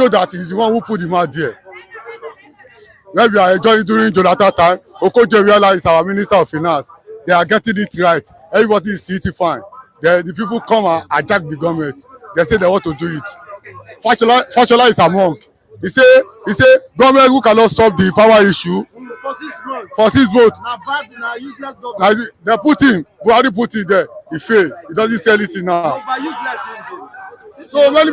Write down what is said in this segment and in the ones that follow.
show that he's the one who put the man there. When we are enjoying during Jonathan time, Okoje is our Minister of Finance. They are getting it right. Everybody is sitting fine. The people come and attack the government. They say they want to do it. Fashola is among. He say government who cannot solve the power issue for 6 months. They put him. Buhari put him there. He failed. He doesn't say anything now. So many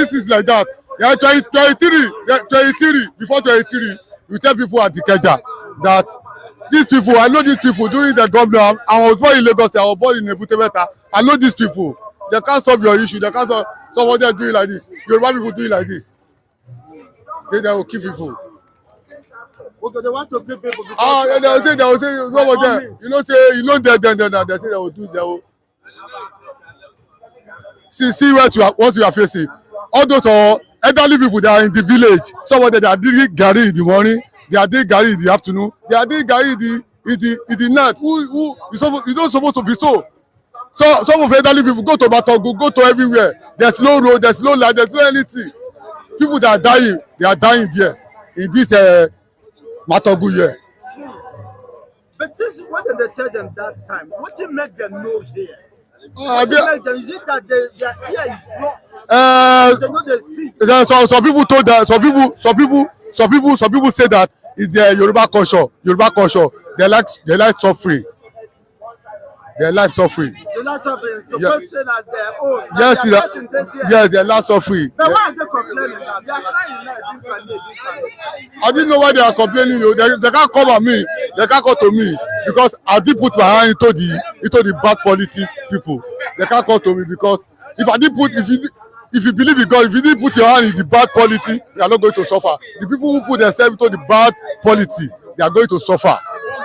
things like that. Yeah, 23 before 23. We tell people at Ikeja that these people, I know these people during the government. I was born in Lagos, I was born in Ebutebeta. I know these people. They can't solve your issue. They can't solve someone they doing like this. Yoruba people doing like this. They will kill people. Okay, they want to kill people. They will say some of them. They say they will do. They will see what you are facing. All those are elderly people that are in the village. Some of them they are drinking garri in the morning. They are drinking garri in the afternoon. They are drinking garri in the night. Who is not supposed to be so. So some of elderly people go to Batogu, go to everywhere. There's no road, there's no light, there's no anything. People that are dying, they are dying there in this Matogu here. But since what did they tell them that time? What did make them know here? Is it that their ear is blocked? They know they see. Some people told that. Some people say that it's their Yoruba culture. They like suffering. Their life suffering. The last suffering. So yes. Say that their own. Yes, their last suffering. But why are they complaining now? They are crying now. I didn't know why they are complaining. They can't come at me. They can't come to me because I did put my hand into the bad politics people. They can't come to me because if you believe in God, if you didn't put your hand in the bad polity, you are not going to suffer. The people who put themselves into the bad polity, they are going to suffer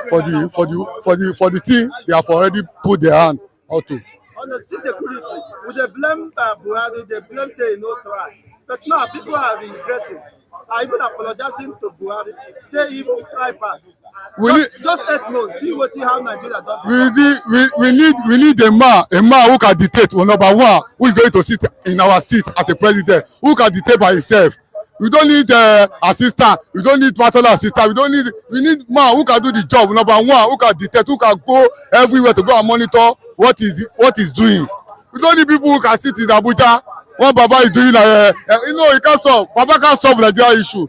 for the thing they have already put their hand onto. On the insecurity, with the blame Buhari, they blame say no try. But now people are regretting. I even apologizing to Buhari. Say even try fast. Just 8 months. See how Nigeria does. We need a man who can dictate. Well, number one, who is going to sit in our seat as a president, who can dictate by himself. We don't need assistant. We don't need personal assistant. We need man who can do the job. Number one, who can detect, who can go everywhere to go and monitor what is doing. We don't need people who can sit in Abuja. What Baba is doing, he can't solve. Baba can't solve Nigeria issue.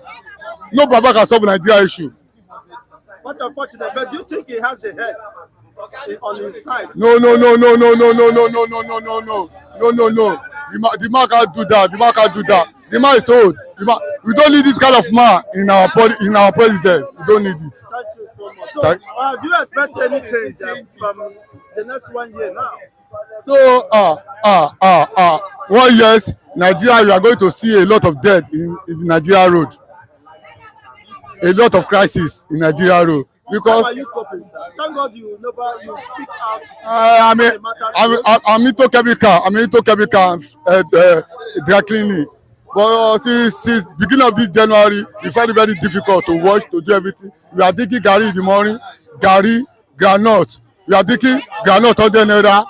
No, Baba can solve Nigeria issue. What unfortunate, but do you think he has the head on his side? No. The man can't do that. The man is old. We don't need this kind of man in our president. We don't need it. Thank you so much. So, do you expect any change from the next 1 year now? No. 1 year, Nigeria, you are going to see a lot of death in the Nigeria road. A lot of crisis in Nigeria road. Because how are you coping, sir? Thank God you speak out. I'm into chemical. Dry cleaning. But since beginning of this January, we find it very difficult to wash, to do everything. We are digging garri in the morning, groundnut. We are digging groundnut 100 naira,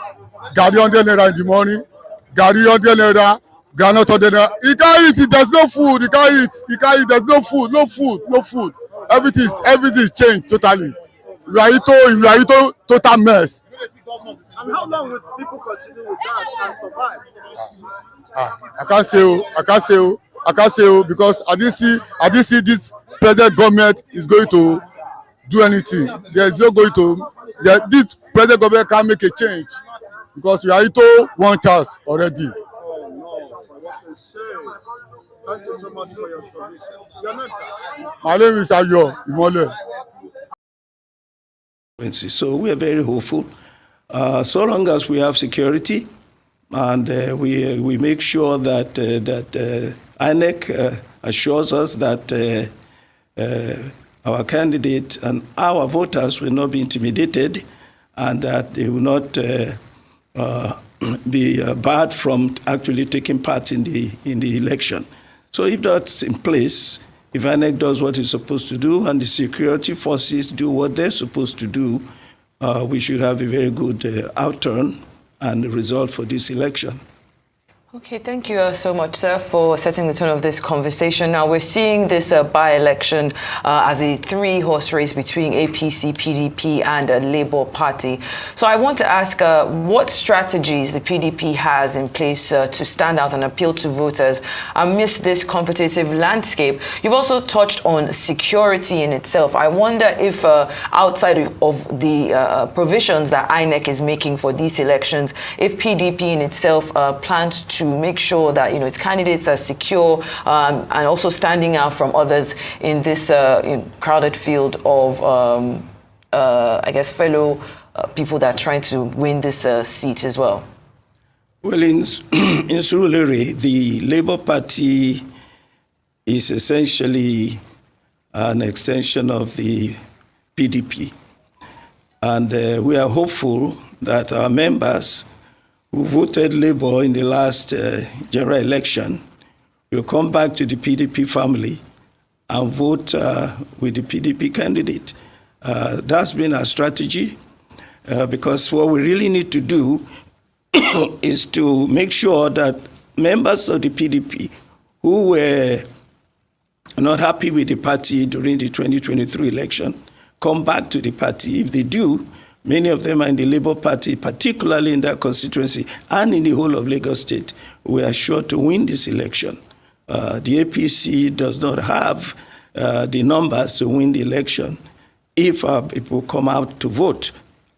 garri 100 naira in the morning, garri 100 naira, groundnut 100 naira. You can't eat it. There's no food. You can't eat. There's no food. Everything is changed totally. We are into total mess. And how long will people continue with that and survive? I can't say because I didn't see this present government is going to do anything. There's not going to. This present government can't make a change because we are into one chance already. Oh no! What a shame. Thank you so much for your submission. Your name, sir? My name is Ayo Imole. So we are very hopeful. So long as we have security, and we make sure that INEC assures us that our candidate and our voters will not be intimidated, and that they will not be barred from actually taking part in the election. So if that's in place, if INEC does what it's supposed to do and the security forces do what they're supposed to do, we should have a very good outturn and result for this election. Okay, thank you so much, sir, for setting the tone of this conversation. Now, we're seeing this by-election as a three-horse race between APC, PDP, and a Labour Party. So I want to ask what strategies the PDP has in place to stand out and appeal to voters amidst this competitive landscape. You've also touched on security in itself. I wonder if outside of the provisions that INEC is making for these elections, if PDP in itself plans to make sure that its candidates are secure and also standing out from others in this crowded field of, I guess, fellow people that are trying to win this seat as well. Well, in Surulere, the Labour Party is essentially an extension of the PDP. And we are hopeful that our members who voted Labour in the last general election will come back to the PDP family and vote with the PDP candidate. That's been our strategy because what we really need to do is to make sure that members of the PDP who were not happy with the party during the 2023 election come back to the party. If they do, many of them are in the Labour Party, particularly in that constituency and in the whole of Lagos State. We are sure to win this election. The APC does not have the numbers to win the election if our people come out to vote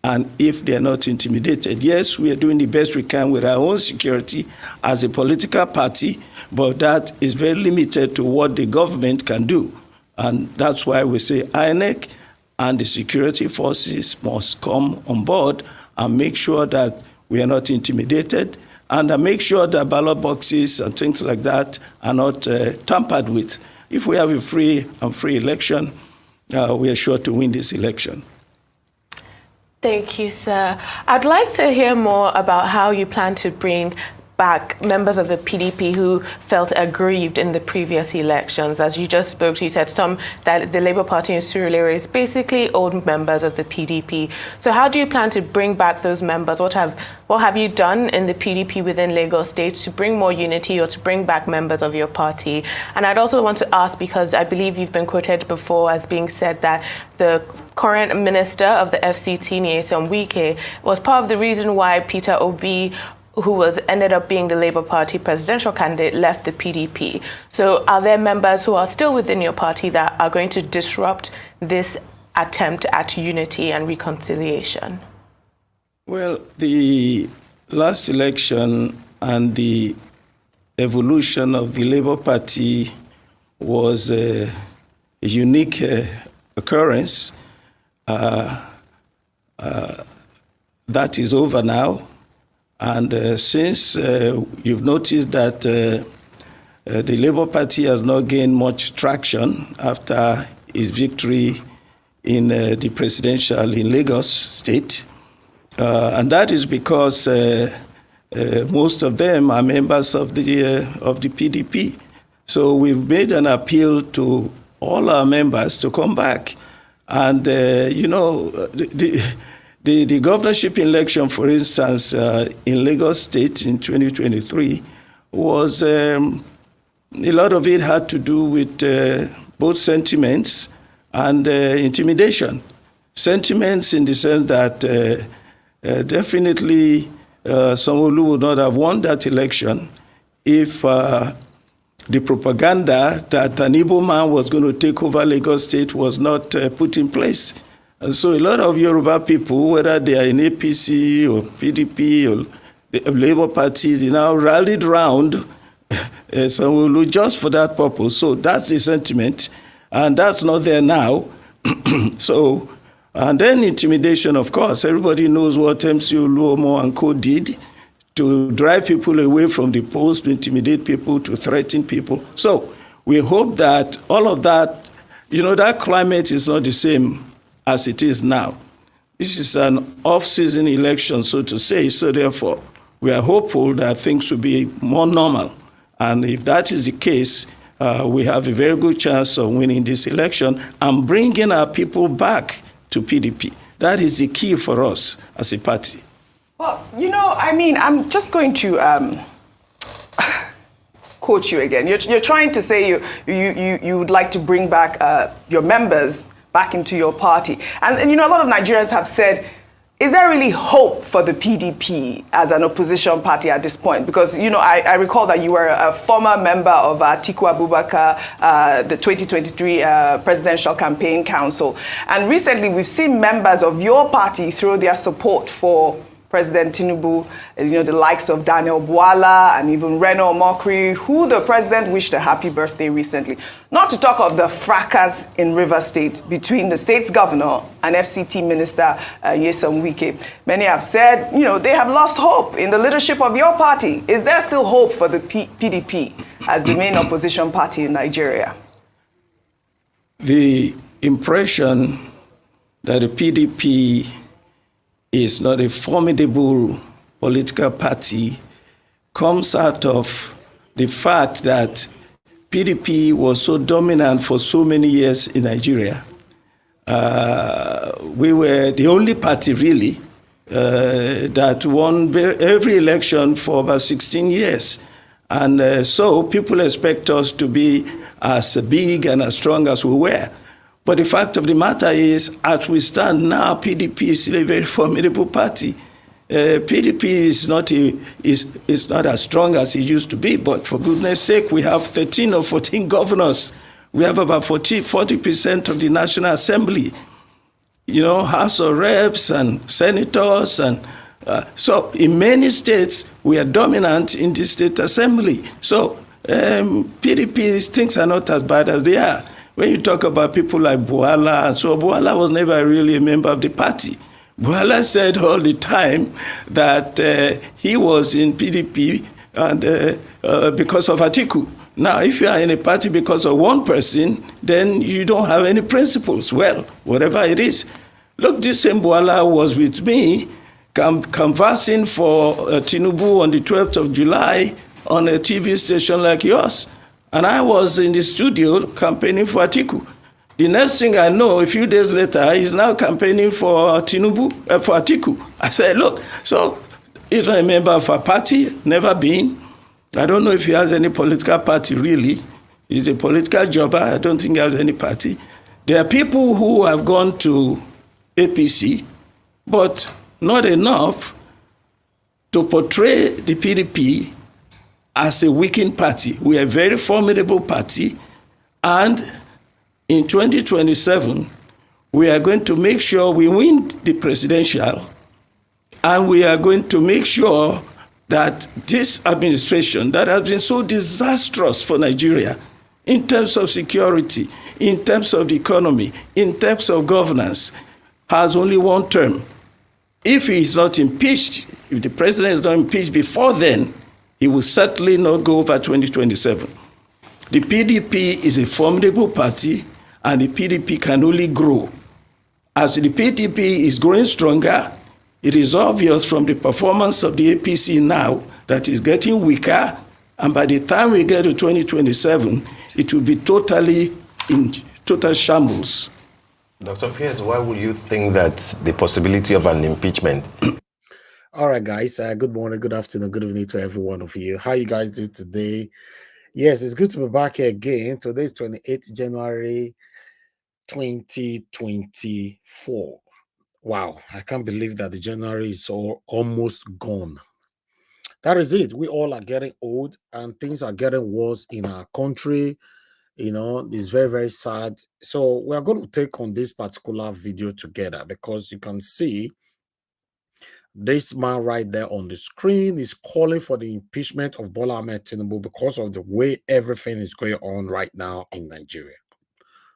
and if they are not intimidated. Yes, we are doing the best we can with our own security as a political party, but that is very limited to what the government can do. And that's why we say INEC and the security forces must come on board and make sure that we are not intimidated and make sure that ballot boxes and things like that are not tampered with. If we have a free election, we are sure to win this election. Thank you, sir. I'd like to hear more about how you plan to bring back members of the PDP who felt aggrieved in the previous elections. As you just spoke to, you said that the Labour Party in Surulere is basically old members of the PDP. So how do you plan to bring back those members? What have you done in the PDP within Lagos State to bring more unity or to bring back members of your party? And I'd also want to ask, because I believe you've been quoted before as being said that the current minister of the FCT, Nyesom Wike, was part of the reason why Peter Obi, who ended up being the Labour Party presidential candidate, left the PDP. So are there members who are still within your party that are going to disrupt this attempt at unity and reconciliation? Well, the last election and the evolution of the Labour Party was a unique occurrence. That is over now. And since you've noticed that the Labour Party has not gained much traction after its victory in the presidential in Lagos State, and that is because most of them are members of the PDP. So we've made an appeal to all our members to come back. And, the governorship election, for instance, in Lagos State in 2023 was a lot of it had to do with both sentiments and intimidation. Sentiments in the sense that definitely Sanwo-Olu would not have won that election if the propaganda that an Igbo man was going to take over Lagos State was not put in place. And so a lot of Yoruba people, whether they are in APC or PDP or the Labour Party, they now rallied around Sanwo-Olu just for that purpose. So that's the sentiment, and that's not there now. So, and then intimidation, of course. Everybody knows what MC Oluomo and co did to drive people away from the polls, to intimidate people, to threaten people. So we hope that all of that, that climate is not the same as it is now. This is an off-season election, so to say, so therefore we are hopeful that things will be more normal. And if that is the case, we have a very good chance of winning this election and bringing our people back to PDP. That is the key for us as a party. Well, I'm just going to quote you again. You're trying to say you would like to bring back your members back into your party. And, you know, a lot of Nigerians have said, is there really hope for the PDP as an opposition party at this point? Because, you know, I recall that you were a former member of Atiku Abubakar, the 2023 Presidential Campaign Council. And recently we've seen members of your party throw their support for President Tinubu, you know, the likes of Daniel Bwala and even Reno Omokri, who the president wished a happy birthday recently. Not to talk of the fracas in Rivers State between the state's governor and FCT Minister Nyesom Wike. Many have said, you know, they have lost hope in the leadership of your party. Is there still hope for the PDP as the main opposition party in Nigeria? The impression that the PDP is not a formidable political party comes out of the fact that PDP was so dominant for so many years in Nigeria. We were the only party really that won every election for about 16 years. And so people expect us to be as big and as strong as we were. But the fact of the matter is, as we stand now, PDP is still a very formidable party. PDP is not as strong as it used to be, but for goodness sake, we have 13 or 14 governors. We have about 40% of the National Assembly, you know, House of Reps and senators. And so in many states, we are dominant in the state assembly. So PDP, things are not as bad as they are. When you talk about people like Bwala, so Bwala was never really a member of the party. Bwala said all the time that he was in PDP and because of Atiku. Now, if you are in a party because of one person, then you don't have any principles. Well, whatever it is. Look, this same Bwala was with me conversing for Tinubu on the 12th of July on a TV station like yours. And I was in the studio campaigning for Atiku. The next thing I know, a few days later, he's now campaigning for Tinubu, for Atiku. I said, look, so he's not a member of a party, never been. I don't know if he has any political party, really. He's a political jobber. I don't think he has any party. There are people who have gone to APC, but not enough to portray the PDP as a weakened party. We are a very formidable party, and in 2027, we are going to make sure we win the presidential, and we are going to make sure that this administration that has been so disastrous for Nigeria in terms of security, in terms of the economy, in terms of governance, has only one term. If he is not impeached, if the president is not impeached before then, he will certainly not go over 2027. The PDP is a formidable party, and the PDP can only grow. As the PDP is growing stronger, it is obvious from the performance of the APC now that it's getting weaker, and by the time we get to 2027, it will be totally in total shambles. Dr. Pearse, why would you think that the possibility of an impeachment? All right, guys. Good morning, good afternoon, good evening to every one of you. How you guys doing today? Yes, it's good to be back here again. Today is 28th January 2024. Wow, I can't believe that the January is almost gone. That is it. We all are getting old, and things are getting worse in our country. You know, it's very, very sad. So we are going to take on this particular video together, because you can see this man right there on the screen is calling for the impeachment of Bola Ahmed Tinubu because of the way everything is going on right now in Nigeria.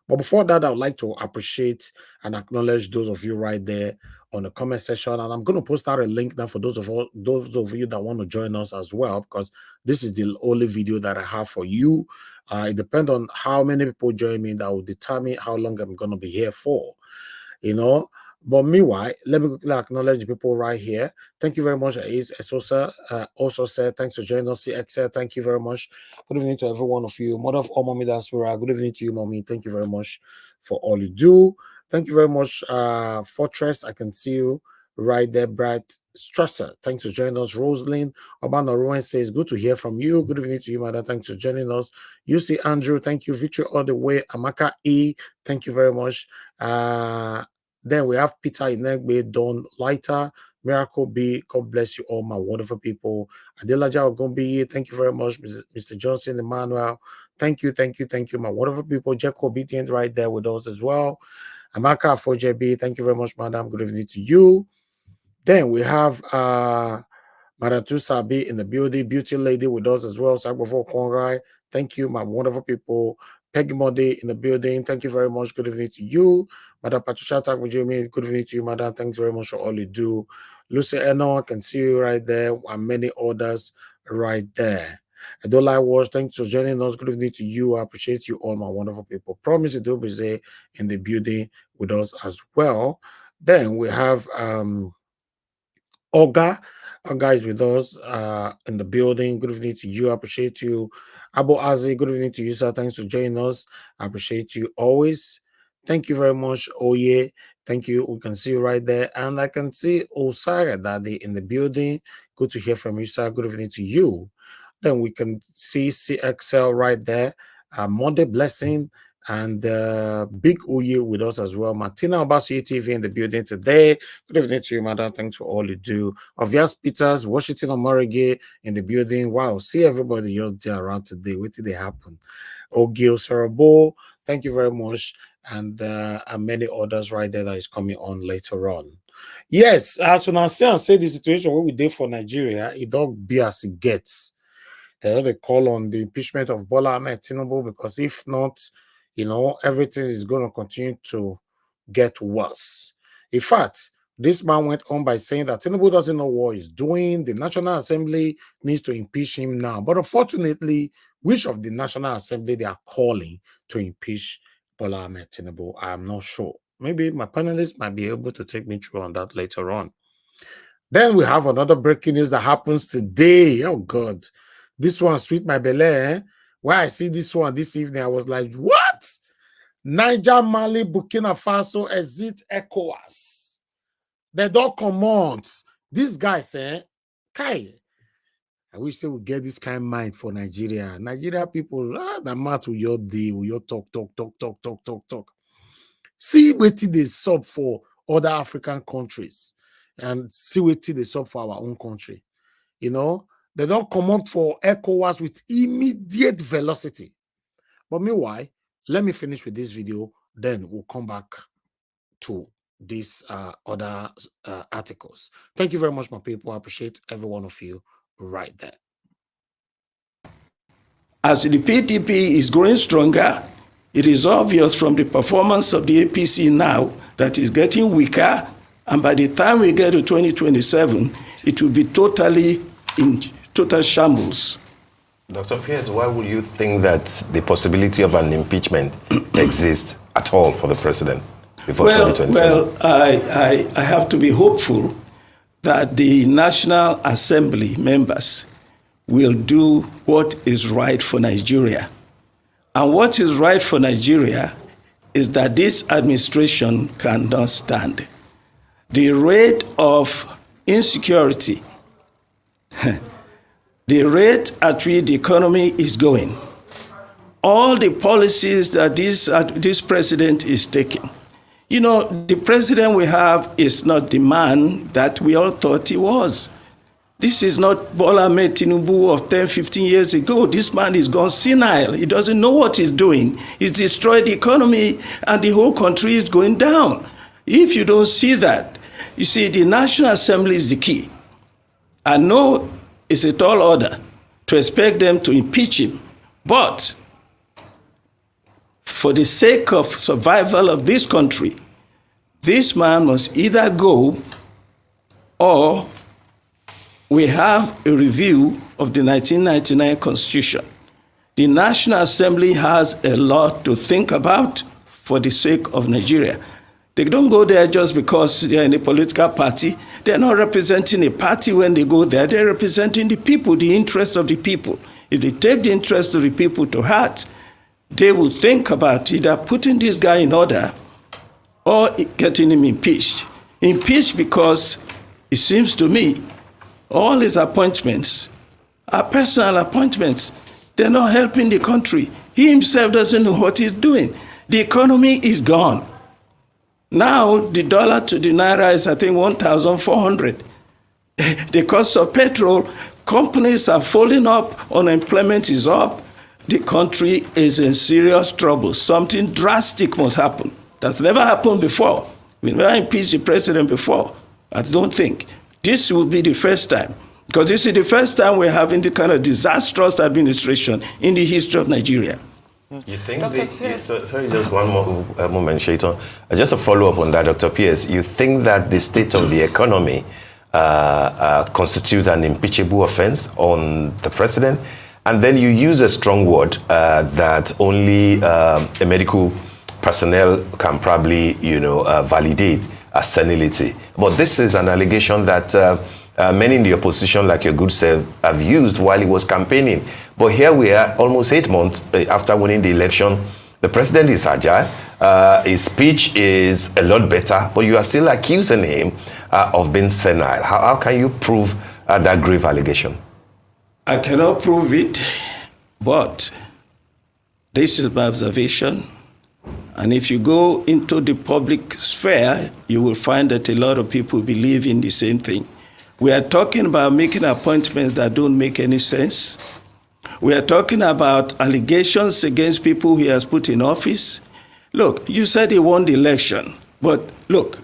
But before that, I would like to appreciate and acknowledge those of you right there on the comment section. And I'm going to post out a link now for those of you that want to join us as well, because this is the only video that I have for you. It depends on how many people join me that will determine how long I'm going to be here for, you know. But meanwhile, let me acknowledge the people right here. Thank you very much. Esosa also said, thanks for joining us. CXL, thank you very much. Good evening to every one of you. Mother of all, Mommy Diaspora, good evening to you, Mommy. Thank you very much for all you do. Thank you very much, Fortress. I can see you. right there. Bright Strasser, thanks for joining us. Rosalind Obano Ruin says, good to hear from you. Good evening to you, madam. Thanks for joining us. You see Andrew, thank you. Victory all the way. Amaka E, thank you very much. Then we have Peter Inegbe, Don Lighter, Miracle B, God bless you all, my wonderful people. Adelaja Ogumbi, thank you very much. Mr. Johnson, Emmanuel, thank you, my wonderful people. Jack Obedient right there with us as well. Amaka 4JB, thank you very much, madam. Good evening to you. Then we have Maratu Sabi in the building, beauty lady with us as well. Sagbofo Kongai, thank you, my wonderful people. Peggy Modi in the building, thank you very much. Good evening to you. Madam Patricia Takmujimi, good evening to you, madam. Thanks very much for all you do. Lucy Eno, I can see you right there, and many others right there. Adola Wash, thanks for joining us. Good evening to you. I appreciate you all, my wonderful people. Promise to be there in the building with us as well. Then we have Olga. Olga is with us in the building. Good evening to you. I appreciate you. Abu Azi, good evening to you, sir. Thanks for joining us. I appreciate you always. Thank you very much, Oye. Thank you. We can see you right there. And I can see Osara Daddy in the building. Good to hear from you, sir. Good evening to you. Then we can see CXL right there. Monday Blessing and Big Oye with us as well. Martina Obasi TV in the building today. Good evening to you, madam. Thanks for all you do. Obvious Peters, Washington Omorige in the building. Wow, see everybody just there around today. What did they happen? Ogil Sarabo, thank you very much. And many others right there that is coming on later on. Yes, as when I say the situation what we did for Nigeria, it don't be as it gets. They call on the impeachment of Bola Ahmed Tinubu, because if not, you know, everything is going to continue to get worse. In fact, this man went on by saying that Tinubu doesn't know what he's doing. The National Assembly needs to impeach him now. But unfortunately, which of the National Assembly they are calling to impeach Bola Ahmed Tinubu, I'm not sure. Maybe my panelists might be able to take me through on that later on. Then we have another breaking news that happens today. Oh, God. This one, sweet my belly. Eh? When I see this one this evening, I was like, what? Niger, Mali, Burkina Faso exit ECOWAS. They don't come on. These guys, Kai. I wish they would get this kind of mind for Nigeria. Nigeria people, the matter with your day, with your talk. See what they sub for other African countries and see what they sub for our own country. You know, they don't come up for ECOWAS with immediate velocity. But meanwhile, let me finish with this video, then we'll come back to these other articles. Thank you very much, my people. I appreciate every one of you right there. As the PDP is growing stronger, it is obvious from the performance of the APC now that it's getting weaker, and by the time we get to 2027, it will be totally in total shambles. Dr. Pearse, why would you think that the possibility of an impeachment exists at all for the president before 2027? Well, I have to be hopeful that the National Assembly members will do what is right for Nigeria. And what is right for Nigeria is that this administration cannot stand. The rate of insecurity, the rate at which the economy is going, all the policies that this president is taking. You know, the president we have is not the man that we all thought he was. This is not Bola Ahmed Tinubu of 10, 15 years ago. This man is gone senile. He doesn't know what he's doing. He's destroyed the economy and the whole country is going down. If you don't see that, you see, the National Assembly is the key. I know it's a tall order to expect them to impeach him, but for the sake of survival of this country, this man must either go or we have a review of the 1999 Constitution. The National Assembly has a lot to think about for the sake of Nigeria. They don't go there just because they're in a political party. They're not representing a party when they go there. They're representing the people, the interest of the people. If they take the interest of the people to heart, they will think about either putting this guy in order or getting him impeached. Impeached because it seems to me all his appointments are personal appointments. They're not helping the country. He himself doesn't know what he's doing. The economy is gone. Now, the dollar to the naira is, I think, 1,400. The cost of petrol, companies are folding up, unemployment is up. The country is in serious trouble. Something drastic must happen. That's never happened before. We never impeached the president before. I don't think. This will be the first time. Because this is the first time we're having the kind of disastrous administration in the history of Nigeria. You think sorry, just one more moment, Shaitan. Just a follow-up on that, Dr. Pearse. You think that the state of the economy constitutes an impeachable offense on the president? And then you use a strong word that only a medical personnel can probably, validate as senility. But this is an allegation that many in the opposition, like your good self, have used while he was campaigning. But here we are, almost 8 months after winning the election. The president is agile. His speech is a lot better, but you are still accusing him of being senile. How can you prove that grave allegation? I cannot prove it, but this is my observation. And if you go into the public sphere, you will find that a lot of people believe in the same thing. We are talking about making appointments that don't make any sense. We are talking about allegations against people he has put in office. Look, you said he won the election, but look,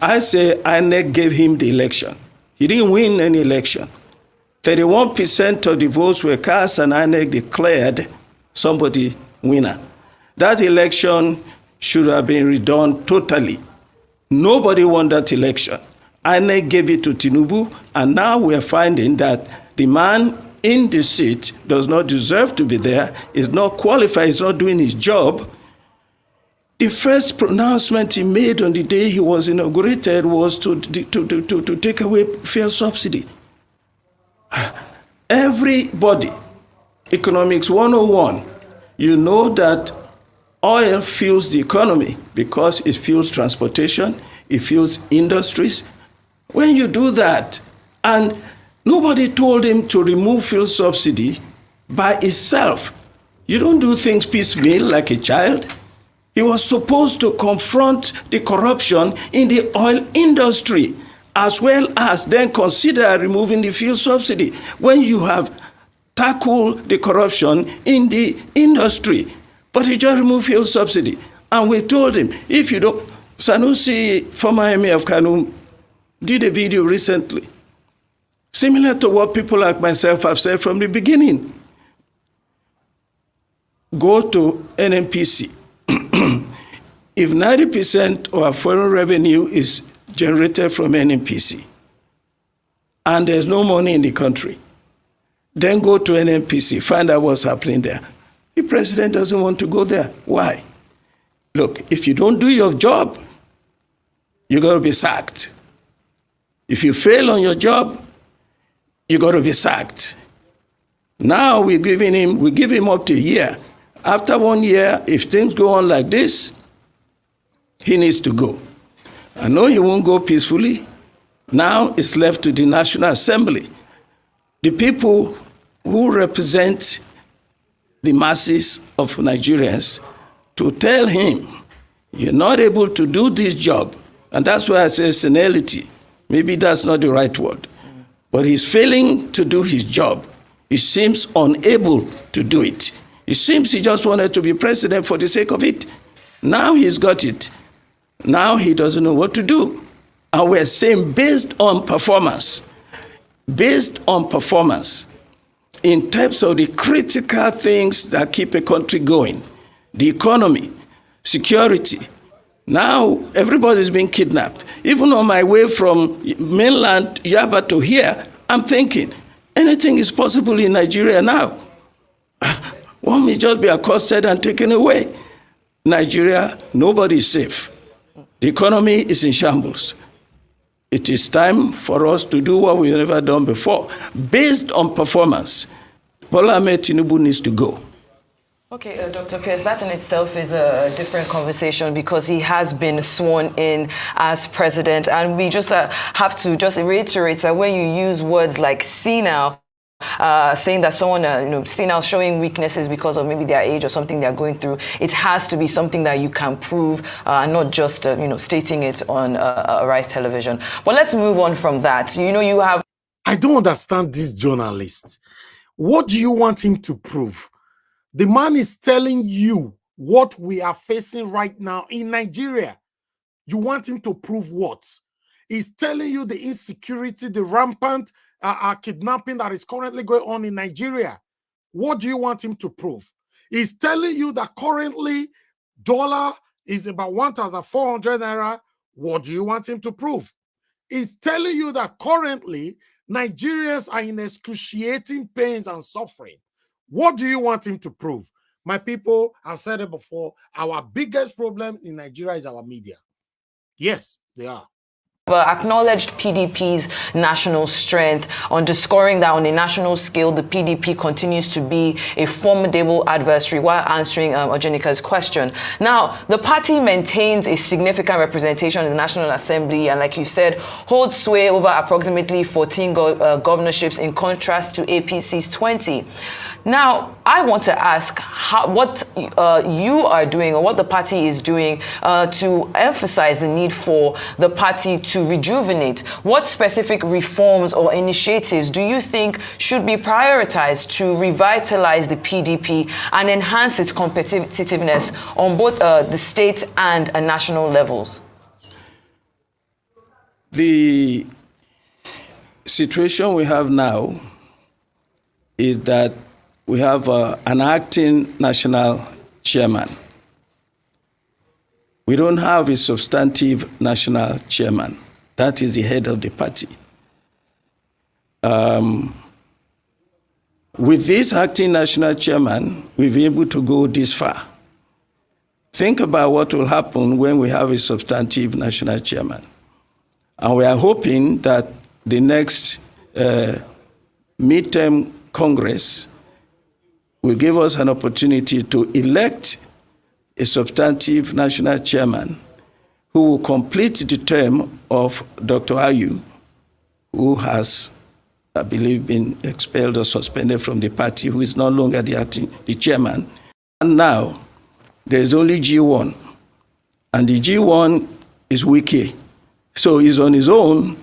I say INEC gave him the election. He didn't win any election. 31% of the votes were cast and INEC declared somebody winner. That election should have been redone totally. Nobody won that election. INEC gave it to Tinubu, and now we are finding that the man in the seat does not deserve to be there, is not qualified, is not doing his job. The first pronouncement he made on the day he was inaugurated was to take away fuel subsidy. Everybody, Economics 101, you know that oil fuels the economy because it fuels transportation, it fuels industries. When you do that, and nobody told him to remove fuel subsidy by itself, you don't do things piecemeal like a child. He was supposed to confront the corruption in the oil industry, as well as then consider removing the fuel subsidy when you have tackled the corruption in the industry. But he just removed fuel subsidy. And we told him, if you don't, Sanusi, former Emir of Kano, did a video recently, similar to what people like myself have said from the beginning. Go to NNPC. If 90% of our foreign revenue is generated from NNPC, and there's no money in the country, then go to NNPC, find out what's happening there. The president doesn't want to go there. Why? Look, if you don't do your job, you're going to be sacked. If you fail on your job, you're going to be sacked. Now we give him up to a year. After 1 year, if things go on like this, he needs to go. I know he won't go peacefully. Now it's left to the National Assembly. The people who represent the masses of Nigerians to tell him, you're not able to do this job. And that's why I say senility. Maybe that's not the right word. But he's failing to do his job. He seems unable to do it. It seems he just wanted to be president for the sake of it. Now he's got it. Now he doesn't know what to do. And we're saying based on performance, in terms of the critical things that keep a country going, the economy, security. Now everybody's being kidnapped. Even on my way from mainland Yaba to here, I'm thinking anything is possible in Nigeria now. One may just be accosted and taken away. Nigeria, nobody is safe. The economy is in shambles. It is time for us to do what we've never done before. Based on performance, Bola Ahmed Tinubu needs to go. Okay, Dr. Pearse, that in itself is a different conversation because he has been sworn in as president. And we just have to just reiterate that when you use words like senile, saying that someone, senile, showing weaknesses because of maybe their age or something they're going through, it has to be something that you can prove, and not just, stating it on a Rice television. But let's move on from that. You have... I don't understand this journalist. What do you want him to prove? The man is telling you what we are facing right now in Nigeria. You want him to prove what? He's telling you the insecurity, the rampant kidnapping that is currently going on in Nigeria. What do you want him to prove? He's telling you that currently dollar is about 1,400 naira. What do you want him to prove? He's telling you that currently Nigerians are in excruciating pains and suffering. What do you want him to prove? My people, I've said it before, our biggest problem in Nigeria is our media. Yes, they are. Acknowledged PDP's national strength, underscoring that on a national scale, the PDP continues to be a formidable adversary, while answering Ojenika's question. Now, the party maintains a significant representation in the National Assembly and, like you said, holds sway over approximately 14 governorships, in contrast to APC's 20. Now, I want to ask what you are doing, or what the party is doing to emphasize the need for the party to rejuvenate. What specific reforms or initiatives do you think should be prioritized to revitalize the PDP and enhance its competitiveness on both the state and national levels? The situation we have now is that we have an acting national chairman. We don't have a substantive national chairman. That is the head of the party. With this acting national chairman, we've been able to go this far. Think about what will happen when we have a substantive national chairman. And we are hoping that the next midterm Congress will give us an opportunity to elect a substantive national chairman who will complete the term of Dr. Ayu, who has, I believe, been expelled or suspended from the party, who is no longer the chairman. And now there's only G1, and the G1 is Wiki. So he's on his own.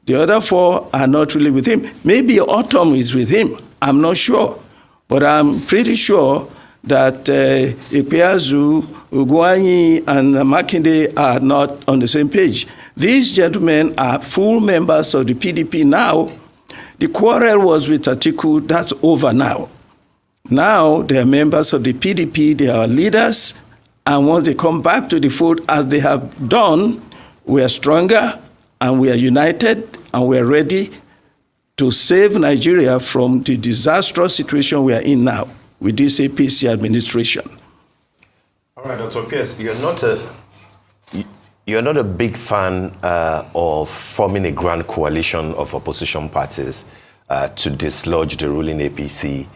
The other four are not really with him. Maybe Autumn is with him. I'm not sure. But I'm pretty sure that Pearse, Ugwanyi, and Makinde are not on the same page. These gentlemen are full members of the PDP now. The quarrel was with Atiku. That's over now. Now they are members of the PDP. They are leaders. And once they come back to the fold, as they have done, we are stronger and we are united and we are ready to save Nigeria from the disastrous situation we are in now with this APC administration. All right, Dr. Pearse, you're not a big fan of forming a grand coalition of opposition parties to dislodge the ruling APC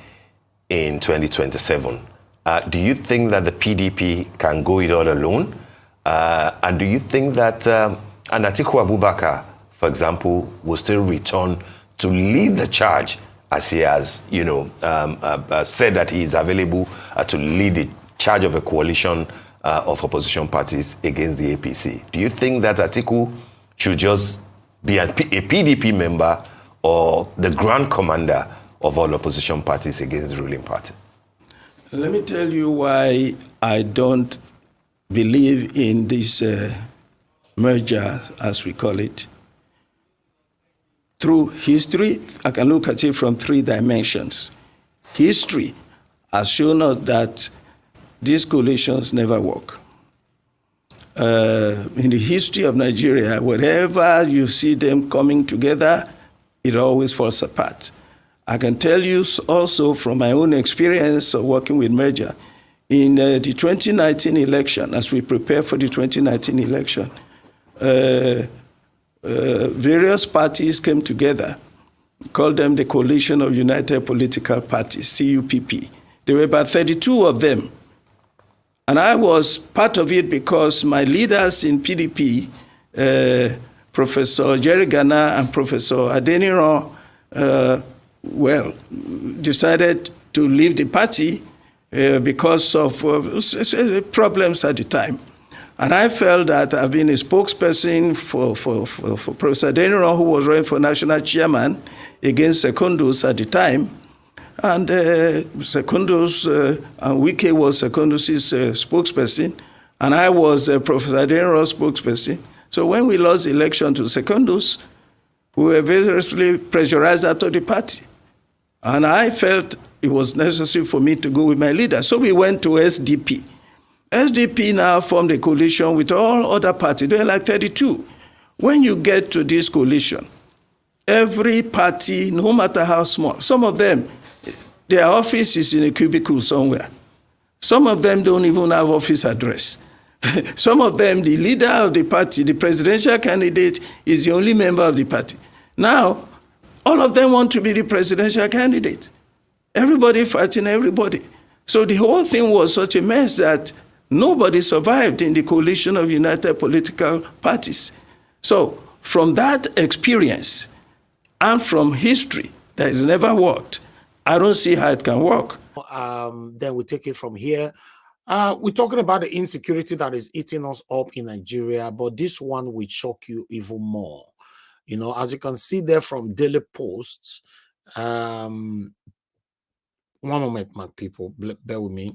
in 2027. Do you think that the PDP can go it all alone? And do you think that Atiku Abubakar, for example, will still return to lead the charge, as he has, said that he is available to lead the charge of a coalition of opposition parties against the APC? Do you think that Atiku should just be a PDP member or the grand commander of all opposition parties against the ruling party? Let me tell you why I don't believe in this merger, as we call it. Through history, I can look at it from three dimensions. History has shown us that these coalitions never work. In the history of Nigeria, wherever you see them coming together, it always falls apart. I can tell you also from my own experience of working with merger, in the 2019 election, as we prepare for the 2019 election, various parties came together, called them the Coalition of United Political Parties, CUPP. There were about 32 of them. And I was part of it because my leaders in PDP, Professor Jerry Ghana and Professor Adeniran, decided to leave the party because of problems at the time. And I felt that I've been a spokesperson for Professor Adeniran, who was running for national chairman against Secondus at the time. And Secondus, and Wike was Secondus' spokesperson, and I was Professor Adeniran's spokesperson. So when we lost the election to Secondus, we were vigorously pressurized out of the party. And I felt it was necessary for me to go with my leader. So we went to SDP. SDP now formed a coalition with all other parties. There were like 32. When you get to this coalition, every party, no matter how small, some of them, their office is in a cubicle somewhere. Some of them don't even have office address. Some of them, the leader of the party, the presidential candidate, is the only member of the party. Now, all of them want to be the presidential candidate. Everybody fighting everybody. So the whole thing was such a mess that nobody survived in the coalition of united political parties. So from that experience and from history that has never worked, I don't see how it can work. Then we take it from here. We're talking about the insecurity that is eating us up in Nigeria, but this one will shock you even more. You know, as you can see there from Daily Post, one moment, my people, bear with me.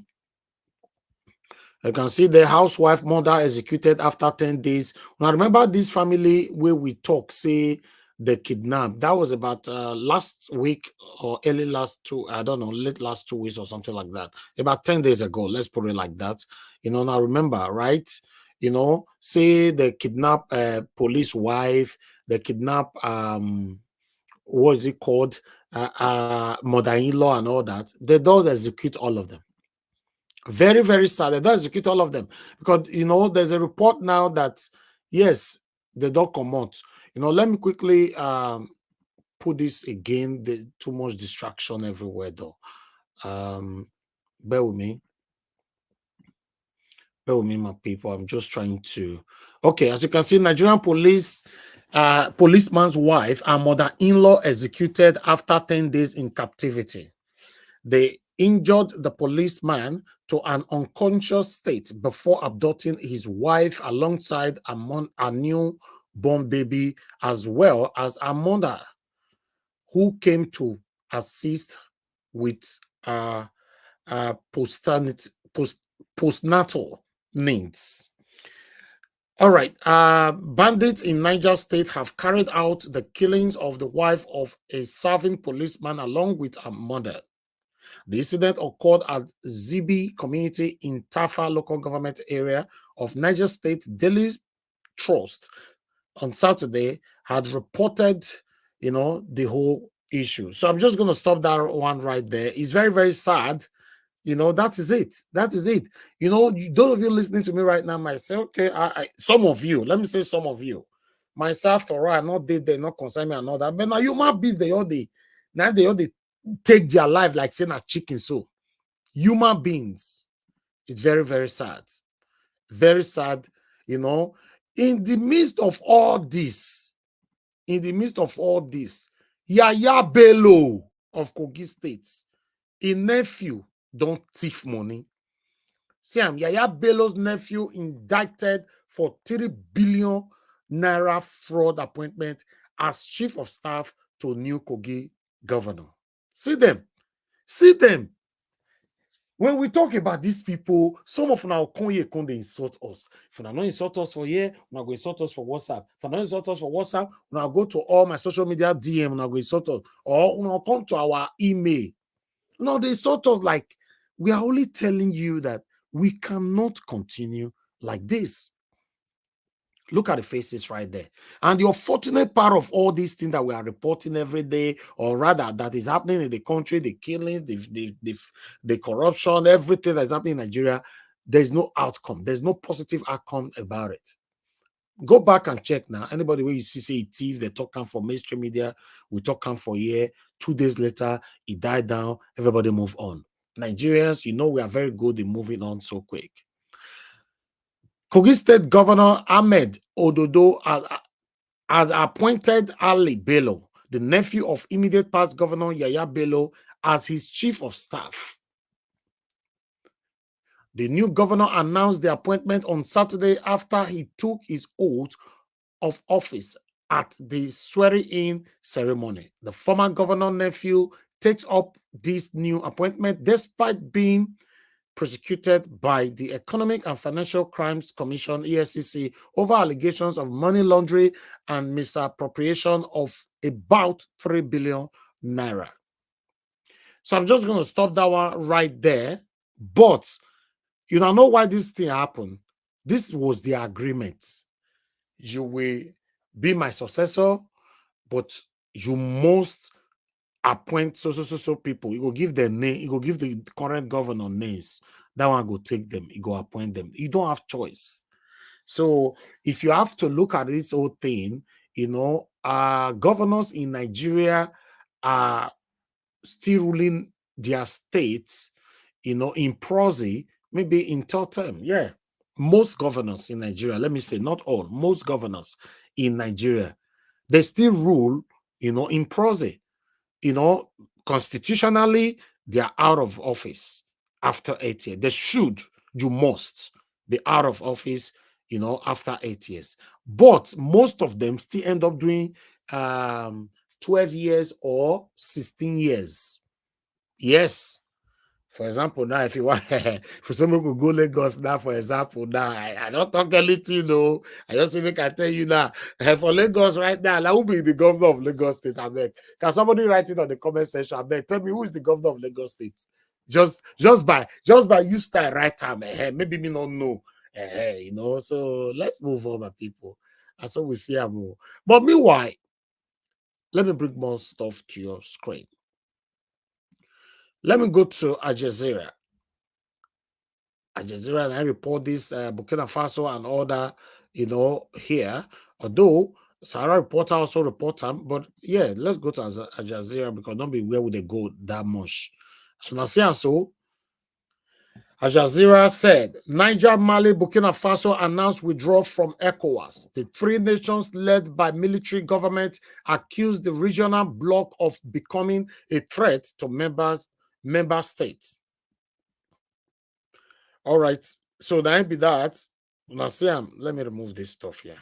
You can see the housewife mother executed after 10 days. Now, remember this family where we talk, say, the kidnap. That was about last week or early last two, I don't know, late last 2 weeks or something like that. About 10 days ago, let's put it like that. You know, now remember, right? You know, say the kidnap police wife, the kidnap, what is it called? Mother-in-law and all that. They don't execute all of them. Very, very sad. They don't execute all of them because, you know, there's a report now that, yes, they don't come out. You know, let me quickly put this again. There's too much distraction everywhere, though. Bear with me. Bear with me, my people. I'm just trying to... Okay, as you can see, Nigerian policeman's wife and mother-in-law executed after 10 days in captivity. They injured the policeman to an unconscious state before abducting his wife alongside a newborn baby, as well as a mother who came to assist with postnatal needs. All right, bandits in Niger State have carried out the killings of the wife of a serving policeman along with a mother. The incident occurred at Zibi community in Tafa local government area of Niger State. Daily Trust on Saturday had reported, you know, the whole issue. So I'm just going to stop that one right there. It's very, very sad. You know, that is it. That is it. You know, those of you listening to me right now might say, okay, some of you, let me say some of you, myself, or I not did they not concern me and all that. But now you might be they all they take their life like saying a chicken. So human beings, it's very, very sad. Very sad, you know. In the midst of all this, Yahaya Bello of Kogi State, a nephew, don't thief money. See, Yahaya Bello's nephew indicted for 3 billion naira fraud appointment as chief of staff to new Kogi governor. See them. See them. When we talk about these people, some of them come they insult us. If you don't insult us for here, we're going to insult us for WhatsApp. If you don't insult us for WhatsApp, we'll go to all my social media DM, we're going to insult us. Or we'll come to our email. No, they insult us like we are only telling you that we cannot continue like this. Look at the faces right there. And the unfortunate part of all these things that we are reporting every day, or rather that is happening in the country, the killings, the corruption, everything that's happening in Nigeria, there's no outcome. There's no positive outcome about it. Go back and check now. Anybody where you see say a thief, they talk for mainstream media, we talk for a year, 2 days later, he died down, everybody move on. Nigerians, you know we are very good in moving on so quick. Kogi State Governor Ahmed Ododo has appointed Ali Bello, the nephew of immediate past Governor Yahaya Bello, as his chief of staff. The new governor announced the appointment on Saturday after he took his oath of office at the swearing-in ceremony. The former governor nephew takes up this new appointment despite being prosecuted by the Economic and Financial Crimes Commission, EFCC, over allegations of money laundering and misappropriation of about 3 billion naira. So I'm just going to stop that one right there. But you don't know why this thing happened. This was the agreement. You will be my successor, but you must appoint so people. You go give their name, you go give the current governor names. That one go take them, you go appoint them. You don't have choice. So if you have to look at this whole thing, you know, governors in Nigeria are still ruling their states, you know, in prosy, maybe in third term. Yeah. Most governors in Nigeria, let me say, not all, most governors in Nigeria, they still rule, you know, in prosy. You know, constitutionally, they are out of office after 8 years. They should, you must be out of office, you know, after 8 years. But most of them still end up doing 12 years or 16 years. Yes. For example, now, if you want, for some people go Lagos now, for example, now, I don't talk anything, no. I just even can tell you now, for Lagos right now, who be the governor of Lagos State, I beg? Can somebody write it on the comment section, I beg? Tell me who is the governor of Lagos State? Just by you style right time, maybe me not know, you know. So let's move on, my people. That's what we see more. But meanwhile, let me bring more stuff to your screen. Let me go to Al Jazeera. Al Jazeera, and I report this Burkina Faso and other, you know, here. Although Sahara Reporter also report them, but yeah, let's go to Al Jazeera because don't be where would they go that much. So now see, so Al Jazeera said Niger, Mali, Burkina Faso announced withdrawal from ECOWAS. The three nations led by military government accused the regional bloc of becoming a threat to member states. All right, so that be that. Now, see, let me remove this stuff here.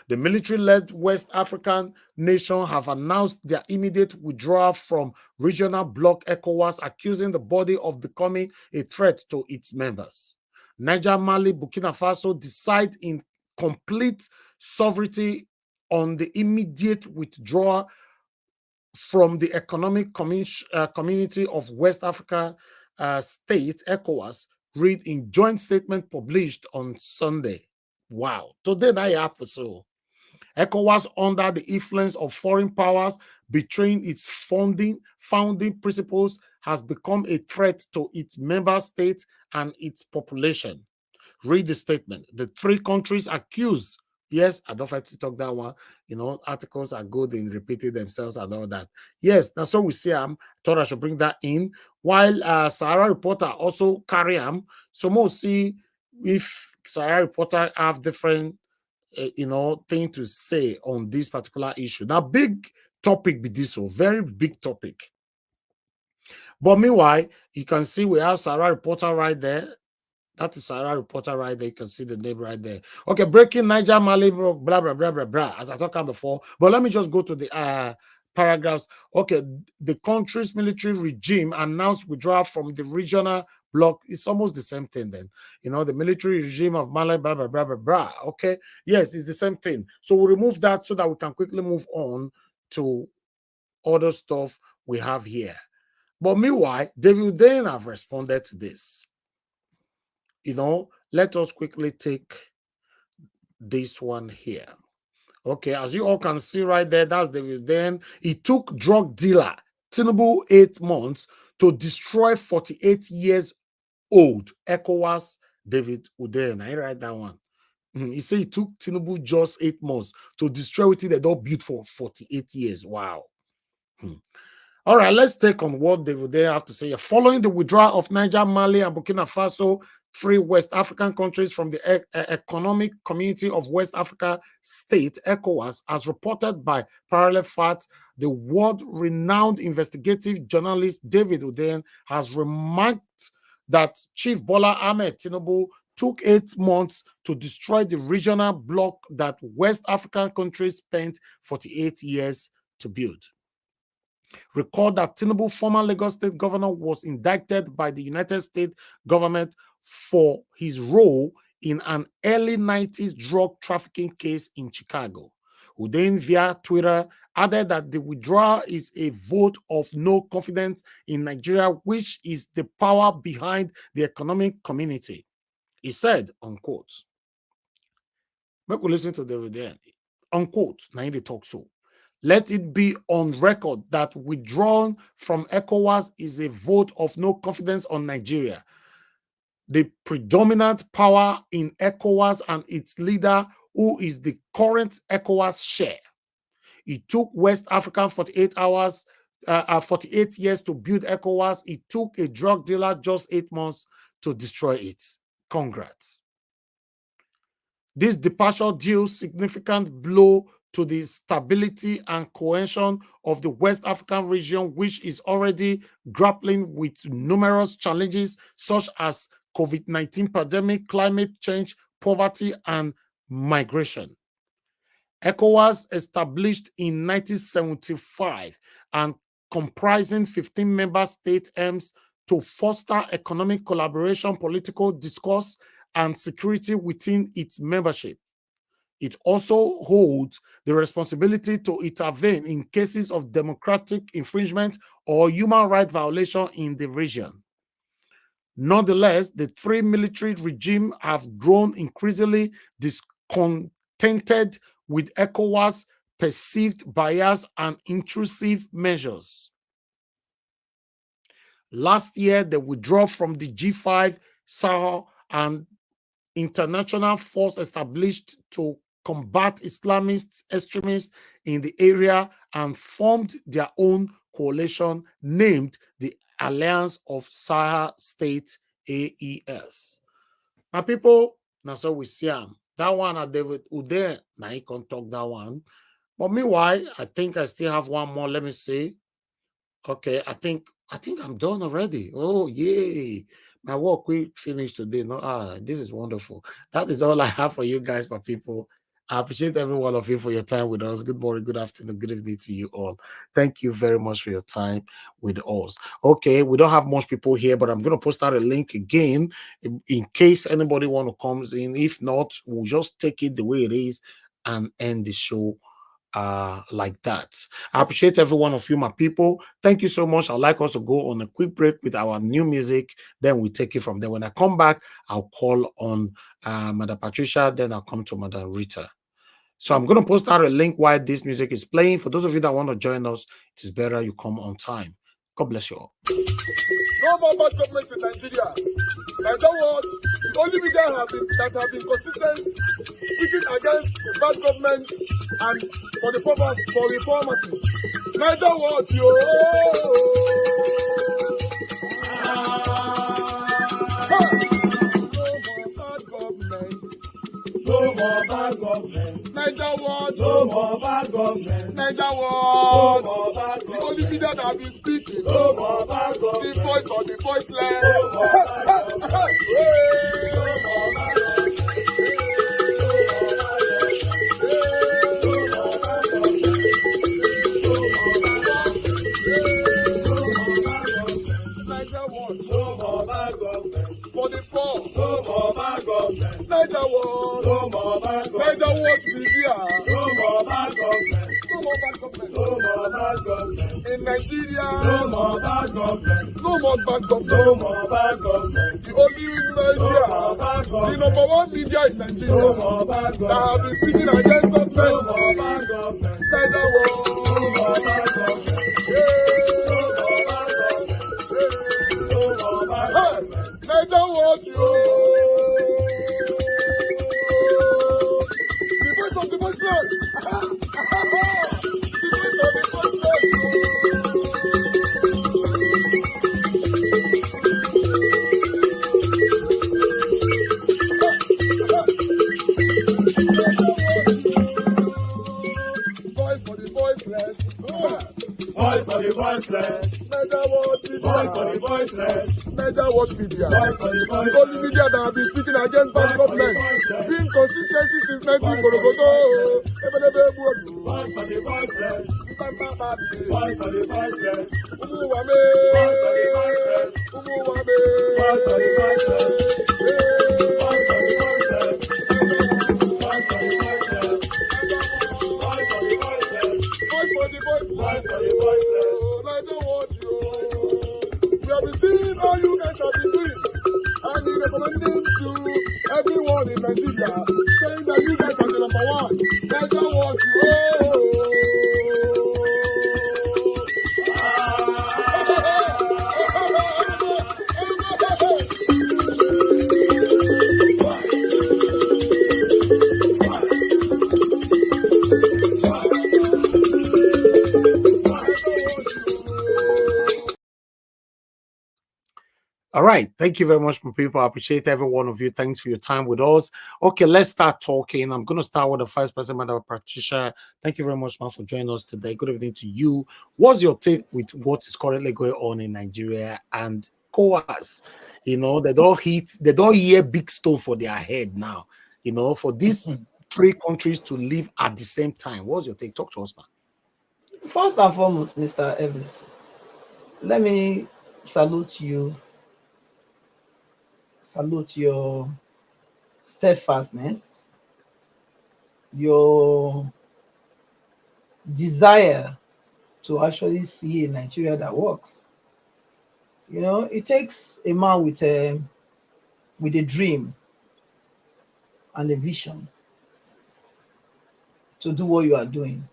The military-led West African nation have announced their immediate withdrawal from regional bloc ECOWAS, accusing the body of becoming a threat to its members. Niger, Mali, Burkina Faso decide in complete sovereignty on the immediate withdrawal from the Economic Community of West Africa States, ECOWAS, read in joint statement published on Sunday. Wow. Today, that happened. So, ECOWAS, under the influence of foreign powers, betraying its founding principles, has become a threat to its member states and its population. Read the statement. The three countries accused. Yes, I don't like to talk that one. You know, articles are good in repeating themselves and all that. Yes, that's so we see. Thought I should bring that in. While Sahara Reporter also carry so more see if Sahara Reporter have different, you know, thing to say on this particular issue. Now, big topic be this one, very big topic. But meanwhile, you can see we have Sahara Reporter right there. That is Sahara Reporter right there. You can see the name right there. Okay, breaking Niger, Mali, blah, blah, blah, blah, blah, as I talked about before. But let me just go to the paragraphs. Okay, the country's military regime announced withdrawal from the regional bloc. It's almost the same thing then. You know, the military regime of Mali, blah, blah, blah, blah, blah. Okay, yes, it's the same thing. So we'll remove that so that we can quickly move on to other stuff we have here. But meanwhile, David Dane have responded to this. You know, let us quickly take this one here. Okay, as you all can see right there, that's David Dane. He took drug dealer Tinubu 8 months to destroy 48 years old ECOWAS David Udain. I write that one. He said it took Tinubu just 8 months to destroy what they don't build for 48 years. Wow. All right, let's take on what they would have to say. Following the withdrawal of Niger, Mali, and Burkina Faso, 3 West African countries from the Economic Community of West Africa State, ECOWAS, as reported by Parallel Facts, the world-renowned investigative journalist David Uden has remarked that Chief Bola Ahmed Tinubu took 8 months to destroy the regional bloc that West African countries spent 48 years to build. Recall that Tinubu, former Lagos State governor, was indicted by the United States government for his role in an early 90s drug trafficking case in Chicago. Uden, via Twitter, added that the withdrawal is a vote of no confidence in Nigeria, which is the power behind the economic community. He said, unquote, make we listen to the Uden, unquote, now they talk so. Let it be on record that withdrawing from ECOWAS is a vote of no confidence on Nigeria. The predominant power in ECOWAS and its leader, who is the current ECOWAS chair. It took West Africa 48 years to build ECOWAS. It took a drug dealer just 8 months to destroy it. Congrats. This departure deals significant blow to the stability and cohesion of the West African region, which is already grappling with numerous challenges such as COVID-19 pandemic, climate change, poverty, and migration. ECOWAS, established in 1975 and comprising 15 member states, aims to foster economic collaboration, political discourse, and security within its membership. It also holds the responsibility to intervene in cases of democratic infringement or human rights violation in the region. Nonetheless, the 3 military regimes have grown increasingly discontented with ECOWAS' perceived bias and intrusive measures. Last year, the withdrawal from the G5 Sahel and international force established to combat Islamist extremists in the area and formed their own coalition named the Alliance of Sahel States, AES. Now, people, now so we see him. That one at David Uden, now he can talk that one. But meanwhile, I think I still have one more. Let me see. Okay, I think I'm done already. Oh, yay. My work we finished today. No, this is wonderful. That is all I have for you guys, my people. I appreciate every one of you for your time with us. Good morning, good afternoon, good evening to you all. Thank you very much for your time with us. Okay, we don't have much people here, but I'm going to post out a link again in case anybody want to come in. If not, we'll just take it the way it is and end the show like that. I appreciate every one of you, my people. Thank you so much. I'd like us to go on a quick break with our new music. Then we take it from there. When I come back, I'll call on Madam Patricia. Then I'll come to Madam Rita. So I'm going to post out a link while this music is playing. For those of you that want to join us, it is better you come on time. God bless you all. No more bad government in Nigeria. Like that was the only media that have been consistent speaking against the bad government and for the purpose for reformers. Niger what yo. No more bad government. Niger what? No more bad government. Niger what? No more bad government. The only media that have been speaking. No more bad government. The voice of the voiceless. No more bad government. No more bad government. For the poor, no more bad government. Niger war, no more bad government. Niger war media, no more bad government. No more bad government. No more bad government. In Nigeria, no more bad government. No more bad government. No more bad government. The only media, no the number one media in Nigeria, no more bad government. That have been speaking against government. No more bad government. Niger war, no more bad government. Niger what you. The voice of the voiceless. The voice of the voiceless. watch media. The only media that have been speaking against bad government. Being consistency since 19 Borogodo. We have been seeing all you guys have been doing, and we recommending to everyone in Nigeria, saying that you guys are the number one. Niger want you. All right. Thank you very much, my people. I appreciate every one of you. Thanks for your time with us. Okay, let's start talking. I'm going to start with the first person, Madam Patricia. Thank you very much, man, for joining us today. Good evening to you. What's your take with what is currently going on in Nigeria and ECOWAS? You know, they don't hear big stone for their head now. You know, for these three countries to live at the same time. What's your take? Talk to us, man. First and foremost, Mr. Evans, let me salute you. Salute your steadfastness, your desire to actually see a Nigeria that works. You know, it takes a man with a dream and a vision to do what you are doing.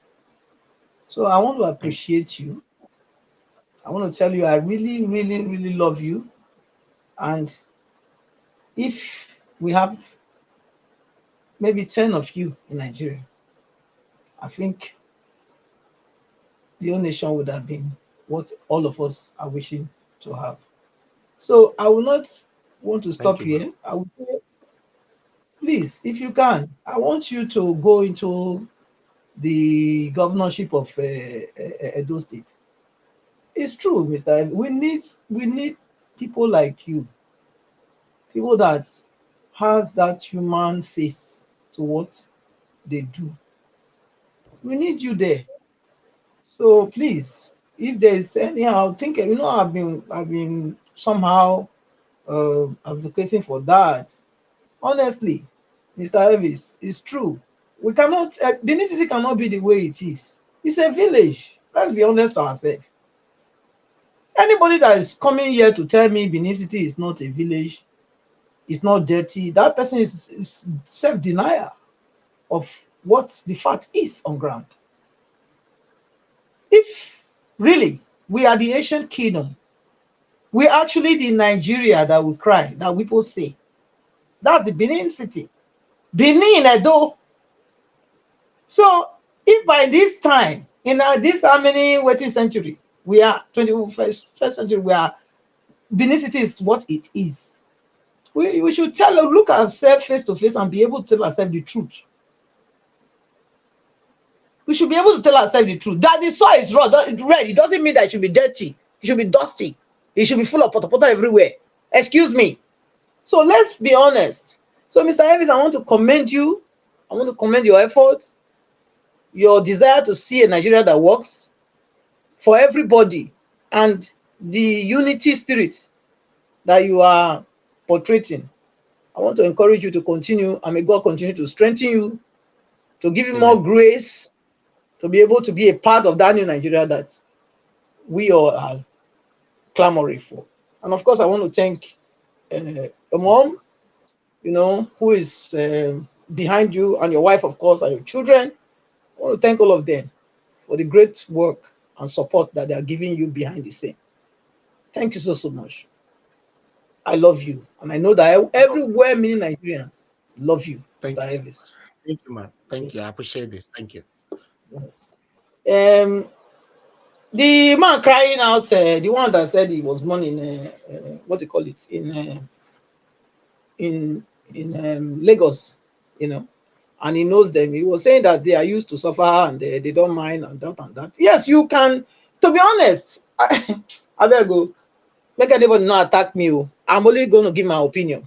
So I want to appreciate you. I want to tell you I really, really, really love you. And if we have maybe 10 of you in Nigeria, I think the whole nation would have been what all of us are wishing to have. So I will not want to stop here. I would say, please, if you can, I want you to go into the governorship of Edo State. It's true, Mr. We need people like you, people that has that human face to what they do. We need you there. So please, if there's anyhow, think, you know, I've been somehow advocating for that. Honestly, Mr. Elvis, it's true. We cannot, Benin City cannot be the way it is. It's a village. Let's be honest to ourselves. Anybody that is coming here to tell me Benin City is not a village, it's not dirty, that person is self-denial of what the fact is on ground. If really we are the ancient kingdom, we actually the Nigeria that we cry, that people say. That's the Benin City. Benin, Edo. So if by this time, in this how many waiting century, we are 21st century, we are Benin City is what it is. We should look at ourselves face to face and be able to tell ourselves the truth. We should be able to tell ourselves the truth. That the soil is red, it doesn't mean that it should be dirty. It should be dusty. It should be full of potato everywhere. Excuse me. So let's be honest. So, Mr. Evans, I want to commend you. I want to commend your effort, your desire to see a Nigeria that works for everybody, and the unity spirit that you are portraying. I want to encourage you to continue, and may God continue to strengthen you, to give you more grace, to be able to be a part of that new Nigeria that we all are clamoring for. And of course, I want to thank your mom, you know, who is behind you, and your wife, of course, and your children. I want to thank all of them for the great work and support that they are giving you behind the scene. Thank you so much. I love you, and I know that everywhere many Nigerians love you. Thank you. Thank you, man. Thank you. I appreciate this. Thank you. Yes. The man crying out, the one that said he was born in what do you call it, in Lagos, you know, and he knows them. He was saying that they are used to suffer and they don't mind and that and that. Yes, you can. To be honest, I better go. Make anybody not attack me. I'm only going to give my opinion.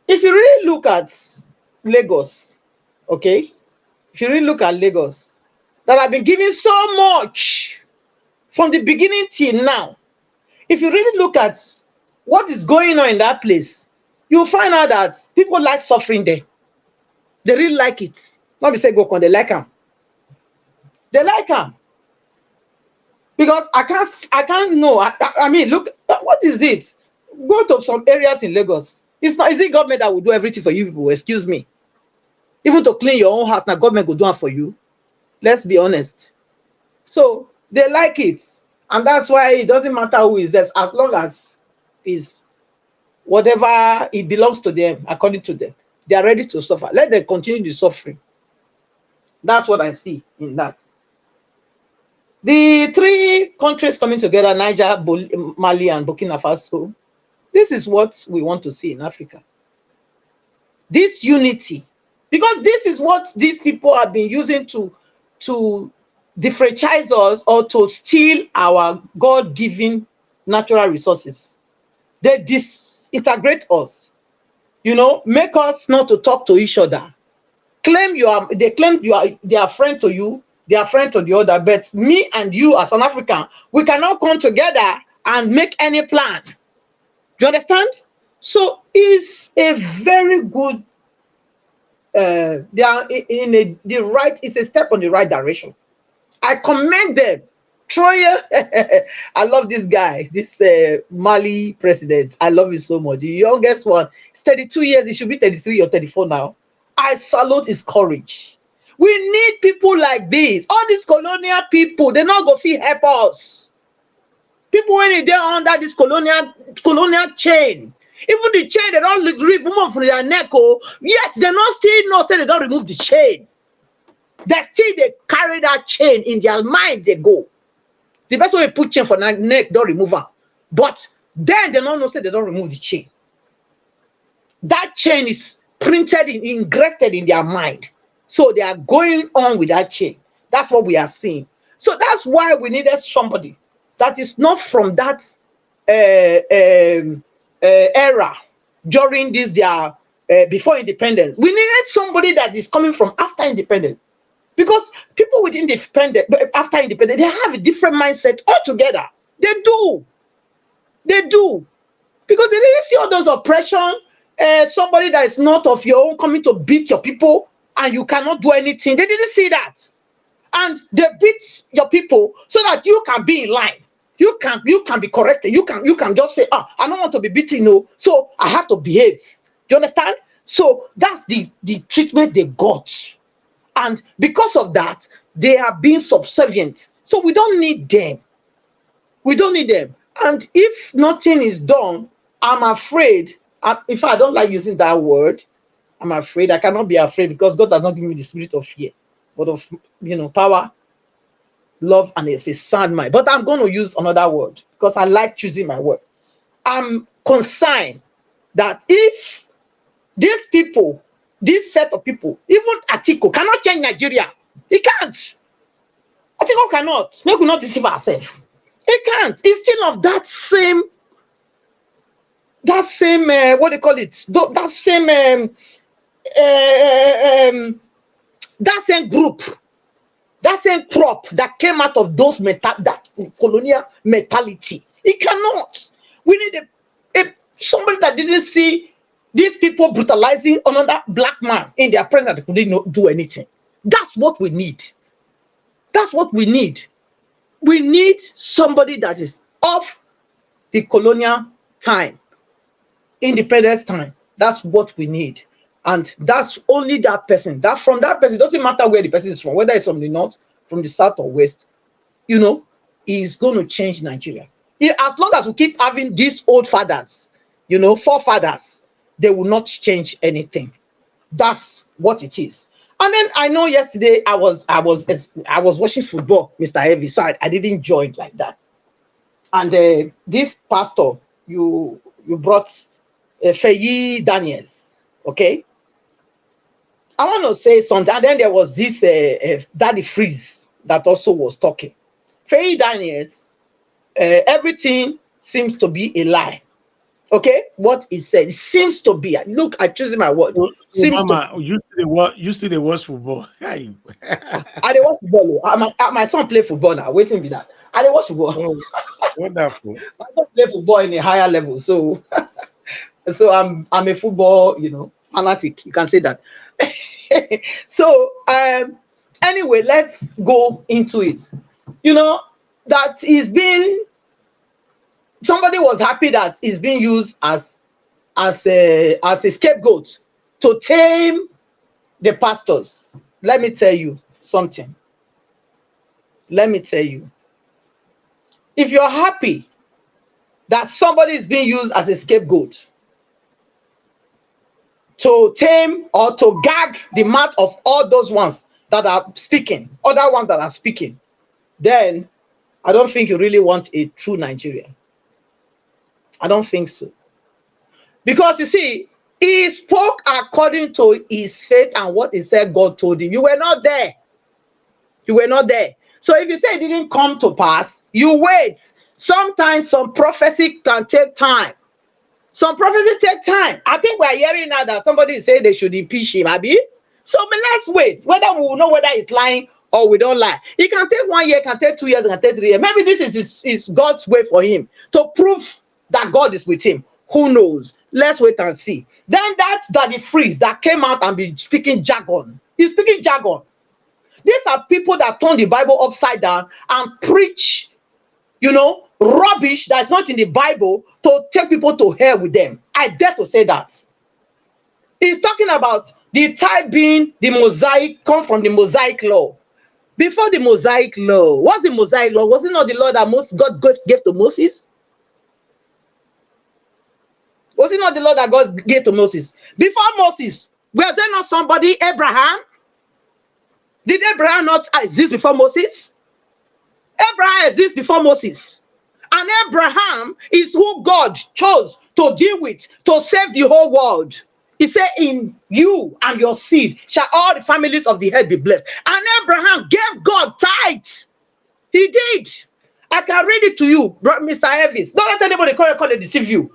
If you really look at Lagos, okay, if you really look at Lagos, that have been given so much from the beginning till now, if you really look at what is going on in that place, you'll find out that people like suffering there. They really like it. Not be say go con, they like them. They like them. Because I can't know. I mean, look, what is it? Go to some areas in Lagos. It's not, is it government that will do everything for you people? Excuse me. Even to clean your own house, now government will do it for you. Let's be honest. So they like it. And that's why it doesn't matter who is there, as long as is whatever it belongs to them, according to them. They are ready to suffer. Let them continue the suffering. That's what I see in that. The three countries coming together, Niger, Mali, and Burkina Faso, this is what we want to see in Africa. This unity. Because this is what these people have been using to differentiate us or to steal our God-given natural resources. They disintegrate us, you know, make us not to talk to each other. They claim they are friend to you, they are friend to the other, but me and you as an African, we cannot come together and make any plan. Do you understand? So it's a very good they are in it's a step on the right direction. I commend them. Troye, I love this guy, this Mali president. I love him so much. The youngest one, he's 32 years, he should be 33 or 34 now. I salute his courage. We need people like this. All these colonial people, they're not going to help us. People when they're under this colonial chain. Even the chain, they don't remove from their neck, yet they not still know, say they don't remove the chain. They carry that chain in their mind, they go. The best way to put chain for their neck, don't remove her. But then they don't know, say they don't remove the chain. That chain is printed, engrafted in their mind. So they are going on with that chain. That's what we are seeing. So that's why we needed somebody that is not from that era during this before independence. We needed somebody that is coming from after independence, because people with after independence, they have a different mindset altogether. They do because they didn't see all those oppression. Somebody that is not of your own coming to beat your people and you cannot do anything. They didn't see that, and they beat your people so that you can be in line. You can be corrected. You can just say, I don't want to be beaten, no, so I have to behave. Do you understand? So that's the treatment they got. And because of that, they are being subservient. So we don't need them. We don't need them. And if nothing is done, I'm afraid, if I don't like using that word, I'm afraid. I cannot be afraid because God has not given me the spirit of fear, but of power, love, and a sound mind. But I'm going to use another word because I like choosing my word. I'm concerned that if these people, this set of people, even Atiku cannot change Nigeria. He can't. Atiku cannot. Make we not deceive ourselves. He can't. He's still of that same what they call it? That same group. That same crop that came out of those that colonial mentality. It cannot. We need somebody that didn't see these people brutalizing another black man in their presence that couldn't do anything. That's what we need. That's what we need. We need somebody that is of the colonial time, independence time. That's what we need. And that's only that person. That from that person, it doesn't matter where the person is from, whether it's from the north, from the south or west, is going to change Nigeria. As long as we keep having these old fathers, forefathers, they will not change anything. That's what it is. And then I know yesterday I was watching football, Mr. Heavy, so I didn't join like that. And this pastor, you brought Feyi Daniels, okay? I want to say something. And then there was this Daddy Freeze that also was talking. Feyi Daniels, everything seems to be a lie. Okay, what he said seems to be. Look, I choosing my word. So Seems Mama, to. you see the watch football. Hey. I dey watch football. My son play football now. Waiting be that. I dey watch football. Oh, wonderful. My son play football in a higher level, so I'm a football, fanatic. You can say that. So anyway, let's go into it. That is being. Somebody was happy that it's being used as a scapegoat to tame the pastors. Let me tell you something. Let me tell you. If you're happy that somebody is being used as a scapegoat to tame or to gag the mouth of all those ones that are speaking, other ones that are speaking, then I don't think you really want a true Nigeria. I don't think so. Because you see, he spoke according to his faith and what he said God told him. You were not there. You were not there. So if you say it didn't come to pass, you wait. Sometimes some prophecy can take time. Some prophecy take time. I think we're hearing now that somebody is saying they should impeach him, Abi. So but let's wait. Whether we will know whether he's lying or we don't lie. It can take 1 year, it can take 2 years, it can take 3 years. Maybe this is God's way for him to prove that God is with him. Who knows? Let's wait and see. Then that the freeze that came out and be speaking jargon. He's speaking jargon. These are people that turn the Bible upside down and preach, rubbish that's not in the Bible to take people to hell with them. I dare to say that. He's talking about the tithe being the Mosaic, come from the Mosaic law. Before the Mosaic law, what's the Mosaic law? Was it not the law that God gave to Moses? Was it not the law that God gave to Moses? Before Moses, were there not somebody, Abraham? Did Abraham not exist before Moses? Abraham exists before Moses. And Abraham is who God chose to deal with, to save the whole world. He said, in you and your seed shall all the families of the earth be blessed. And Abraham gave God tithes. He did. I can read it to you, Mr. Elvis. Don't let anybody call and deceive you.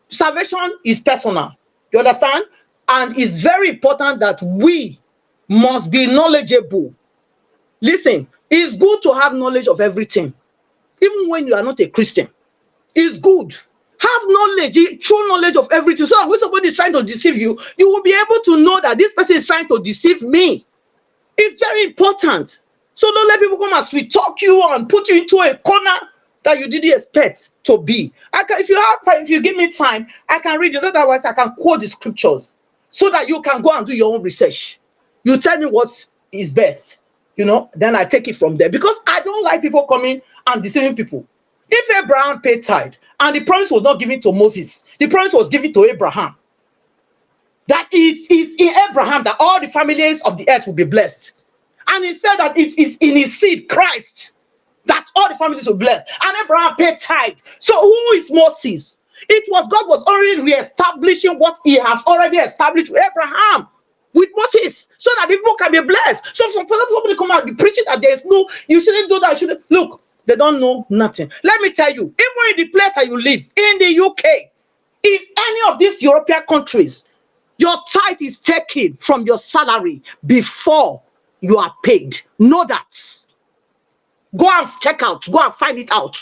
Salvation is personal. You understand? And it's very important that we must be knowledgeable. Listen, it's good to have knowledge of everything. Even when you are not a Christian. It's good. Have knowledge, true knowledge of everything. So that when somebody is trying to deceive you, you will be able to know that this person is trying to deceive me. It's very important. So don't let people come and sweet talk you and put you into a corner that you didn't expect to be. If you give me time, I can read it. Otherwise, I can quote the scriptures so that you can go and do your own research. You tell me what is best, then I take it from there. Because I don't like people coming and deceiving people. If Abraham paid tithe and the promise was not given to Moses, the promise was given to Abraham. That it is in Abraham that all the families of the earth will be blessed. And he said that it is in his seed, Christ, that all the families will be blessed. And Abraham paid tithe. So who is Moses? It was God was already re-establishing what he has already established with Abraham, with Moses, so that the people can be blessed. So somebody come out and be preaching that there is no, you shouldn't do that, you shouldn't. Look, they don't know nothing. Let me tell you, even in the place that you live, in the UK, in any of these European countries, your tithe is taken from your salary before you are paid. Know that. Go and check out. Go and find it out.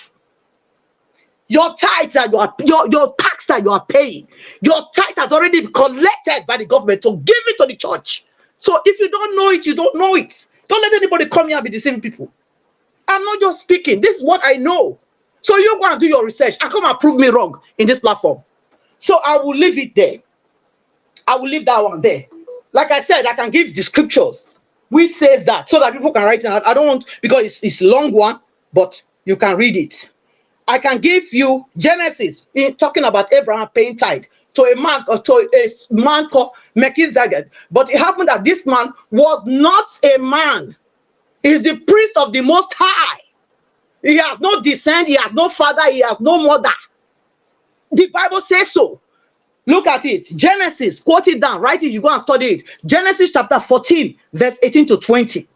Your tithe that you are, your tax that you are paying, your tithe has already been collected by the government to give it to the church. So if you don't know it, you don't know it. Don't let anybody come here and be deceiving people. I'm not just speaking. This is what I know. So you go and do your research and come and prove me wrong in this platform. So I will leave it there. I will leave that one there. Like I said, I can give the scriptures which says that so that people can write it out. I don't want, because it's a long one, but you can read it. I can give you Genesis talking about Abraham paying tithe to a man called Melchizedek. But it happened that this man was not a man. He's the priest of the Most High. He has no descent, he has no father, he has no mother. The Bible says so. Look at it. Genesis, quote it down, write it, you go and study it. Genesis chapter 14, verse 18 to 20.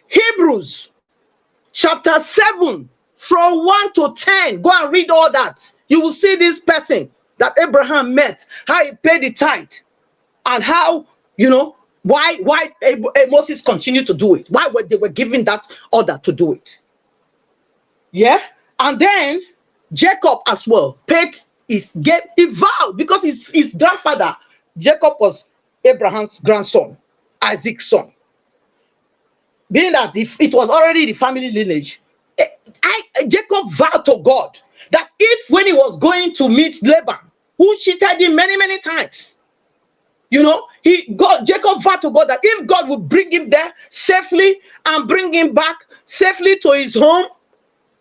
Hebrews chapter 7, from 1 to 10. Go and read all that. You will see this person that Abraham met, how he paid the tithe, and how, you know, why Moses continued to do it. Why were they were given that order to do it? Yeah, and then Jacob as well paid he vowed, because his grandfather Jacob was Abraham's grandson, Isaac's son. Being that it was already the family lineage, Jacob vowed to God that if when he was going to meet Laban, who cheated him many times, you know, Jacob vowed to God that if God would bring him there safely and bring him back safely to his home,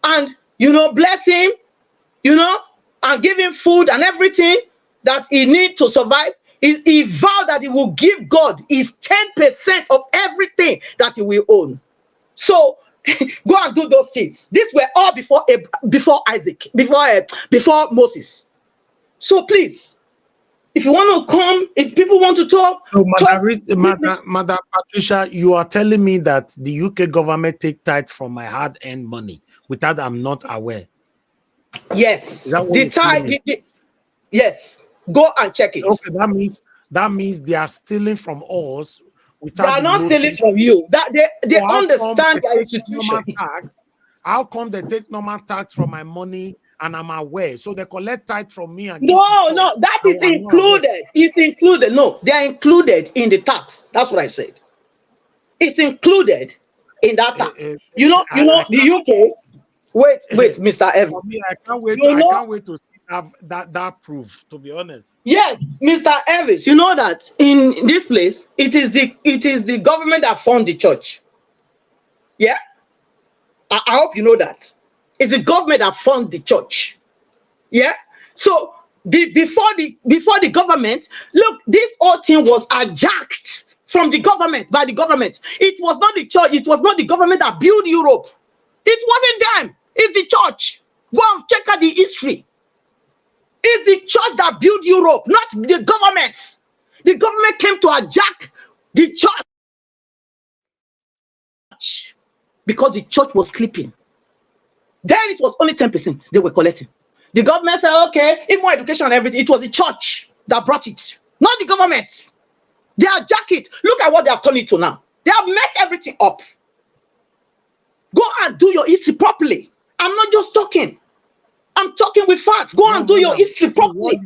and, you know, bless him, you know, and give him food and everything that he needs to survive, he vowed that he will give God his 10% of everything that he will own. So go and do those things. These were all before Isaac, before Moses. So please, if you want to come, if people want to talk. So, Madam Patricia, you are telling me that the UK government take tithe from my hard-earned money without I'm not aware? Yes. Is that what you're telling me? Yes. Go and check it. Okay, that means they are stealing from us without they are not stealing from you. That they understand their institution. How come they take normal tax from my money and I'm aware? So they collect tithe from me and no, that is included. It's included. No, they are included in the tax. That's what I said. It's included in that tax. You know, the UK. Wait, Mr. Evans. For me, I can't wait to see that proof, to be honest. Yes, Mr. Evans, you know that in this place, it is the government that fund the church. Yeah? I hope you know that. It's the government that fund the church. Yeah? So before the government, look, this whole thing was hijacked from the government, by the government. It was not the church, it was not the government that built Europe. It wasn't them. It's the church. Go and check out the history. It's the church that built Europe, not the government. The government came to hijack the church because the church was sleeping. Then it was only 10% they were collecting. The government said, okay, even more education and everything, it was the church that brought it, not the government. They hijack it. Look at what they have turned it to now. They have messed everything up. Go and do your history properly. I'm not just talking. I'm talking with facts. Go and do your history properly.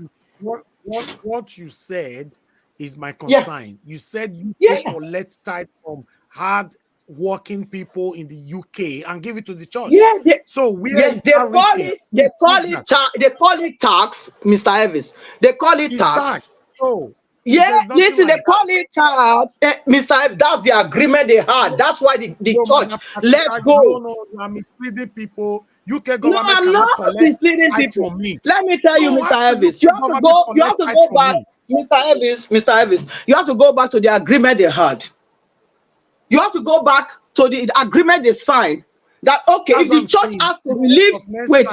What you said is my concern. Yeah. You said you collect tithe from hard working people in the UK and give it to the church. Yeah. They call it tax, Mr. Evans. They call it tax. Oh. Yeah, listen, they call it tax, Mr. Evans. That's the agreement they had. That's why the church let go. No, I'm misleading people. UK government I'm not misleading people. From me. Let me tell you, Mr. Evans. You have to go back, Mr. Evans. You have to go back to the agreement they had. You have to go back to the agreement they signed. That okay, if the church has to release, wait.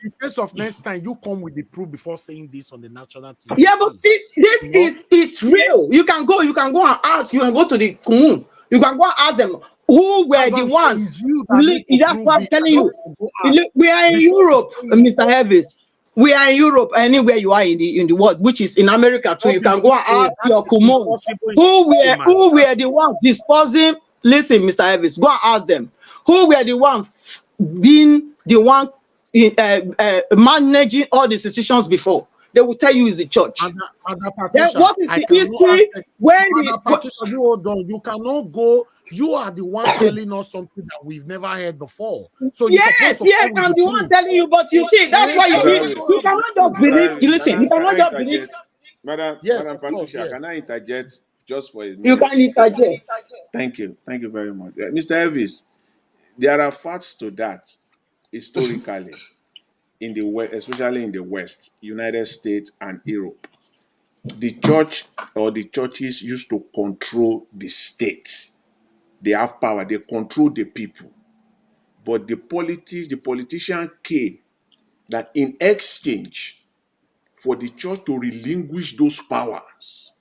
In case of next time, you come with the proof before saying this on the national TV. Yeah, but it's real. You can go and ask. You can go to the Kumun. You can go and ask them who were the ones. That's what I'm telling you. We are in Europe, Mr. Evans. We are in Europe. Anywhere you are in the world, which is in America too. You can go and ask your Kumun who were the ones disposing. Listen, Mr. Evans, go and ask them who were the ones being the one managing all the institutions before. They will tell you is the church. Patricia, what is the history? Patricia, you hold on. You cannot go. You are the one telling us something that we've never heard before. So yes, I'm the one telling you. But you see, that's why you cannot just believe. Listen, you cannot just believe. Madam Patricia, can I interject just for a minute? You can interject. Thank you very much, Mr. Elvis. There are facts to that. Historically, in the West, especially in the West, United States and Europe, the church or the churches used to control the state. They have power, they control the people. But the politician came that in exchange for the church to relinquish those powers,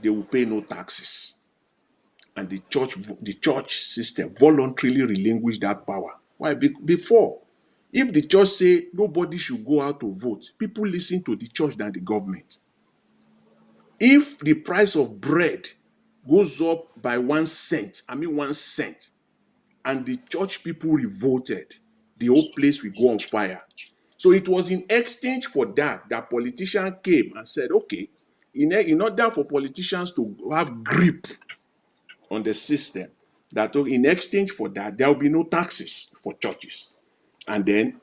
they will pay no taxes. And the church system voluntarily relinquished that power Why? Before, if the church say nobody should go out to vote, people listen to the church than the government. If the price of bread goes up by 1 cent, 1 cent, and the church people revolted, the whole place will go on fire. So it was in exchange for that politicians came and said, okay, in order for politicians to have grip on the system, that in exchange for that, there will be no taxes for churches. And then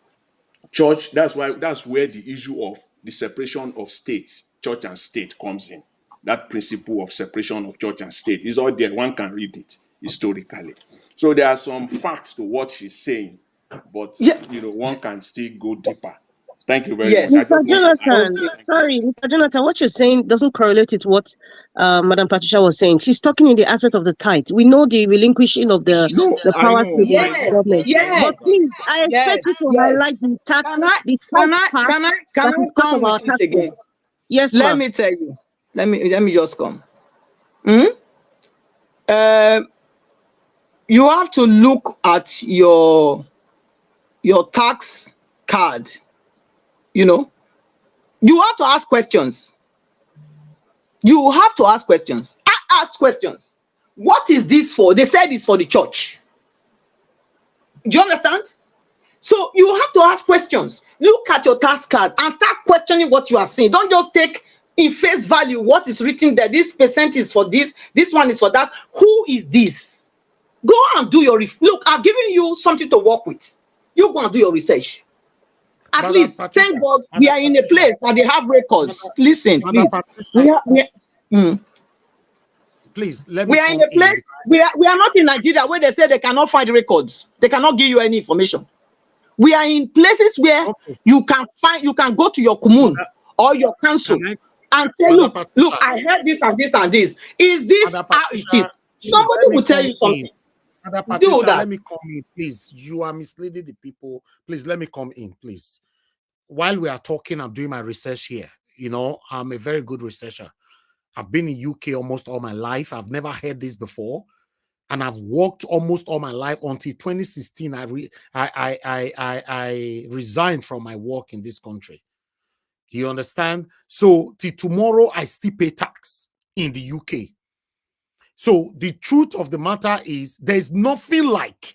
church, that's where the issue of the separation of states, church and state comes in. That principle of separation of church and state is all there. One can read it historically. So there are some facts to what she's saying, but one can still go deeper. Thank you very much. Mr. Jonathan, sorry, Mr. Jonathan, what you're saying doesn't correlate with what Madam Patricia was saying. She's talking in the aspect of the tithe. We know the relinquishing of the powers to the government. But please, I expect you to highlight the tax part that is part of our taxes. Yes, Let ma'am. me tell you. Let me just come. You have to look at your tax card. You have to ask questions. You have to ask questions. Ask questions. What is this for? They said it's for the church. Do you understand? So you have to ask questions. Look at your tax card and start questioning what you are saying. Don't just take in face value what is written there. This percent is for this. This one is for that. Who is this? Go and do your look. I've given you something to work with. You go and do your research. At least, thank God, we are in a place that they have records. Listen, please. Please, let me. We are in a place. We are not in Nigeria where they say they cannot find records. They cannot give you any information. We are in places where you can go to your commune or your council and say, look, I heard this and this and this. Is this how it is? Somebody will tell you something. Do that. Let me come in, please. You are misleading the people. Please let me come in, please. While we are talking, I'm doing my research here. I'm a very good researcher. I've been in UK almost all my life. I've never heard this before, and I've worked almost all my life until 2016. I resigned from my work in this country. You understand? So till tomorrow, I still pay tax in the UK. So the truth of the matter is there's nothing like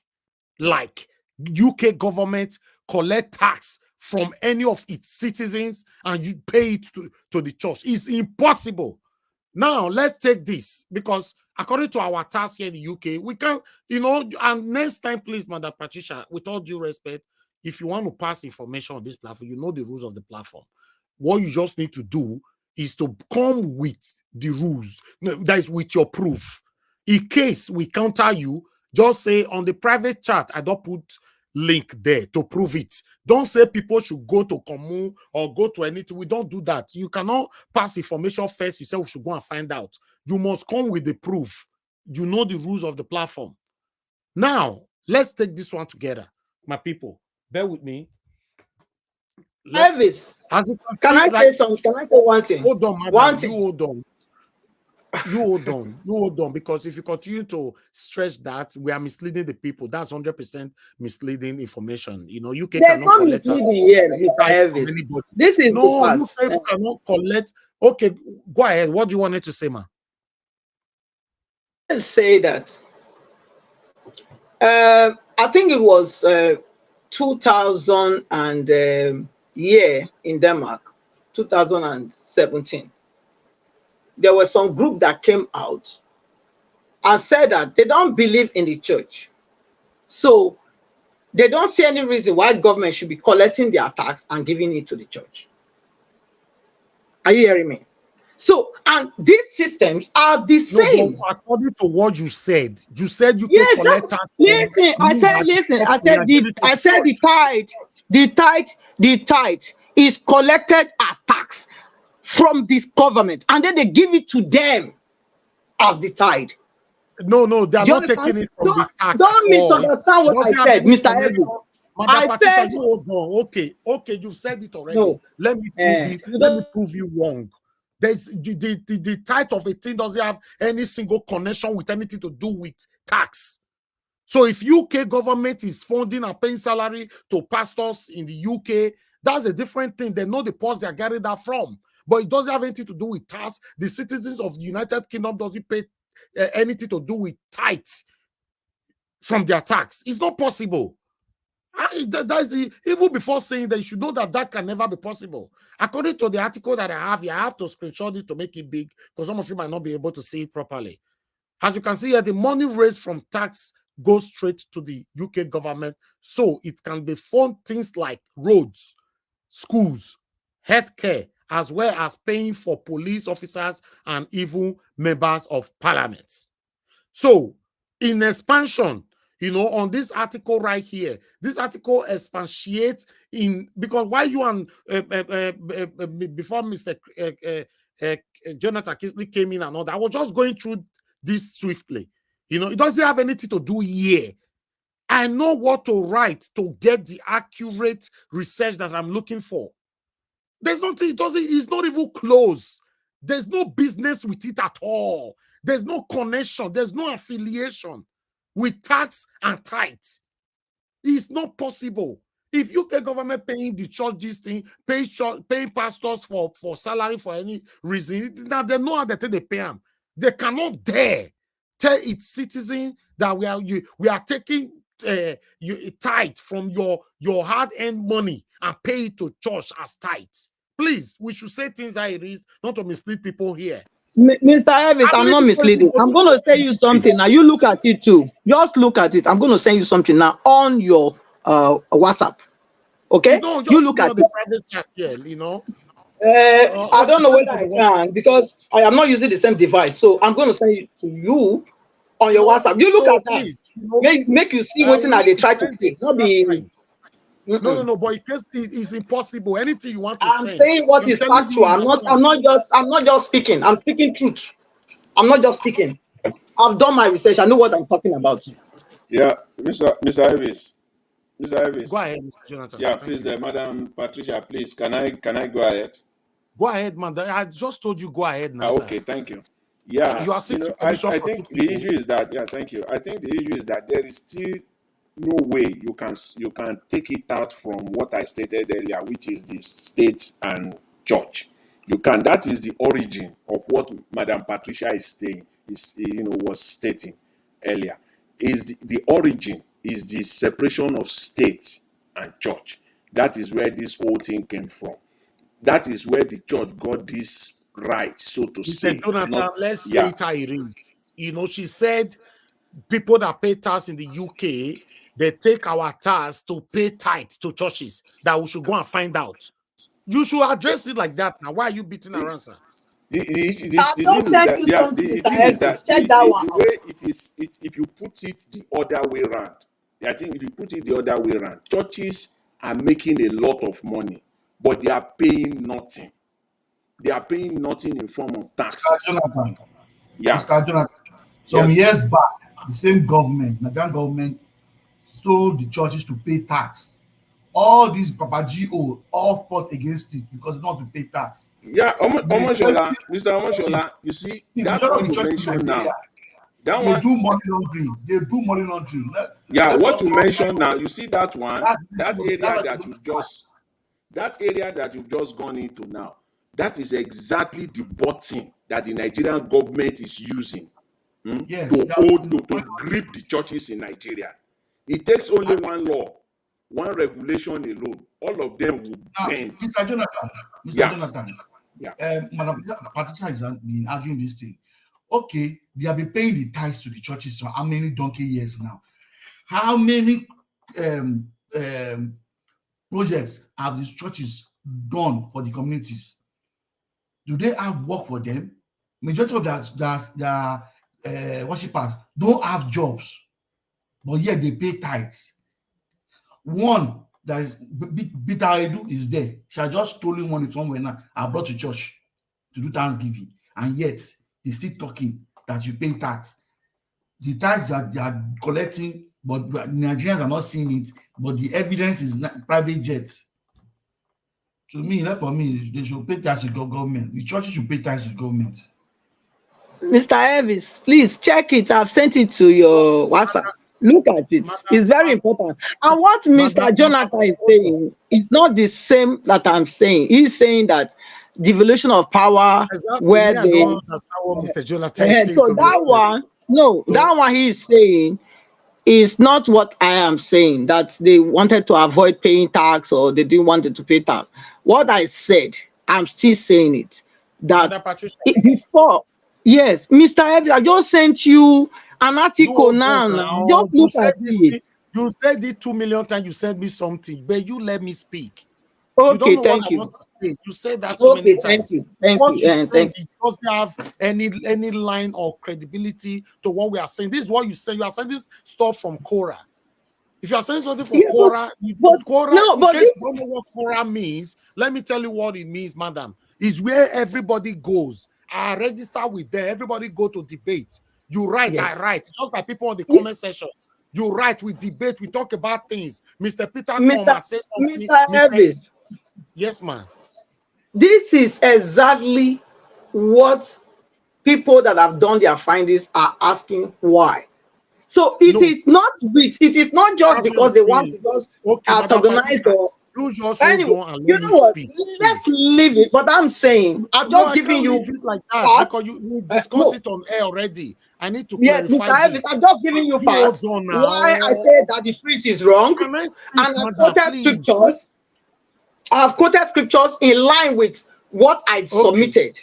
UK government collect tax from any of its citizens and you pay it to the church. It's impossible. Now, let's take this because according to our tax here in the UK, we can, and next time, please, Madam Patricia, with all due respect, if you want to pass information on this platform, you know the rules of the platform. What you just need to do is to come with the rules, that is with your proof. In case we counter you, just say on the private chat, I don't put link there to prove it. Don't say people should go to commune or go to anything. We don't do that. You cannot pass information first. You say we should go and find out. You must come with the proof. You know the rules of the platform. Now, let's take this one together. My people, bear with me. Elvis, can I say something? Can I say one thing? Hold on, madam. You hold on, because if you continue to stretch that, we are misleading the people. That's 100% misleading information. UK cannot collect. This is UK cannot collect. Okay, go ahead. What do you want to say, ma? Let's say that. I think it was 2000 and year in Denmark, 2017. There was some group that came out and said that they don't believe in the church. So they don't see any reason why government should be collecting their tax and giving it to the church. Are you hearing me? So, and these systems are the same. According to what you said you can collect tax. Listen, I said the tithe is collected as tax from this government, and then they give it to them as the tithe. No, they are not taking it from the tax. Don't misunderstand what I said, Mr. Evans. I said, hold on. Okay, you said it already. No. Let me prove it. Let me prove you wrong. There's the tithe of a thing doesn't have any single connection with anything to do with tax. So if UK government is funding and paying salary to pastors in the UK, that's a different thing. They know the purse they're getting that from. But it doesn't have anything to do with tax. The citizens of the United Kingdom doesn't pay anything to do with tithes from their tax. It's not possible. Even before saying that, you should know that can never be possible. According to the article that I have to screenshot it to make it big, because some of you might not be able to see it properly. As you can see here, the money raised from tax goes straight to the UK government, so it can be fund things like roads, schools, healthcare, as well as paying for police officers and even members of parliament. So, in expansion, on this article right here, this article expatiates because while you and before Mr. Jonathan Kisley came in and all that, I was just going through this swiftly. It doesn't have anything to do here. I know what to write to get the accurate research that I'm looking for. There's nothing, it's not even close. There's no business with it at all. There's no connection. There's no affiliation with tax and tithe. It's not possible. If UK government paying the church this thing, paying pastors for salary for any reason, now they know how they pay them. They cannot dare tell its citizens that we are taking tithe from your hard-earned money and pay it to church as tithe. Please, we should say things how it is, not to mislead people here. Mr. Evans, I'm not misleading. I'm going to say you something now. You look at it too. Just look at it. I'm going to send you something now on your WhatsApp. Okay? You look at it. Private chat here, I don't know whether I can because I am not using the same device. So I'm going to send it to you on your WhatsApp. You look at that. Make you see what they try to do. Not be. No, but it's impossible. Anything you want to say. I'm saying what is factual. I'm not just speaking. I'm speaking truth. I'm not just speaking. I've done my research. I know what I'm talking about. Yeah, Mr. Evans. Mr. Evans. Go ahead, Mr. Jonathan. Yeah, please, Madam Patricia, please. Can I go ahead? Go ahead, man. I just told you go ahead now. Okay, thank you. Yeah, I think the issue is that. Yeah, thank you. I think the issue is that there is still no way you can take it out from what I stated earlier, which is the state and church. You can. That is the origin of what Madam Patricia is saying. Was stating earlier. Is the origin is the separation of state and church. That is where this whole thing came from. That is where the church got this right, so to say. Jonathan, let's say it how it is. She said people that pay tax in the UK, they take our tax to pay tithe to churches, that we should go and find out. You should address it like that. Now, why are you beating around, sir? The thing is that the way it is, if you put it the other way around, I think if you put it the other way around, churches are making a lot of money, but they are paying nothing. They are paying nothing in form of taxes. Mr. Jonathan. Yeah. Mr. Jonathan. Some years back, the same government, Nigerian government, told the churches to pay tax. All these Papa G.O. all fought against it because they don't want to pay tax. Yeah, Mr. Omoshola, you see, that one you mentioned now. They do money laundering. Yeah, what you mentioned now, you see that one, that area that you've just gone into now, that is exactly the button that the Nigerian government is using to grip the churches in Nigeria. It takes only one law, one regulation alone. All of them will bend. Mr. Jonathan. Madam Patricia has been arguing this thing. Okay, they have been paying the tithes to the churches for how many donkey years now? How many projects have these churches done for the communities? Do they have work for them? Majority of their worshippers don't have jobs, but yet they pay tithes. One that is Peter Edu is there. She has just stolen money somewhere now. I brought to church to do Thanksgiving, and yet they still talking that you pay tax. The tax that they are collecting, but Nigerians are not seeing it. But the evidence is private jets. To me, for me, they should pay tax to government. The churches should pay tax to government. Mr. Evans, please check it. I've sent it to your WhatsApp. Look at it. It's very important. And what Mr. Jonathan is saying is not the same that I'm saying. He's saying that devolution of power, where I they don't understand what Mr. Jonathan is saying. so that one, no, that one he is saying is not what I am saying, that they wanted to avoid paying tax or they didn't want to pay tax. What I said, I'm still saying it, that before, yes, Mr. Evans, I just sent you an article now. Just look at it. You said it 2 million times, you sent me something, but you let me speak. Okay, you don't know thank what you. I want to say. You said that so many times. What you said doesn't have any line or credibility to what we are saying. This is what you say. You are saying this stuff from Quora. If you are saying something from Quora, Quora, in case you don't know what Quora means, let me tell you what it means, madam. Is where everybody goes. I register with them. Everybody go to debate. You write, I write. Just like people on the comment section. You write, we debate, we talk about things. Mr. Peter come and say something. Mr. Yes, ma'am. This is exactly what people that have done their findings are asking why. So it is not just because they want to just antagonize or anyway, you know what? Let's leave it. But I'm saying, I'm just giving you it like that because you discussed it on air already. I need to clarify this. I'm just giving you facts. Why I said that the freeze is wrong, and I've quoted scriptures. I've quoted scriptures in line with what I submitted.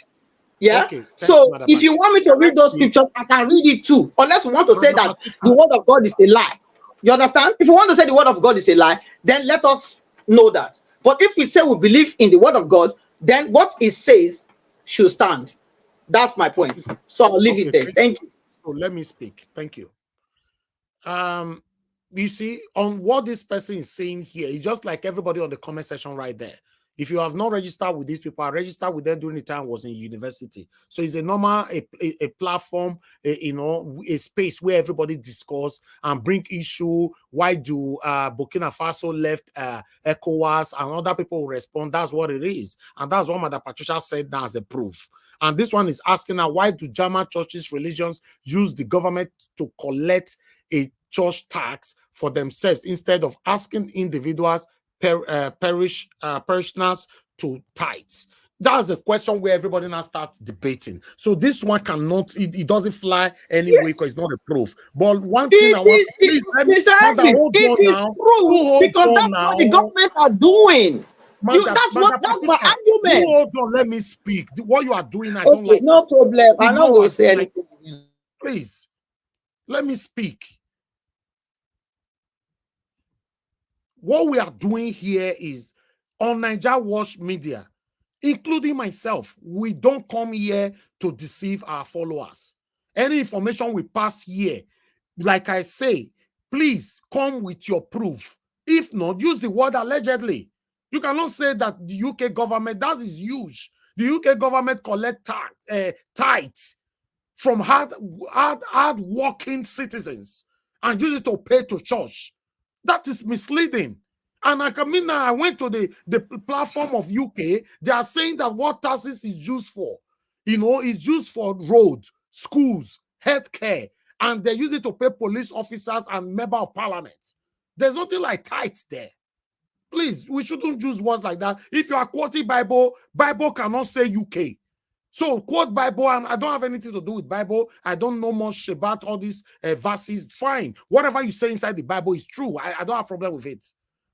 Yeah. So if you want me to read those scriptures, I can read it too. Unless you want to say that the word of God is a lie. You understand? If you want to say the word of God is a lie, then let us know that. But if we say we believe in the word of God, then what it says should stand. That's my point. So I'll leave it there. Thank you. So let me speak. Thank you. You see, on what this person is saying here, it's just like everybody on the comment section right there. If you have not registered with these people, I registered with them during the time I was in university. So it's a normal, a platform, a space where everybody discuss and bring issue. Why do Burkina Faso left ECOWAS, and other people will respond? That's what it is. And that's what Madam Patricia said now as a proof. And this one is asking now, why do German churches, religions use the government to collect a church tax for themselves instead of asking individuals, parishioners to tithe? That's a question where everybody now starts debating. So this one cannot, it doesn't fly anyway because it's not a proof. But one thing I want to please let me hold on now. Because that's what the government are doing. That's my argument. Hold on, let me speak. What you are doing, I don't like. No problem. I'm not going to say anything. Please, let me speak. What we are doing here is on Niger Watch Media, including myself, we don't come here to deceive our followers. Any information we pass here, like I say, please come with your proof. If not, use the word allegedly. You cannot say that the UK government, that is huge. The UK government collect tithes from hard-working citizens and use it to pay to church. That is misleading. And I went to the platform of UK. They are saying that what taxes is used for, is used for roads, schools, healthcare, and they use it to pay police officers and member of parliament. There's nothing like tithes there. Please, we shouldn't use words like that. If you are quoting Bible, Bible cannot say UK. So quote Bible, and I don't have anything to do with Bible. I don't know much about all these verses. Fine. Whatever you say inside the Bible is true. I don't have a problem with it.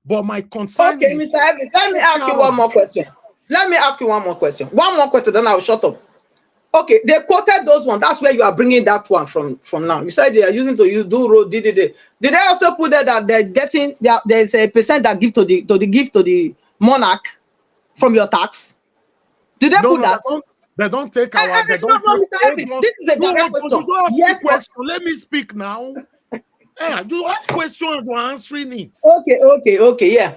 But my concern is... Mr. Evans, let me ask you one more question. One more question, then I'll shut up. Okay, they quoted those ones. That's where you are bringing that one from now. You said they are using to do road. Did they also put there that they're getting there's a percent that give to the monarch from your tax? Did they put that? They don't take our. This is a direct question. Let me speak now. You ask question and we're answering it. Okay, yeah.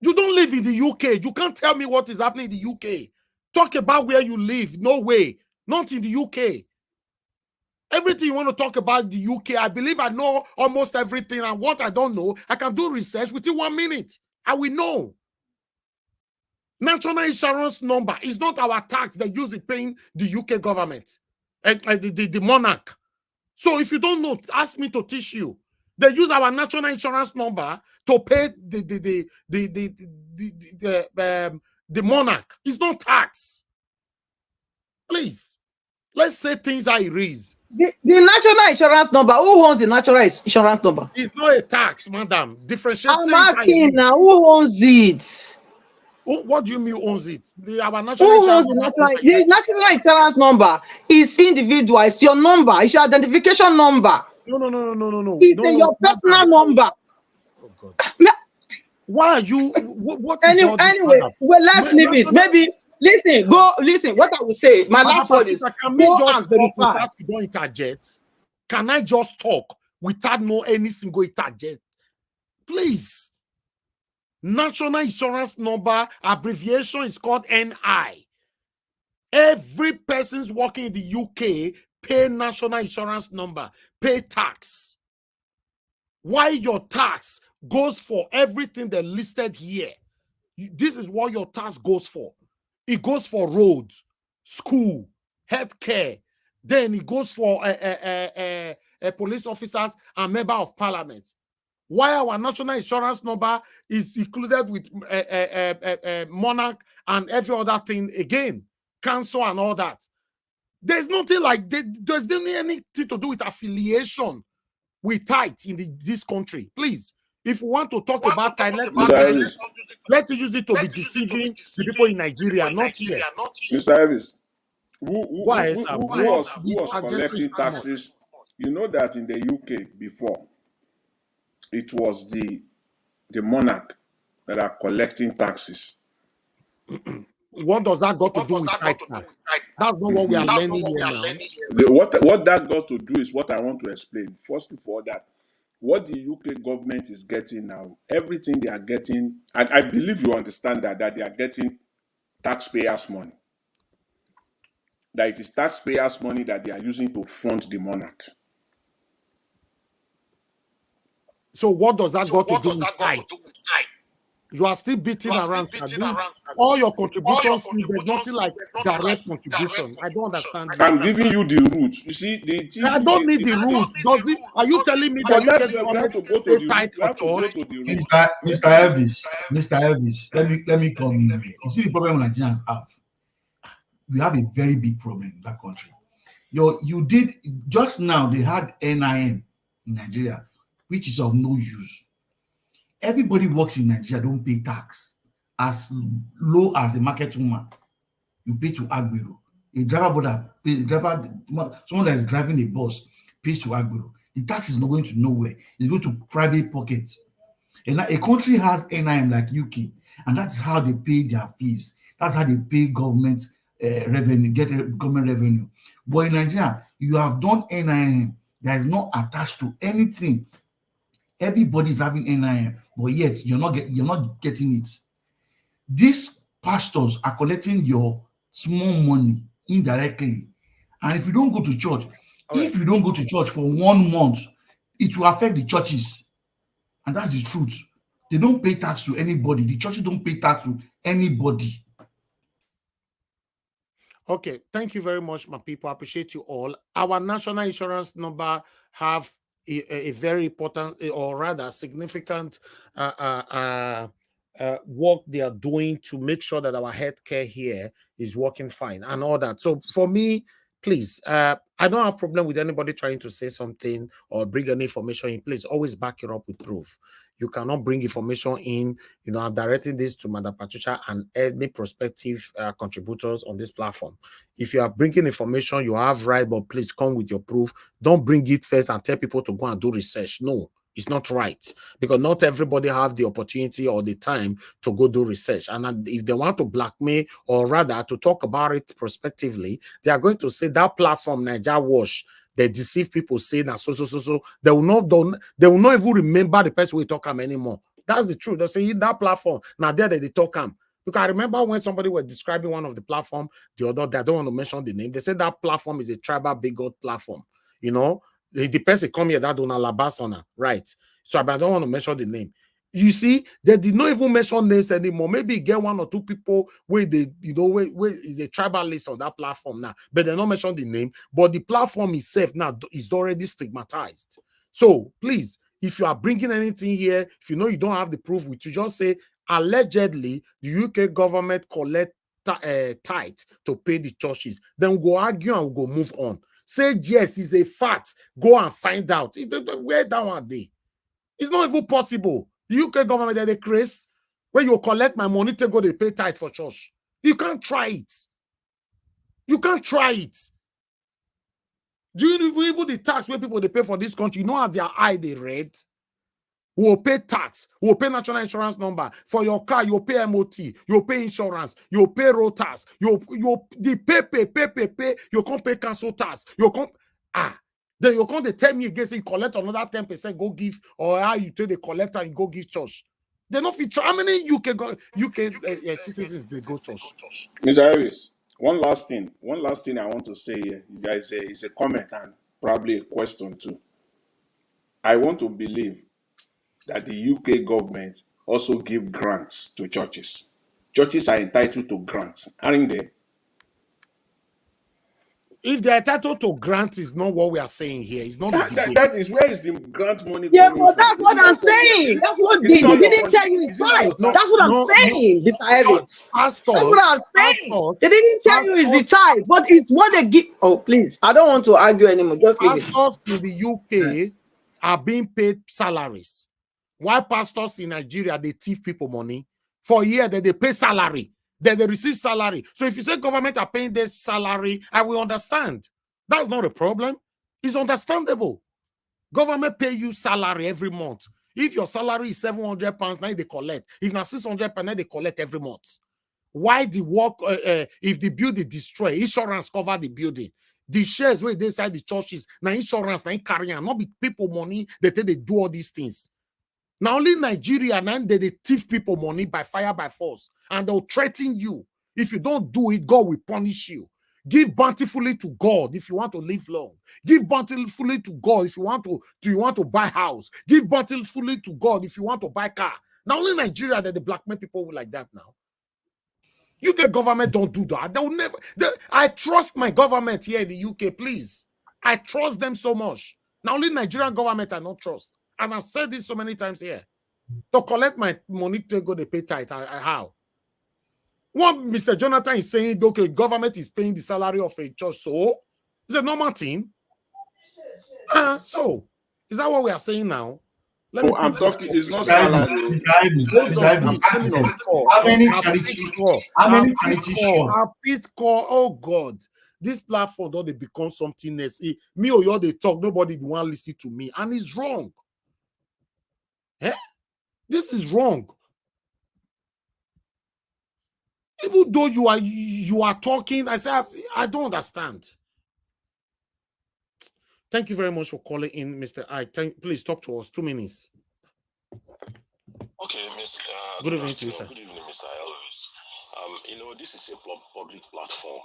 You don't live in the UK. You can't tell me what is happening in the UK. Talk about where you live. No way. Not in the UK. Everything you want to talk about the UK, I believe I know almost everything. And what I don't know, I can do research within 1 minute. I will know. National insurance number is not our tax they use it paying the UK government, the monarch. So if you don't know, ask me to teach you. They use our national insurance number to pay the monarch. It's not tax. Please, let's say things are erased. The national insurance number, who owns the national insurance number? It's not a tax, madam. Differentiate. I'm asking now, who owns it? What do you mean who owns it? Our Who national owns insurance the national insurance number is individual. It's your number. It's your identification number. No. It's your personal number. Oh God. Why are you? What is all this? Anyway, well, let's leave it. Maybe listen. What I will say. My last word is: can we go just and verify. without you don't interject? Can I just talk without no any single interject? Please. National insurance number abbreviation is called NI. Every person's working in the UK pay national insurance number, pay tax. Why your tax goes for everything they listed here? This is what your tax goes for. It goes for roads, school, healthcare. Then it goes for police officers and member of parliament. Why our national insurance number is included with monarch and every other thing again, council and all that. There's nothing like there's anything to do with affiliation with tithe in this country. Please, if we want to talk about tithe, let's use it to be deceiving the people in Nigeria, not here. Mr. Elvis, who was collecting taxes? You know that in the UK before, it was the monarch that are collecting taxes. What does that got to do with tithe? That's not what we are learning here now. What that got to do is what I want to explain. First of all, that what the UK government is getting now, everything they are getting, and I believe you understand that they are getting taxpayers' money. That it is taxpayers' money that they are using to fund the monarch. So what does that got to do with tithe? You are still beating around. All your contributions, there's nothing like direct contribution. I don't understand. I'm giving you the roots. You see, I don't need the roots. Does it? Are you telling me that you have to go to the tithe for church? Mr. Elvis, let me come in. You see the problem Nigerians have. We have a very big problem in that country. You did just now. They had NIN in Nigeria, which is of no use. Everybody works in Nigeria, don't pay tax. As low as a market woman, you pay to Agbero. A driver, someone that is driving a bus pays to Agbero. The tax is not going to nowhere. It's going to private pockets. And a country has NIM like UK, and that's how they pay their fees. That's how they pay government revenue, get government revenue. But in Nigeria, you have done NIM that is not attached to anything. Everybody is having NIM, but yet you're not getting it. These pastors are collecting your small money indirectly, and if you don't go to church, if you don't go to church for 1 month, it will affect the churches, and that's the truth. They don't pay tax to anybody. The churches don't pay tax to anybody. Okay, thank you very much, my people. I appreciate you all. Our national insurance number have a very important, or rather significant work they are doing to make sure that our healthcare here is working fine and all that. So for me, please, I don't have problem with anybody trying to say something or bring any information in. Please always back it up with proof. You cannot bring information in. I'm directing this to Madam Patricia and any prospective contributors on this platform. If you are bringing information, you have right, but please come with your proof. Don't bring it first and tell people to go and do research. No, it's not right, because not everybody have the opportunity or the time to go do research. And if they want to blackmail, or rather to talk about it prospectively, they are going to say that platform, Niger Wash, they deceive people, saying that so. They will not even remember the person we talk them anymore. That's the truth. They say in that platform, now there they talk them. Because I remember when somebody was describing one of the platform the other day, I don't want to mention the name. They said that platform is a tribal bigot platform. The person come here that don't alabastona, right? So I don't want to mention the name. You see, they did not even mention names anymore. Maybe get one or two people where they, where is a tribalist on that platform now, but they not mention the name. But the platform itself now is already stigmatized. So please, if you are bringing anything here, if you know you don't have the proof, which you just say allegedly the UK government collect tithe to pay the churches, then we'll go argue and we'll go move on. Say yes, it's a fact. Go and find out. Where that one day? It's not even possible. The UK government, they're the craze where you collect my money to go to pay tithe for church. You can't try it. You can't try it. Do you even the tax where people they pay for this country? You know how their eye they read? We will pay tax, we will pay national insurance number. For your car, you'll pay MOT, you'll pay insurance, you'll pay road tax, you'll pay, you can't pay council tax, you can't then you can't tell me again, say collect another 10%, go give, or how you tell the collector and go give church. They're not feature. How many UK citizens they go church? Mr. Harris, one last thing I want to say here. You guys say it's a comment and probably a question too. I want to believe that the UK government also give grants to churches. Churches are entitled to grants, aren't they? If they're entitled to grants, is not what we are saying here. It's not that is where is the grant money Yeah, coming but from? that's what I'm saying. That's what they didn't tell you it's right. That's what I'm saying, Mr. Evans. That's what I'm saying. They didn't tell you it's the type, but it's what they give. Oh, please. I don't want to argue anymore. Just leave it. Pastors in the UK are being paid salaries. While pastors in Nigeria, they thief people money. For a year, they pay salary. Then they receive salary. So if you say government are paying their salary, I will understand. That's not a problem. It's understandable. Government pay you salary every month. If your salary is £700, now they collect. If now £600, now they collect every month. Why the work, if the building destroy, insurance cover the building. The shares where they inside the churches, now insurance, now carry on. Not be people money, they do all these things. Now only Nigeria, now they thief people money by fire, by force. And they'll threaten you. If you don't do it, God will punish you. Give bountifully to God if you want to live long. Give bountifully to God if you want to buy house. Give bountifully to God if you want to buy car. Now only Nigeria that they blackmail people like that now. UK government don't do that. They'll never. I trust my government here in the UK, please. I trust them so much. Now only Nigerian government I don't trust. And I've said this so many times here. To collect my money to go to pay tithe, how? What Mr. Jonathan is saying, okay, government is paying the salary of a church, so it's a normal thing. So is that what we are saying now? I'm talking, it's not salary. How many charities? Oh God, this platform don't they become something else. Me or you they talk, nobody want to listen to me, and it's wrong. This is wrong. Even though you are talking, I say I don't understand. Thank you very much for calling in, Mr. I. Please talk to us. 2 minutes. Okay, Mr. Good evening to you, sir. Good evening, Mr. Elvis. This is a public platform.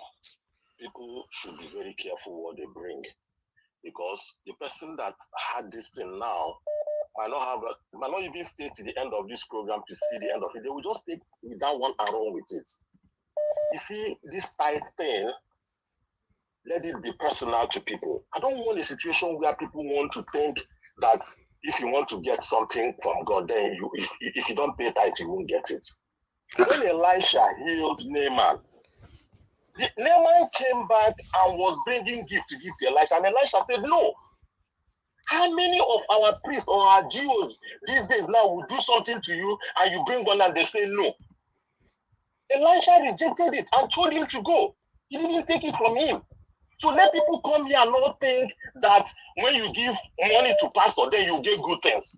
People should be very careful what they bring, because the person that had this thing now might not even stay to the end of this program to see the end of it. They will just take that one and run with it. You see, this tight thing, let it be personal to people. I don't want a situation where people want to think that if you want to get something from God, then if you don't pay tithe, you won't get it. When Elisha healed Naaman, Naaman came back and was bringing gift to give to Elisha, and Elisha said, no. How many of our priests or our Jews these days now will do something to you and you bring one and they say no? Elisha rejected it and told him to go. He didn't take it from him. So let people come here and not think that when you give money to pastor, then you get good things.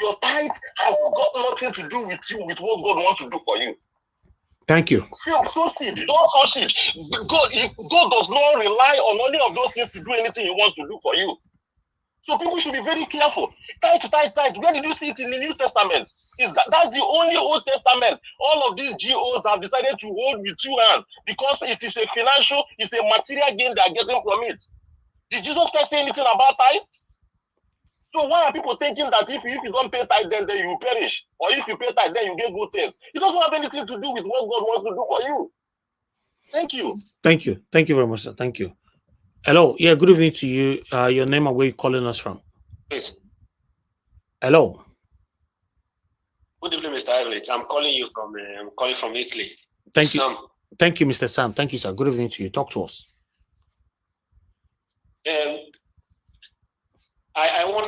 Your tithe has got nothing to do with you, with what God wants to do for you. Thank you. So seed. Don't sow seed. God does not rely on any of those things to do anything he wants to do for you. So people should be very careful. Tithe. Where did you see it in the New Testament? That's the only Old Testament. All of these GOs have decided to hold with 2 hands because it is a material gain they are getting from it. Did Jesus Christ say anything about tithe? So why are people thinking that if you don't pay tithe, then you perish? Or if you pay tithe, then you get good things? It doesn't have anything to do with what God wants to do for you. Thank you. Thank you. Thank you very much, sir. Thank you. Hello. Yeah, good evening to you. Your name and where you calling us from? Please. Hello. Good evening, Mr. Evans. I'm calling you from Italy. Thank you. Sam. Thank you, Mr. Sam. Thank you, sir. Good evening to you. Talk to us. I want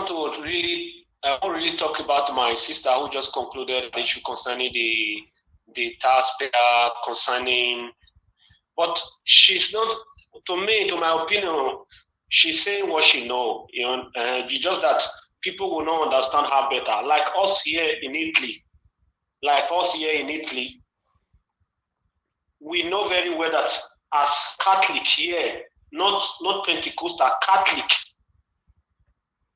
to really talk about my sister who just concluded an issue concerning the taxpayer concerning, but she's not, to me, to my opinion, she's saying what she knows. It's just that people will not understand her better. Like us here in Italy, we know very well that as Catholic here, not Pentecostal, Catholic,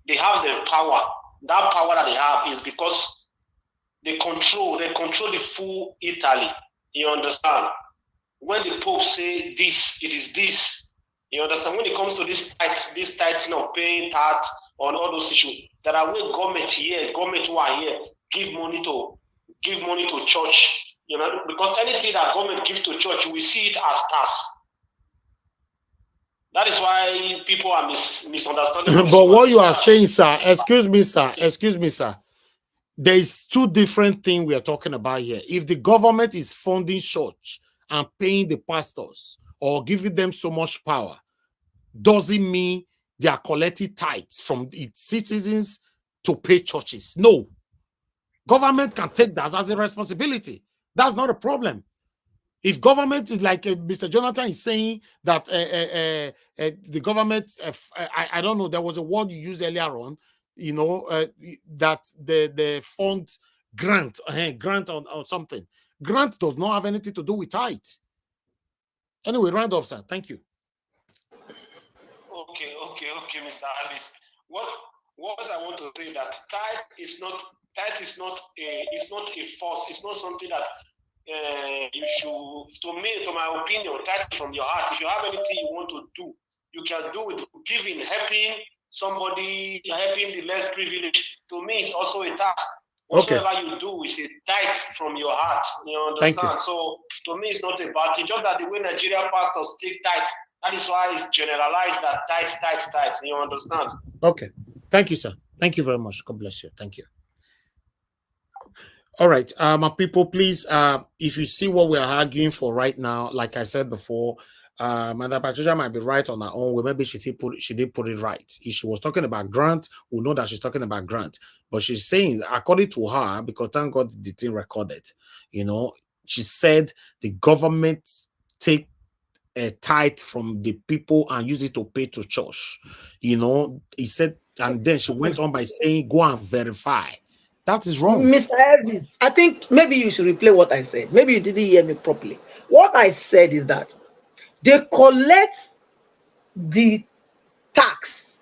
they have the power. That power that they have is because they control the full Italy. You understand? When the Pope say this, it is this. You understand? When it comes to this tithing of paying tax on all those issues, there are way government who are here give money to church. Because anything that government gives to church, we see it as tax. That is why people are misunderstanding. But what you are saying, sir, excuse me, sir. There is two different things we are talking about here. If the government is funding church and paying the pastors or giving them so much power, doesn't mean they are collecting tithes from its citizens to pay churches. No. Government can take that as a responsibility. That's not a problem. If government is like Mr. Jonathan is saying that the government, I don't know, there was a word you used earlier on, that the fund grant or something. Grant does not have anything to do with tithe. Anyway, round up, sir. Thank you. Okay, Mr. Alice. What I want to say that tithe is not a force. It's not something that you should, to my opinion, tithe from your heart. If you have anything you want to do, you can do it. Giving, helping somebody, helping the less privileged, to me, is also a task. Whatever you do is a tithe from your heart. You understand? Thank you. So to me, it's not a bad thing. Just that the way Nigerian pastors take tithe, that is why it's generalized that tithe. You understand? Okay. Thank you, sir. Thank you very much. God bless you. Thank you. All right, my people, please, if you see what we are arguing for right now, like I said before, Madam Patricia might be right on her own way. Maybe she did put it right. If she was talking about grant, we know that she's talking about grant. But she's saying, according to her, because thank God the thing recorded, she said the government take a tithe from the people and use it to pay to church. He said, and then she went on by saying, go and verify. That is wrong. Mr. Elvis, I think maybe you should replay what I said. Maybe you didn't hear me properly. What I said is that they collect the tax,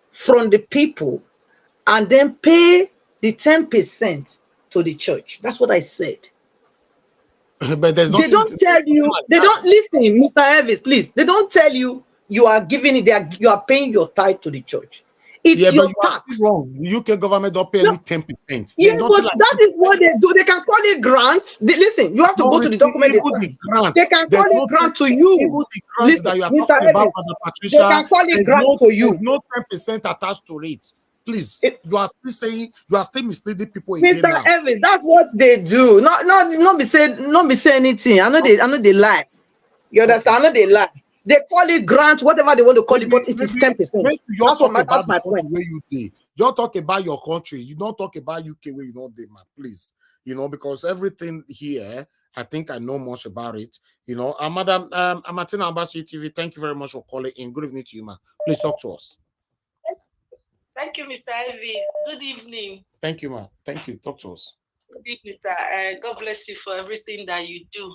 from the people and then pay the 10% to the church. That's what I said. But there's they don't tell you, like they don't listen, Mr. Elvis, please. They don't tell you you are giving it, you are paying your tithe to the church. It's your but you tax. Are still wrong. The UK government don't pay any 10%. Yeah, but like that is what they do. They can call it grant. Listen, you have to go to the document. They can call it grant to you. Even the grant that you are talking about, Patricia, they can call it grant to you. There's no 10% attached to it. Please, you are still saying, you are still misleading people again now. Mr. Evans, that's what they do. Not be say anything. I know they lie. You understand? I know they lie. They call it grant, whatever they want to call it, but it is 10%. That's my point. Where you talk about your country. You don't talk about UK where you know they, man. Please, because everything here, I think I know much about it. Madam Martina Ambassador TV, thank you very much for calling in. Good evening to you, man. Please talk to us. Thank you, Mr. Elvis. Good evening. Thank you, man. Thank you. Talk to us. Good evening, sir. God bless you for everything that you do.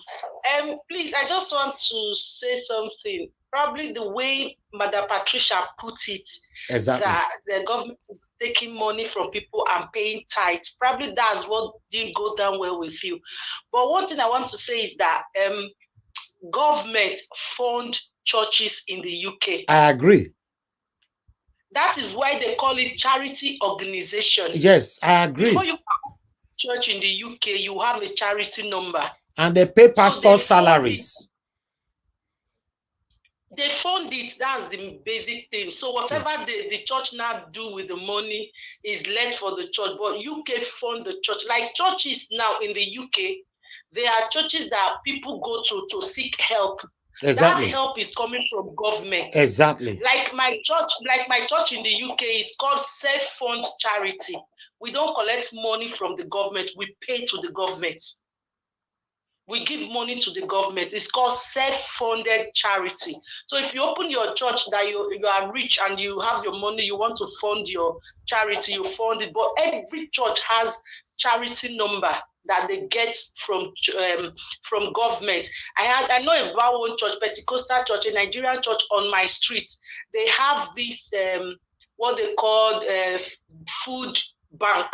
Please, I just want to say something. Probably the way Madam Patricia put it, exactly, that the government is taking money from people and paying tithes. Probably that's what didn't go down well with you. But one thing I want to say is that government fund churches in the UK. I agree. That is why they call it charity organization. Yes, I agree. Before you come to church in the UK, you have a charity number. And they pay pastor salaries. They fund it. That's the basic thing. So whatever the church now do with the money is left for the church. But UK fund the church. Like churches now in the UK, there are churches that people go to seek help. Exactly. That help is coming from government. Exactly. Like my church in the UK is called self-fund charity. We don't collect money from the government. We pay to the government. We give money to the government. It's called self-funded charity. So if you open your church that you are rich and you have your money, you want to fund your charity, you fund it. But every church has charity number that they get from government. I know about one church, Pentecostal church, a Nigerian church on my street. They have this what they call food bank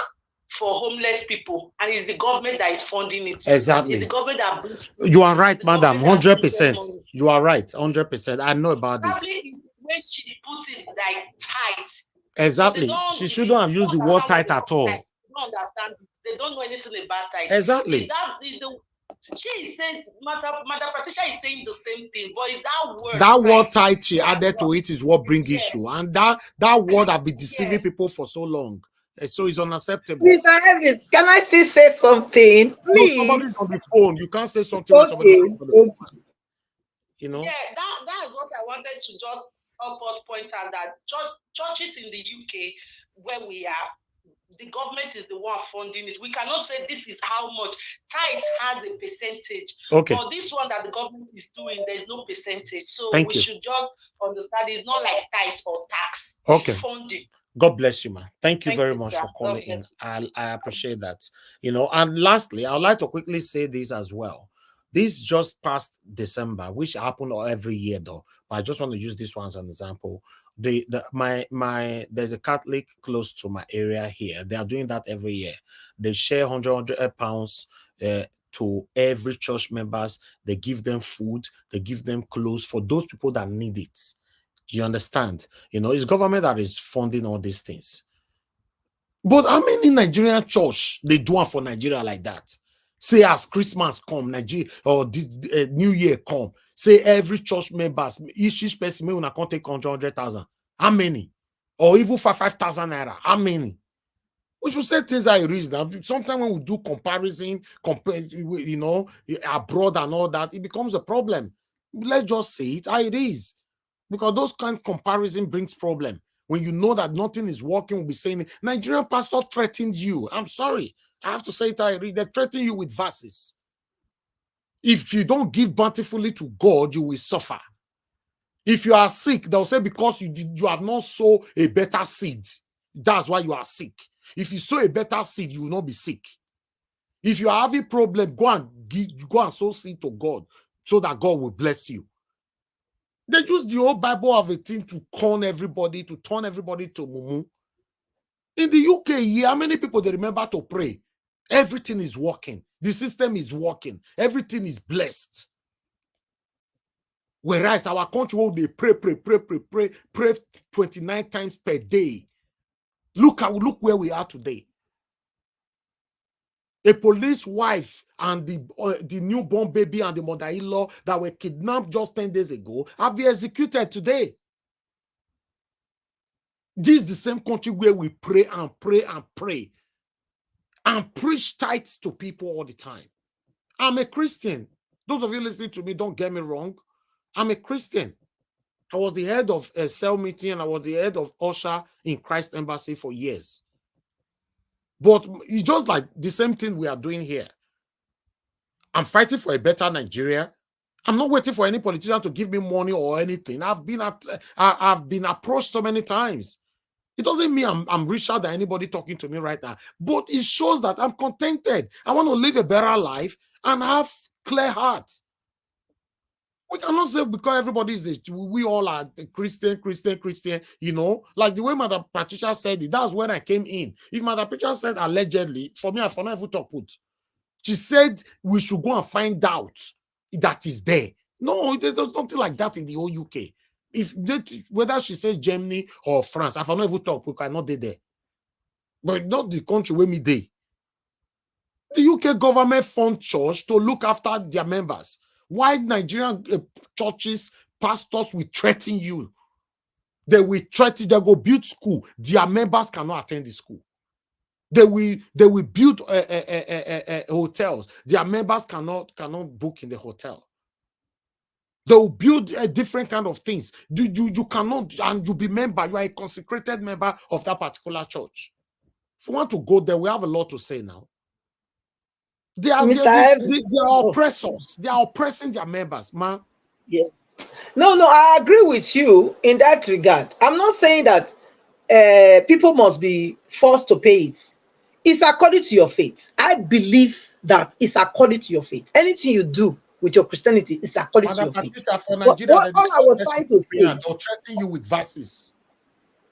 for homeless people, and it's the government that is funding it. Exactly. It's the government that brings. You are right, madam. 100%. You are right. 100%. I know about this. Probably when she put it like tight. Exactly. So she shouldn't have used the word tight at all. They don't understand it. They don't know anything about tight. Exactly. She is saying, Mother Patricia is saying the same thing, but is that word? That word tight she added to it is what brings issue, and that word have been deceiving people for so long. So it's unacceptable. Mr. Evans, can I still say something? Please. No, somebody's on the phone. You can't say something when somebody's on the phone. You know? Yeah, that is what I wanted to just help us point out, that churches in the UK, where we are, the government is the one funding it. We cannot say this is how much. Tithe has a percentage. Okay. For this one that the government is doing, there's no percentage. So Thank we should just understand it's not like tithe or tax. Okay. It's funding. God bless you, man. Thank you very much for calling in. I appreciate that. You know, and lastly, I'd like to quickly say this as well. This just past December, which happened every year though, but I just want to use this one as an example. There's a Catholic close to my area here. They are doing that every year. They share 100 pounds to every church members. They give them food, they give them clothes for those people that need it. You understand? You know, it's government that is funding all these things. But how many Nigerian church they do it for Nigeria like that? Say as Christmas come, Nigeria, or New Year come, say every church members, each person may not take 100,000. How many? Or even for 5,000 naira. How many? We should say things are reasonable. Sometimes when we do comparison, you know, abroad and all that, it becomes a problem. Let's just say it how it is. Because those kind of comparison brings problem. When you know that nothing is working, we'll be saying, Nigerian pastor threatened you. I'm sorry. I have to say it how I read. They threaten you with verses. If you don't give bountifully to God, you will suffer. If you are sick, they'll say because you have not sown a better seed. That's why you are sick. If you sow a better seed, you will not be sick. If you are having problem, go and sow seed to God so that God will bless you. They use the whole Bible of a thing to turn everybody to mumu. In the UK, how many people they remember to pray? Everything is working. The system is working. Everything is blessed. Whereas our country will be pray 29 times per day. Look where we are today. A police wife and the newborn baby and the mother-in-law that were kidnapped just 10 days ago have been executed today. This is the same country where we pray and pray and pray and preach tithes to people all the time. I'm a Christian. Those of you listening to me, don't get me wrong. I'm a Christian. I was the head of a cell meeting and I was the head of usher in Christ Embassy for years. But it's just like the same thing we are doing here. I'm fighting for a better Nigeria. I'm not waiting for any politician to give me money or anything. I've been approached so many times. It doesn't mean I'm richer than anybody talking to me right now, but it shows that I'm contented. I want to live a better life and have clear heart. We cannot say because everybody is we all are Christian, you know, like the way Mother Patricia said it. That's when I came in. If Mother Patricia said allegedly, for me, I found never talk put. She said we should go and find out that is there. No, there's nothing like that in the whole UK. whether she says Germany or France, if I not even talk, we cannot do there. But not the country where me dey. The UK government fund church to look after their members. Why Nigerian churches, pastors will threaten you? They will threaten, they go build school. Their members cannot attend the school. They will build hotels. Their members cannot book in the hotel. They will build a different kind of things. You cannot, and you be member, you are a consecrated member of that particular church. If you want to go there, we have a lot to say now. They are oppressors. They are oppressing their members, man. Yes. No, I agree with you in that regard. I'm not saying that people must be forced to pay it. It's according to your faith. I believe that it's according to your faith. Anything you do with your Christianity is according to your faith. For Nigeria, all I was trying to say, they'll threaten you with verses.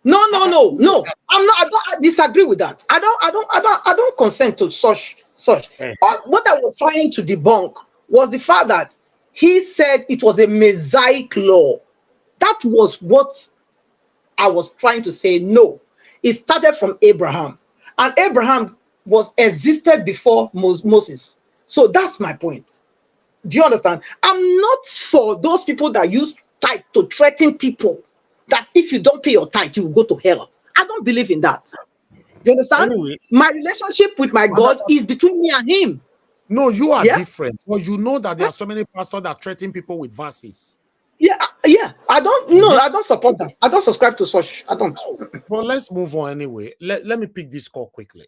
No. I'm not. I disagree with that. I don't consent to such. What I was trying to debunk was the fact that he said it was a Mosaic law. That was what I was trying to say. No, it started from Abraham, and Abraham existed before Moses. So that's my point. Do you understand? I'm not for those people that use tithe to threaten people that if you don't pay your tithe, you will go to hell. I don't believe in that. Do you understand? Anyway, my relationship with my God is between me and him. No, you are different. Well, you know that there are so many pastors that threaten people with verses. Yeah. I don't. No, I don't support that. I don't subscribe to such. I don't. Well, let's move on anyway. Let me pick this call quickly.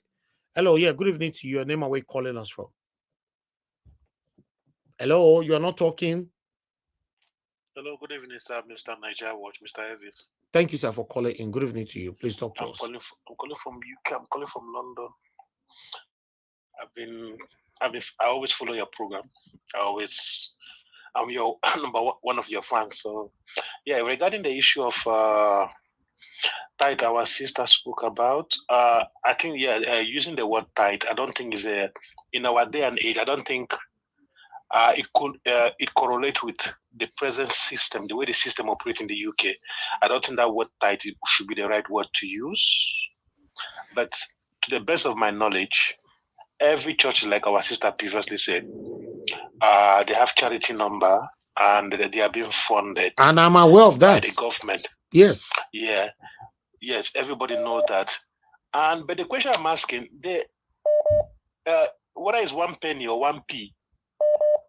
Hello, good evening to you. Your name and where you calling us from? Hello, you are not talking. Hello, good evening, sir. Mr. Niger Watch, Mr. Evans. Thank you, sir, for calling in. Good evening to you. Please talk to us. I'm calling from UK. I'm calling from London. I always follow your program. I'm your one of your fans. So, regarding the issue of tithe, our sister spoke about. I think using the word tithe, I don't think is in our day and age. I don't think it correlates with the present system, the way the system operates in the UK. I don't think that word tithe should be the right word to use. But to the best of my knowledge, every church, like our sister previously said, they have charity number and they are being funded. And I'm aware of that. By the government. Yes. Yeah. Yes, everybody knows that. But the question I'm asking, whether it's 1 penny or 1p,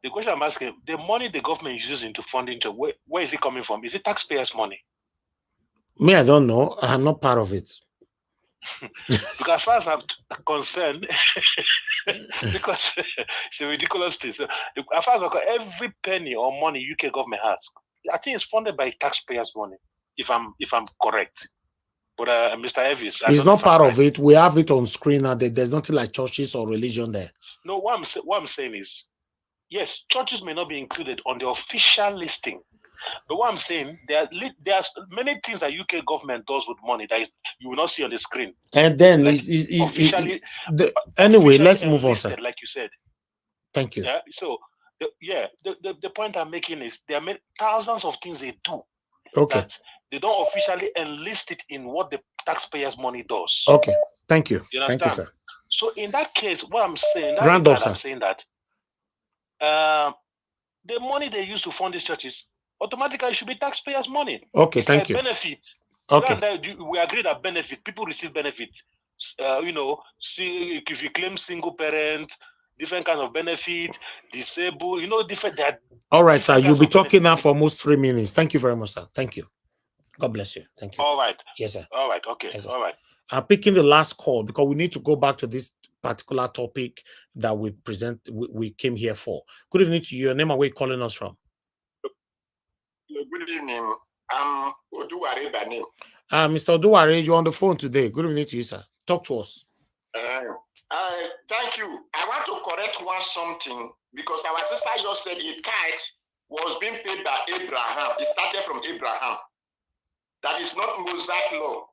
the question I'm asking, the money the government uses into funding, where is it coming from? Is it taxpayers' money? Me, I don't know. I'm not part of it. Because as far as I'm concerned, because it's a ridiculous thing. So, as far as I'm concerned, every penny or money UK government has, I think it's funded by taxpayers' money, if I'm correct. But Mr. Evis, it's not part of it. We have it on screen, and there's nothing like churches or religion there. No, what I'm saying is, yes, churches may not be included on the official listing. But what I'm saying, there are many things that UK government does with money that you will not see on the screen. And then, anyway, let's move on, sir. Like you said. Thank you. Yeah. So, the point I'm making is there are thousands of things they do. Okay. That they don't officially enlist it in what the taxpayers' money does. Okay. Thank you. You understand? Thank you, sir. So in that case, what I'm saying, I'm saying that the money they use to fund these churches automatically should be taxpayers' money. Okay, it's thank you. Benefit. Okay. We agree that benefit, people receive benefit. See, if you claim single parent, different kind of benefit, disabled, different. All right, sir. You'll be talking now for almost 3 minutes. Thank you very much, sir. Thank you. God bless you. Thank you. All right. Yes, sir. All right. Okay. Yes, all right. I'm picking the last call because we need to go back to this particular topic that we came here for. Good evening to you. Your name and where you calling us from? Good evening. I'm Oduware Benin. Mr. Oduware, you're on the phone today. Good evening to you, sir. Talk to us. Thank you. I want to correct something because our sister just said a tithe was being paid by Abraham. It started from Abraham. That is not Mosaic law.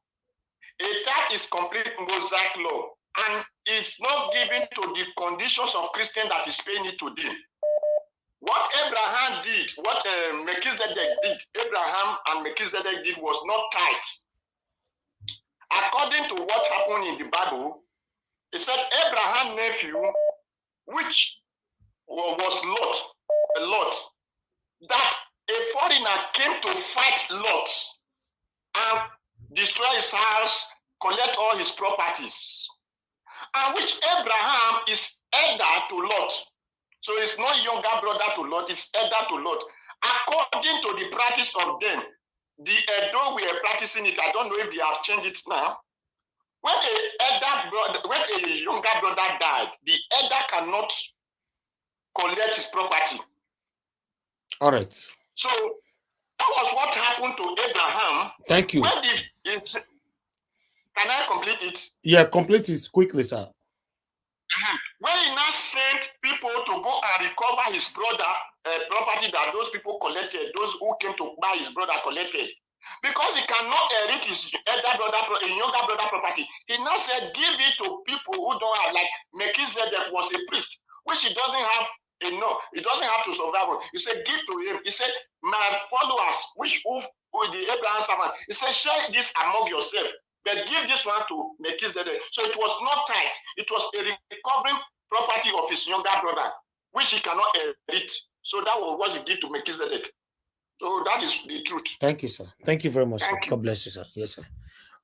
A tithe is complete Mosaic law, and it's not given to the conditions of Christian that is paying it to them. What Abraham Abraham did, what Melchizedek did, Abraham and Melchizedek did was not tight. According to what happened in the Bible, it said Abraham's nephew, which was Lot, that a foreigner came to fight Lot and destroy his house, collect all his properties, and which Abraham is elder to Lot. So it's not younger brother to Lot, it's elder to Lot. According to the practice of them, the Edo we are practicing it, I don't know if they have changed it now. When a younger brother died, the elder cannot collect his property. All right. So that was what happened to Abraham. Thank you. Can I complete it? Yeah, complete it quickly, sir. When he now sent people to go and recover his brother property that those people collected, those who came to buy his brother collected, because he cannot inherit his elder brother, a younger brother property, he now said, give it to people who don't have, like Melchizedek was a priest, which he doesn't have enough, he doesn't have to survive on. He said, give to him. He said, my followers, who the Abraham servant, he said, share this among yourself, but give this one to Melchizedek. So it was not tight. It was a recovering property of his younger brother, which he cannot inherit. So that was what he did to Melchizedek. So that is the truth. Thank you, sir. Thank you very much, sir. God bless you, sir. Yes, sir.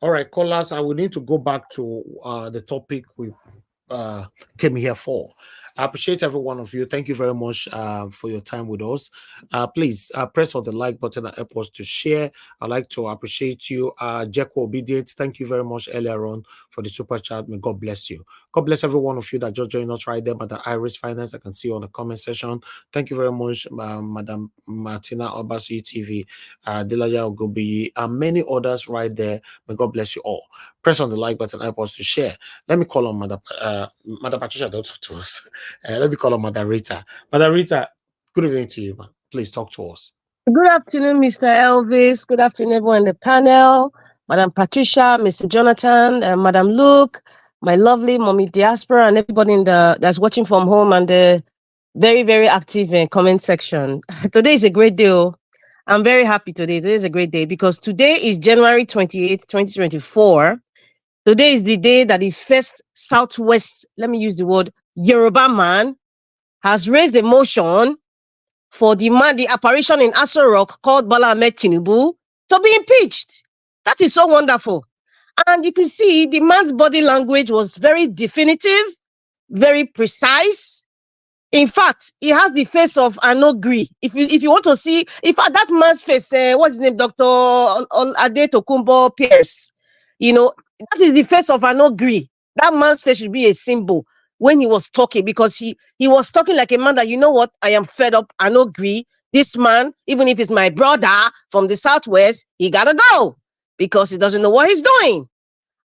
All right, callers, I will need to go back to the topic we came here for. I appreciate every one of you. Thank you very much for your time with us. Please press on the like button and help us to share. I'd like to appreciate you. Jeko Obedient, thank you very much earlier on for the super chat. May God bless you. God bless every one of you that just joined us right there by the Iris Finance. I can see you on the comment section. Thank you very much, Madam Martina Obasu TV, Delaya Ogobi, and many others right there. May God bless you all. Press on the like button and help us to share. Let me call on Madam Patricia, don't talk to us. Let me call on Madam Rita. Madam Rita, good evening to you, man. Please talk to us. Good afternoon, Mr. Elvis. Good afternoon, everyone in the panel. Madam Patricia, Mr. Jonathan, Madam Luke, my lovely mommy diaspora, and everybody that's watching from home and the very, very active comment section. Today is a great day. I'm very happy today. Today is a great day because today is January 28th, 2024. Today is the day that the first Southwest, let me use the word, Yoruba man has raised a motion for the apparition in Aso Rock called Bola Ahmed Tinubu to be impeached. That is so wonderful. And you can see the man's body language was very definitive, very precise. In fact, he has the face of an agree. If you want to see, in fact, that man's face, what's his name, Dr. Ade Tokumbo Pearse, that is the face of an agree. That man's face should be a symbol when he was talking, because he was talking like a man that, you know what, I am fed up, I don't agree. This man, even if it's my brother from the Southwest, he gotta go because he doesn't know what he's doing.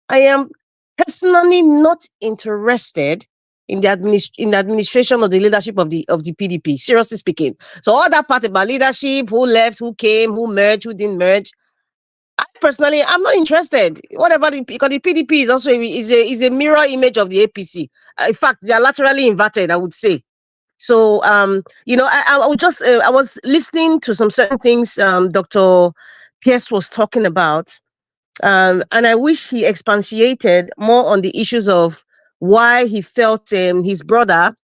I am personally not interested in the administration or the leadership of the PDP, seriously speaking. So all that part about leadership, who left, who came, who merged, who didn't merge, personally, I'm not interested. Because the PDP is also is a mirror image of the APC. In fact, they are laterally inverted, I would say. So, I was listening to some certain things Dr. Pearse was talking about, and I wish he expatiated more on the issues of why he felt his brother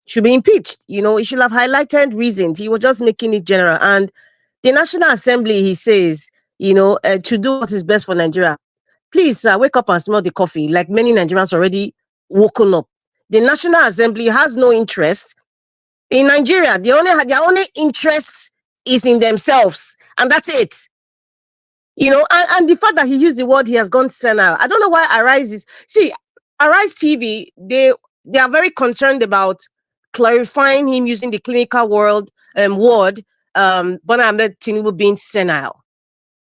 should be impeached. He should have highlighted reasons. He was just making it general. And the National Assembly, he says, to do what is best for Nigeria. Please wake up and smell the coffee, like many Nigerians already woken up. The National Assembly has no interest in Nigeria. Their only interest is in themselves, and that's it. And the fact that he used the word he has gone senile. I don't know why Arise TV, they are very concerned about clarifying him using the clinical word Bola Ahmed Tinubu being senile,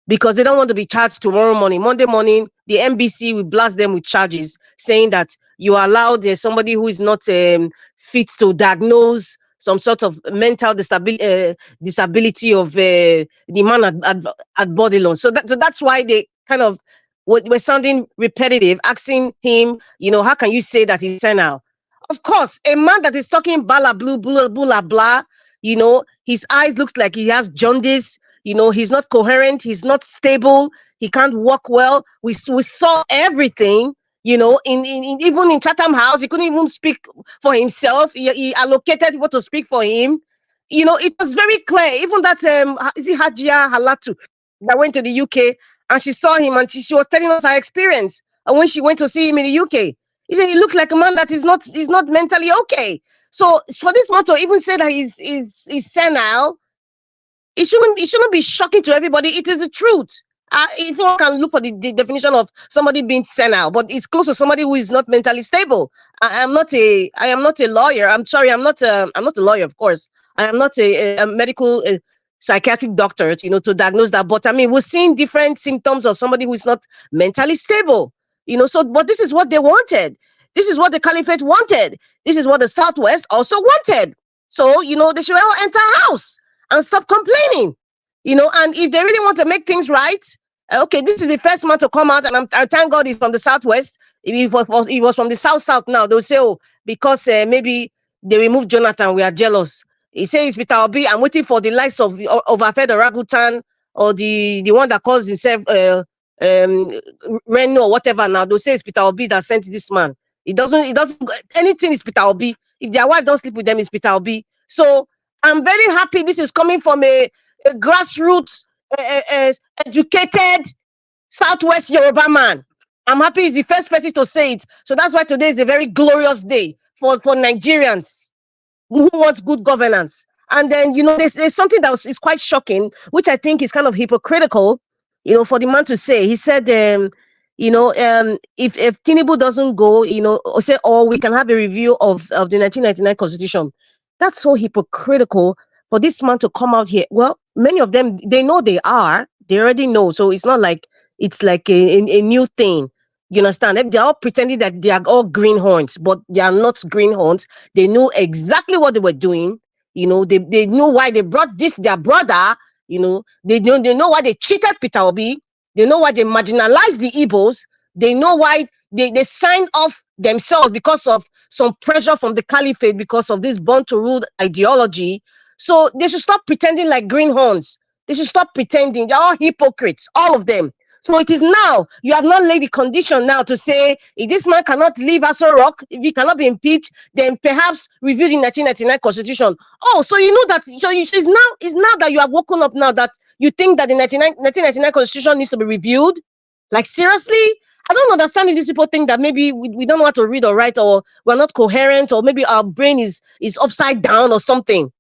because they don't want to be charged tomorrow morning. Monday morning, the NBC will blast them with charges saying that you allowed somebody who is not fit to diagnose some sort of mental disability of the man at body loan. So that's why they kind of were sounding repetitive, asking him, how can you say that he's senile? Of course, a man that is talking blah, blah, blah, blah, blah, blah, You know, his eyes looks like he has jaundice. You know, he's not coherent. He's not stable. He can't walk well. We saw everything. You know, even in Chatham House, he couldn't even speak for himself. He allocated people to speak for him. You know, it was very clear. Even that is it Hajia Halatu that went to the UK and she saw him and she was telling us her experience. And when she went to see him in the UK, he said he looked like a man that is not mentally okay. So for this man to even say that he's senile, it shouldn't be shocking to everybody. It is the truth. If one can look for the definition of somebody being senile, but it's close to somebody who is not mentally stable. I am not a lawyer. I'm sorry, I'm not a lawyer, of course. I am not a medical psychiatric doctor, you know, to diagnose that. But I mean, we're seeing different symptoms of somebody who is not mentally stable, you know. So, but this is what they wanted. This is what the caliphate wanted. This is what the Southwest also wanted. So, you know, they should all enter house and stop complaining, you know. And if they really want to make things right, okay, this is the first man to come out, and I thank God he's from the Southwest. If he was from the South now, they'll say, oh, because maybe they removed Jonathan, we are jealous. He says, Peter Obi, I'm waiting for the likes of Afed Ragutan or the one that calls himself Reno or whatever. Now they'll say it's Peter Obi that sent this man. It doesn't anything is Peter Obi. If their wife don't sleep with them, it's Peter Obi. So I'm very happy this is coming from a grassroots educated Southwest Yoruba man. I'm happy he's the first person to say it. So that's why today is a very glorious day for Nigerians who wants good governance. And then, you know, there's something that is quite shocking, which I think is kind of hypocritical, you know, for the man to say. He said, you know, if Tinubu doesn't go, you know, or we can have a review of the 1999 constitution. That's so hypocritical for this man to come out here. Well, many of them, they know they already know. So it's not like it's like a new thing. You understand? They're all pretending that they are all greenhorns, but they are not greenhorns. They know exactly what they were doing. You know, they know why they brought this, their brother. You know, they know why they cheated Peter Obi. They know why they marginalized the Igbos. They know why they signed off themselves because of some pressure from the caliphate, because of this born to rule ideology. So they should stop pretending like greenhorns. They should stop pretending. They're all hypocrites, all of them. So it is now, you have not laid the condition now to say, if this man cannot leave Aso Rock, if he cannot be impeached, then perhaps review the 1999 constitution. Oh, so you know that, so it's now that you have woken up now that you think that the 1999 constitution needs to be reviewed? Like, seriously? I don't understand if these people think that maybe we don't know how to read or write, or we're not coherent, or maybe our brain is upside down or something.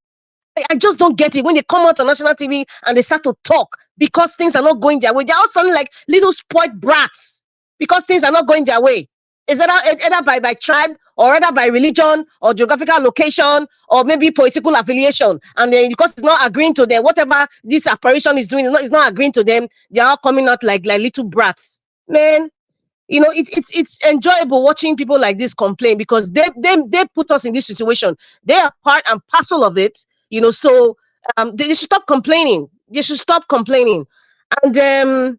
I just don't get it when they come out on national TV and they start to talk because things are not going their way. They're all sounding like little spoiled brats because things are not going their way. Is either by tribe or either by religion or geographical location or maybe political affiliation. And then because it's not agreeing to them, whatever this apparition is doing, it's not agreeing to them, they're all coming out like little brats. Man, you know, it's enjoyable watching people like this complain because they put us in this situation. They are part and parcel of it. You know, so they should stop complaining. They should stop complaining. And,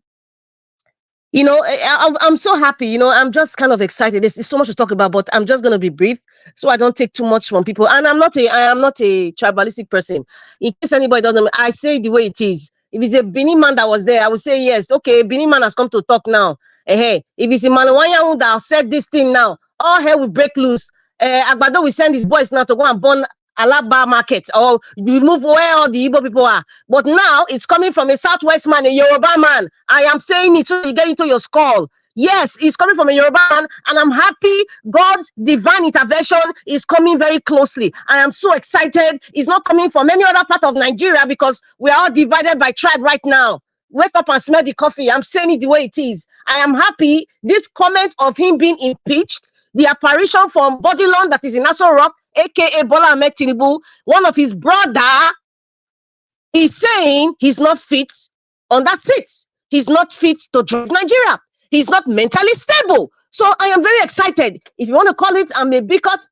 you know, I'm so happy. You know, I'm just kind of excited. There's so much to talk about, but I'm just going to be brief so I don't take too much from people. And I am not a tribalistic person. In case anybody doesn't know, I say it the way it is. If it's a Benin man that was there, I would say, yes, okay, Benin man has come to talk now. Hey, if it's a Malawian that said this thing now, all hell will break loose. Agbado will send his boys now to go and burn Alaba market or remove where all the Igbo people are. But now it's coming from a Southwest man, a Yoruba man. I am saying it so you get into your skull. Yes, it's coming from a Yoruba man, and I'm happy God's divine intervention is coming very closely. I am so excited. It's not coming from any other part of Nigeria because we are all divided by tribe right now. Wake up and smell the coffee. I'm saying it the way it is. I am happy this comment of him being impeached, the apparition from Bodilon that is in Aso Rock, aka Bola Ahmed Tinubu, one of his brother, is saying he's not fit on that seat. He's not fit to drive Nigeria. He's not mentally stable. So I am very excited. If you want to call it, I'm a bigot.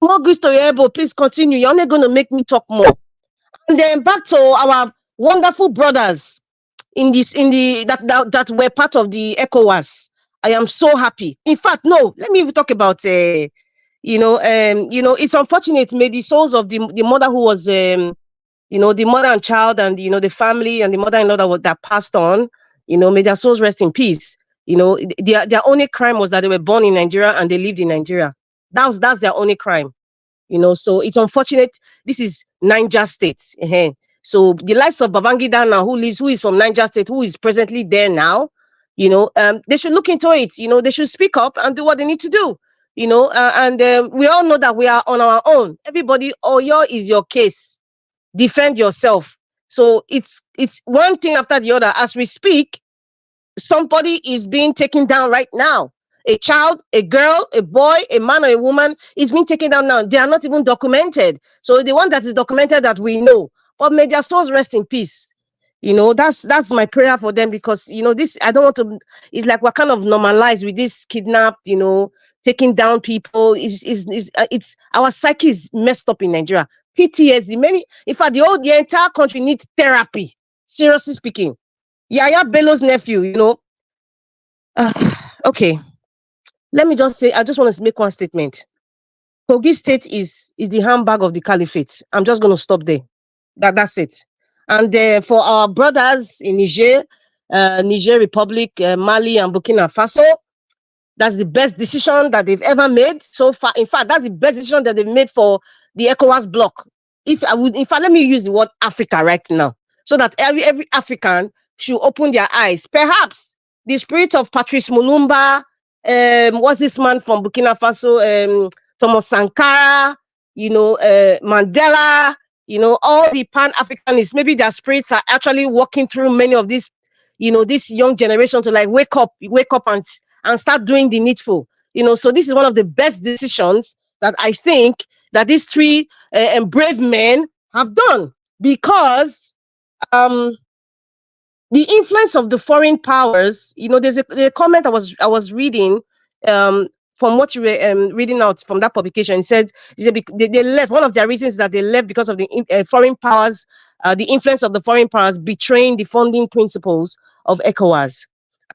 More good to your elbow. Please continue. You're only going to make me talk more. And then back to our wonderful brothers that were part of the ECOWAS. I am so happy. In fact, no, let me even talk about It's unfortunate. May the souls of the mother who was, the mother and child and, the family and the mother-in-law that passed on, may their souls rest in peace. Their only crime was that they were born in Nigeria and they lived in Nigeria. That's their only crime. So it's unfortunate. This is Niger State. So the likes of Babangida now, who is from Niger State, who is presently there now, they should look into it. They should speak up and do what they need to do. We all know that we are on our own. Everybody, Oyo is your case. Defend yourself. So it's one thing after the other. As we speak, somebody is being taken down right now. A child, a girl, a boy, a man or a woman is being taken down now. They are not even documented. So the one that is documented that we know, but may their souls rest in peace. That's my prayer for them, because this, I don't want to. It's like we're kind of normalized with this kidnapped, taking down people. It's our psyche is messed up in Nigeria. PTSD. In fact, the entire country needs therapy. Seriously speaking, Yahaya Bello's nephew. Okay. Let me just say, I just want to make one statement. Kogi State is the handbag of the caliphate. I'm just going to stop there. That's it. And for our brothers in Niger, Niger Republic, Mali, and Burkina Faso, that's the best decision that they've ever made so far. In fact, that's the best decision that they've made for the ECOWAS bloc. In fact, let me use the word Africa right now, so that every African should open their eyes. Perhaps the spirit of Patrice Mulumba, what's this man from Burkina Faso, Thomas Sankara, Mandela, all the Pan-Africanists, maybe their spirits are actually walking through many of these, this young generation to like wake up and start doing the needful. So this is one of the best decisions that I think that these three brave men have done, because the influence of the foreign powers, there's a comment I was reading from what you were reading out from that publication. It said they left. One of their reasons that they left because of the foreign powers, the influence of the foreign powers betraying the funding principles of ECOWAS.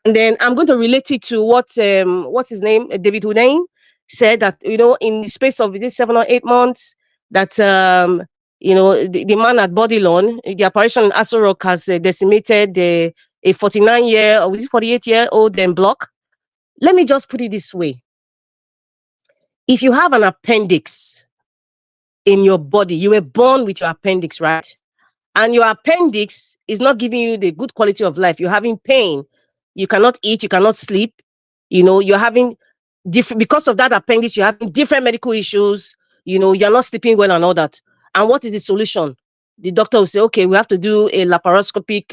And then I'm going to relate it to what's his name, David Hudain, said that, in the space of within 7 or 8 months, that the man at Bodilon, the operation in Aso Rock has decimated a 49-year or 48-year-old bloc. Let me just put it this way. If you have an appendix in your body, you were born with your appendix, right? And your appendix is not giving you the good quality of life. You're having pain. You cannot eat. You cannot sleep. You're having different, because of that appendix, you're having different medical issues. You're not sleeping well and all that. And what is the solution? The doctor will say, okay, we have to do a laparoscopic,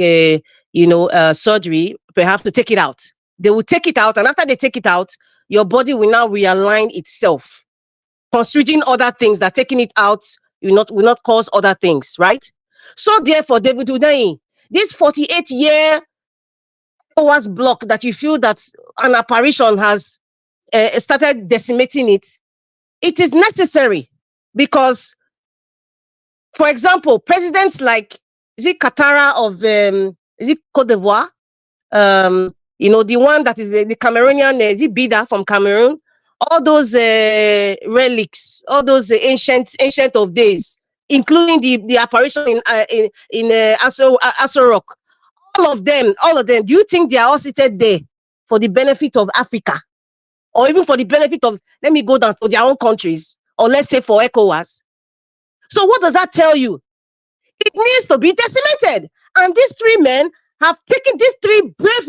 surgery. Perhaps to take it out. They will take it out. And after they take it out, your body will now realign itself, considering other things that taking it out will not cause other things, right? So therefore, David Udain, this 48-year ECOWAS block that you feel that an apparition has started decimating it, it is necessary, because, for example, presidents like, is it Katara of, is it Cote d'Ivoire? The one that is the Cameroonian, is it Bida from Cameroon? All those relics, all those ancient of days, including the apparition in Aso Rock. All of them, do you think they are all seated there for the benefit of Africa? Or even for the benefit of, let me go down to their own countries, or let's say for ECOWAS? So what does that tell you? It needs to be decimated. And these three men have taken, these three brave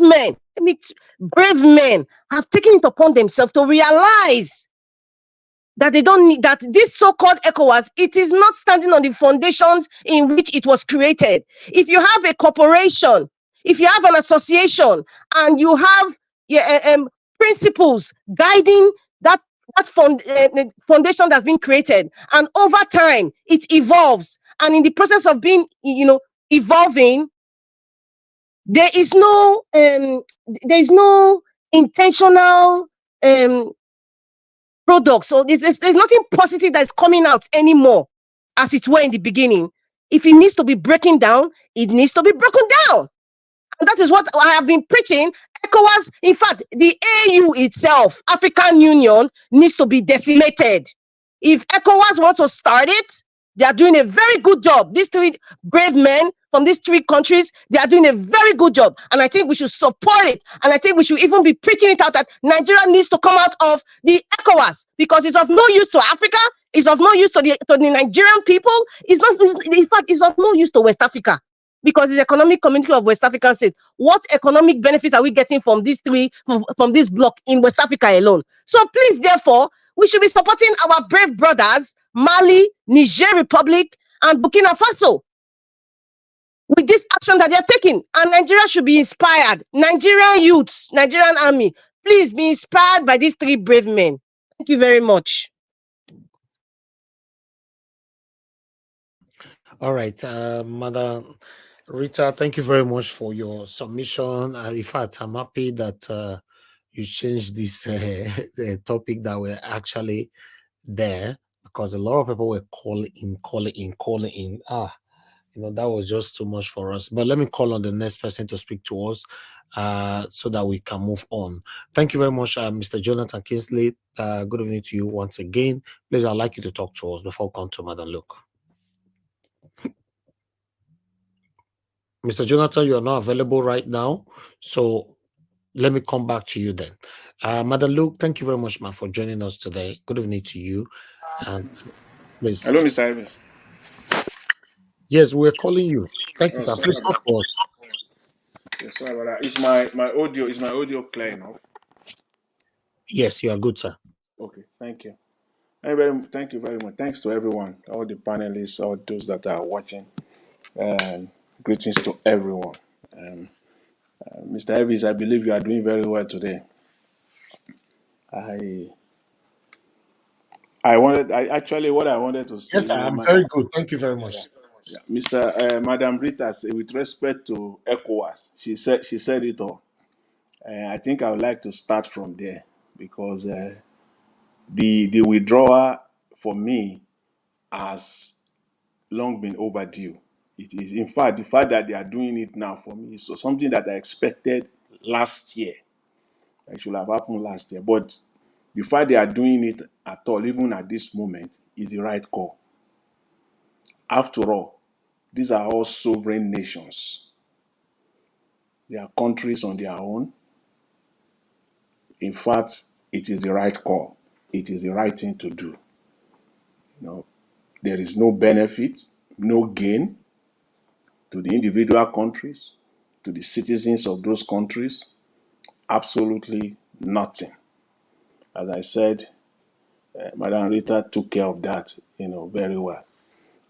men have taken it upon themselves to realize that they don't need, that this so-called ECOWAS, it is not standing on the foundations in which it was created. If you have a corporation, if you have an association, and you have principles guiding that foundation that's been created, and over time it evolves, and in the process of being evolving, there is no intentional product. So there's nothing positive that's coming out anymore, as it were in the beginning. If it needs to be breaking down, it needs to be broken down. And that is what I have been preaching. ECOWAS, in fact, the AU itself, African Union, needs to be decimated. If ECOWAS wants to start it, they are doing a very good job. These three brave men from these three countries, they are doing a very good job. And I think we should support it. And I think we should even be preaching it out that Nigeria needs to come out of the ECOWAS because it's of no use to Africa. It's of no use to the Nigerian people. In fact, it's of no use to West Africa because it's economic community of West African states. What economic benefits are we getting from these three, from this bloc in West Africa alone? So please, therefore, we should be supporting our brave brothers, Mali, Niger Republic, and Burkina Faso with this action that they are taking. And Nigeria should be inspired. Nigerian youths, Nigerian army, please be inspired by these three brave men. Thank you very much. All right, Madam Rita, thank you very much for your submission. In fact, I'm happy that you changed this the topic that we're actually there because a lot of people were calling in. That was just too much for us. But let me call on the next person to speak to us so that we can move on. Thank you very much, Mr. Jonathan Kingsley. Good evening to you once again. Please, I'd like you to talk to us before we come to Madam Luke. Mr. Jonathan, you are not available right now, so let me come back to you then. Madam Luke, thank you very much, ma'am, for joining us today. Good evening to you. And please. Hello, Mr. Evans. Yes, we're calling you. Thank you, sir. Please talk to us. Yes, sorry about that. Is my audio clear enough? Yes, you are good, sir. Okay, thank you. Thank you very much. Thanks to everyone, all the panelists, all those that are watching. Greetings to everyone. Mr. Evans, I believe you are doing very well today. What I wanted to say. Yes, sir, I'm very good. Thank you very much. Yeah. Madam Rita, with respect to ECOWAS, she said it all. I think I would like to start from there because the withdrawal for me has long been overdue. It is, in fact, the fact that they are doing it now for me is something that I expected last year. It should have happened last year. But the fact they are doing it at all, even at this moment, is the right call. After all, these are all sovereign nations. They are countries on their own. In fact, it is the right call. It is the right thing to do. There is no benefit, no gain to the individual countries, to the citizens of those countries. Absolutely nothing. As I said, Madam Rita took care of that, very well.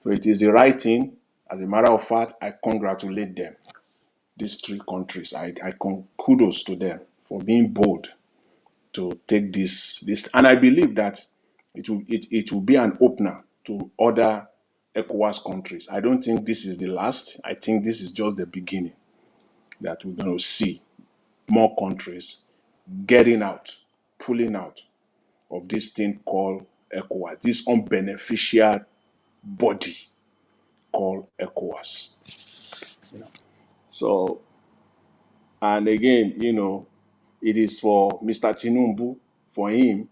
So it is the right thing. As a matter of fact, I congratulate them. These three countries, I kudos to them for being bold to take this, and I believe that it will be an opener to other ECOWAS countries. I don't think this is the last. I think this is just the beginning, that we're going to see more countries getting out, pulling out of this thing called ECOWAS, this unbeneficial body called ECOWAS. So, and again, it is for Mr. Tinubu, for him.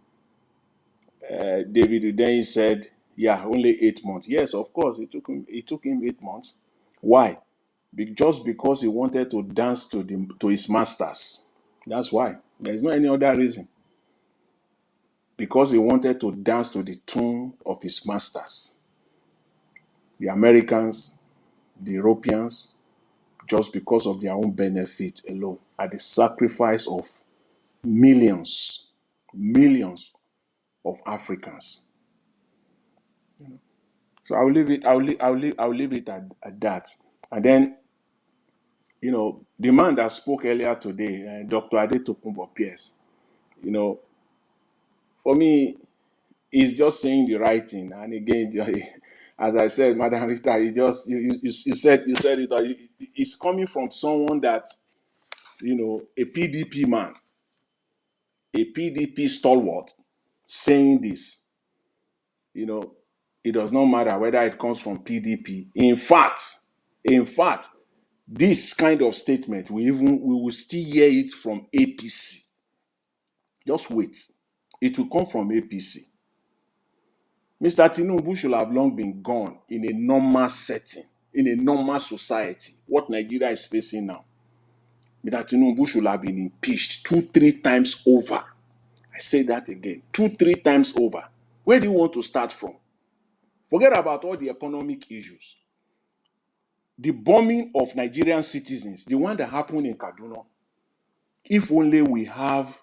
David Udein said, "Yeah, only 8 months." Yes, of course, it took him 8 months. Why? Just because he wanted to dance to his masters. That's why. There is no any other reason. Because he wanted to dance to the tune of his masters. The Americans, the Europeans, just because of their own benefit alone, at the sacrifice of millions of Africans. So I'll leave it at that. And then, the man that spoke earlier today, Dr. Adetokunbo Pearse, for me, he's just saying the right thing. And again, as I said, Madam Rita, you said it. It's coming from someone that, a PDP man, a PDP stalwart, saying this. It does not matter whether it comes from PDP. In fact, this kind of statement, we will still hear it from APC. Just wait. It will come from APC. Mr. Tinubu should have long been gone in a normal setting, in a normal society. What Nigeria is facing now, Mr. Tinubu should have been impeached 2-3 times over. I say that again, 2-3 times over. Where do you want to start from? Forget about all the economic issues. The bombing of Nigerian citizens, the one that happened in Kaduna, if only we have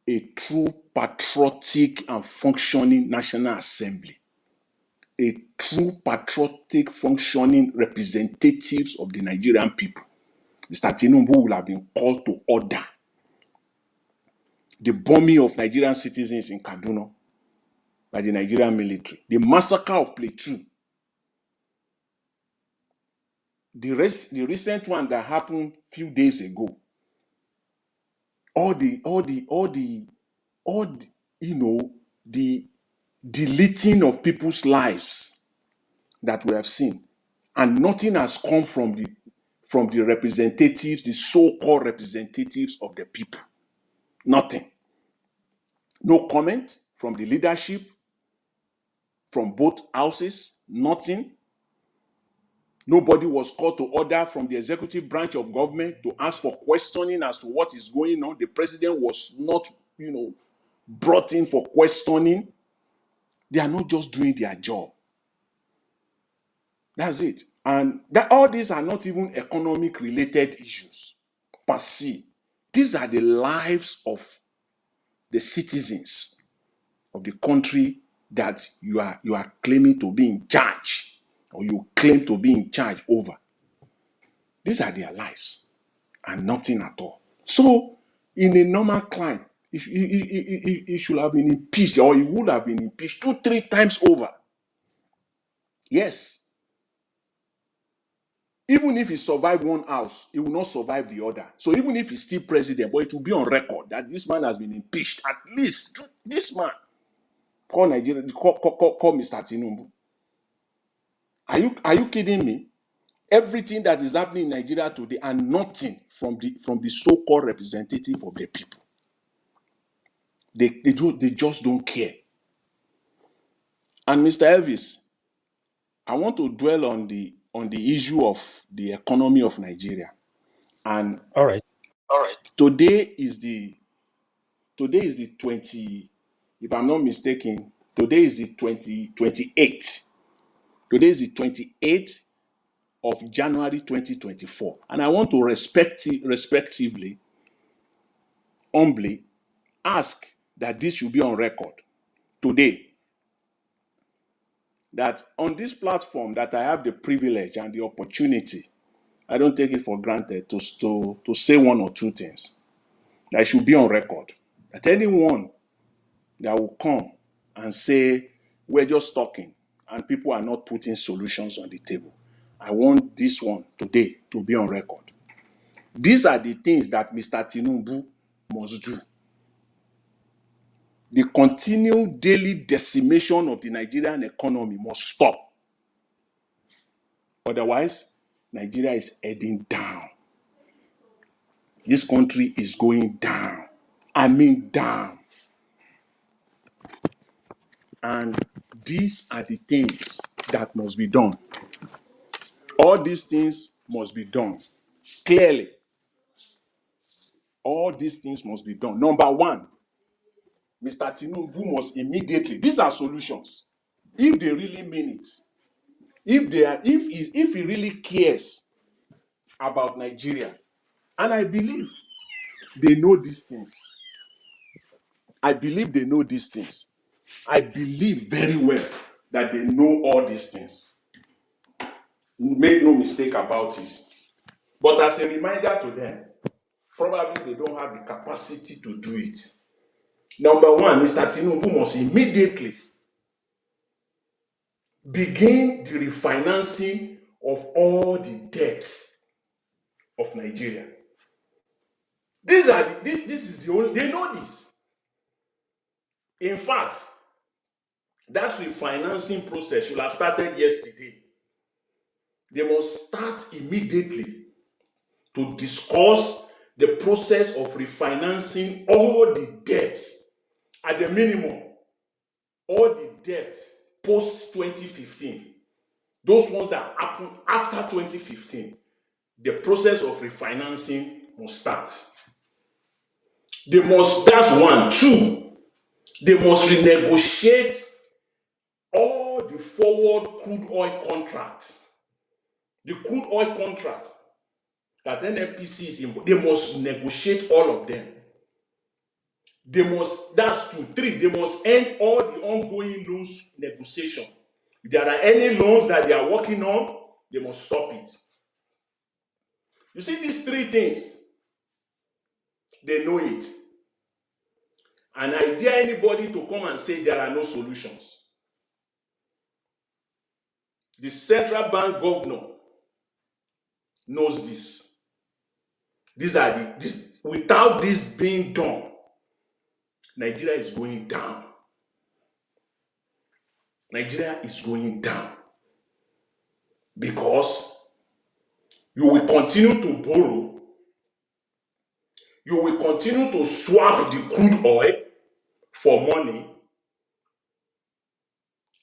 a true patriotic and functioning National Assembly, a true patriotic functioning representatives of the Nigerian people, Mr. Tinubu will have been called to order. The bombing of Nigerian citizens in Kaduna by the Nigerian military, the massacre of Plateau, the recent one that happened few days ago, all the the deleting of people's lives that we have seen, and nothing has come from the representatives, the so-called representatives of the people. Nothing. No comment from the leadership, from both houses. Nothing. Nobody was called to order from the executive branch of government to ask for questioning as to what is going on. The president was not, brought in for questioning. They are not just doing their job. That's it. And all these are not even economic related issues per se. These are the lives of the citizens of the country that you are claiming to be in charge, or you claim to be in charge over. These are their lives and nothing at all. So, in a normal climate, he should have been impeached, or he would have been impeached 2-3 times over. Yes. Even if he survived one house, he will not survive the other. So even if he's still president, but it will be on record that this man has been impeached. At least this man, call Nigeria, call Mr. Tinubu. Are you kidding me? Everything that is happening in Nigeria today, and nothing from the so-called representative of the people. They just don't care. And Mr. Elvis, I want to dwell on the issue of the economy of Nigeria. And All right. today is the 20, if I'm not mistaken, today is the 28th. Today is the 28th of January 2024. And I want to respectively, humbly ask that this should be on record today. That on this platform that I have the privilege and the opportunity, I don't take it for granted to say one or two things. That should be on record. That anyone that will come and say, we're just talking and people are not putting solutions on the table. I want this one today to be on record. These are the things that Mr. Tinubu must do. The continued daily decimation of the Nigerian economy must stop. Otherwise, Nigeria is heading down. This country is going down. I mean down. And these are the things that must be done. All these things must be done clearly. All these things must be done. Number one, Mr. Tinubu must immediately, these are solutions. If they really mean it, if he really cares about Nigeria, and I believe they know these things. I believe they know these things. I believe very well that they know all these things. Make no mistake about it. But as a reminder to them, probably they don't have the capacity to do it. Number one, Mr. Tinubu must immediately begin the refinancing of all the debts of Nigeria. This is the only, they know this. In fact, that refinancing process should have started yesterday. They must start immediately to discuss the process of refinancing all the debts. At the minimum, all the debt post 2015, those ones that happened after 2015, the process of refinancing must start. They must, that's one. Two, they must renegotiate all the forward crude oil contracts. The crude oil contract that NNPC is in, they must negotiate all of them. They must, that's two. Three, they must end all the ongoing loans negotiation. If there are any loans that they are working on, they must stop it. You see these three things, they know it. And I dare anybody to come and say there are no solutions. The central bank governor knows this. Without this being done, Nigeria is going down. Nigeria is going down because you will continue to borrow, you will continue to swap the crude oil for money,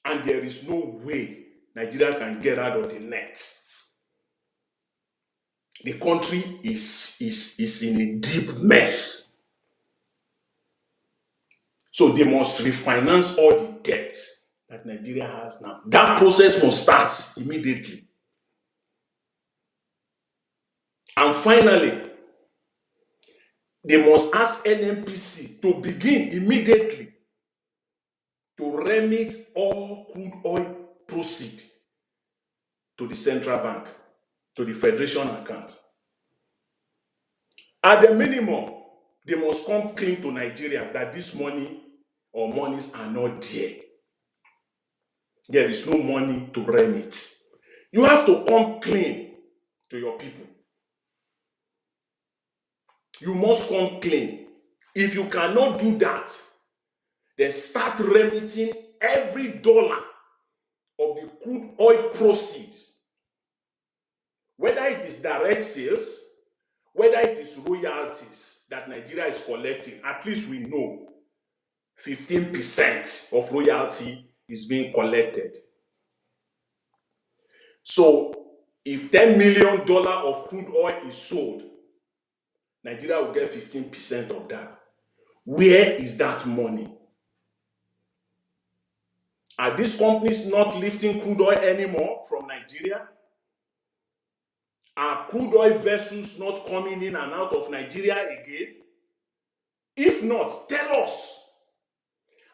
and there is no way Nigeria can get out of the net. The country is in a deep mess. So they must refinance all the debt that Nigeria has now. That process must start immediately. And finally, they must ask NNPC to begin immediately to remit all crude oil proceeds to the central bank, to the federation account. At the minimum, they must come clean to Nigeria that this money or monies are not there. There is no money to remit. You have to come clean to your people. You must come clean. If you cannot do that, then start remitting every dollar of the crude oil proceeds, whether it is direct sales, whether it is royalties that Nigeria is collecting. At least we know 15% of royalty is being collected. So if $10 million of crude oil is sold, Nigeria will get 15% of that. Where is that money? Are these companies not lifting crude oil anymore from Nigeria? Are crude oil vessels not coming in and out of Nigeria again? If not, tell us.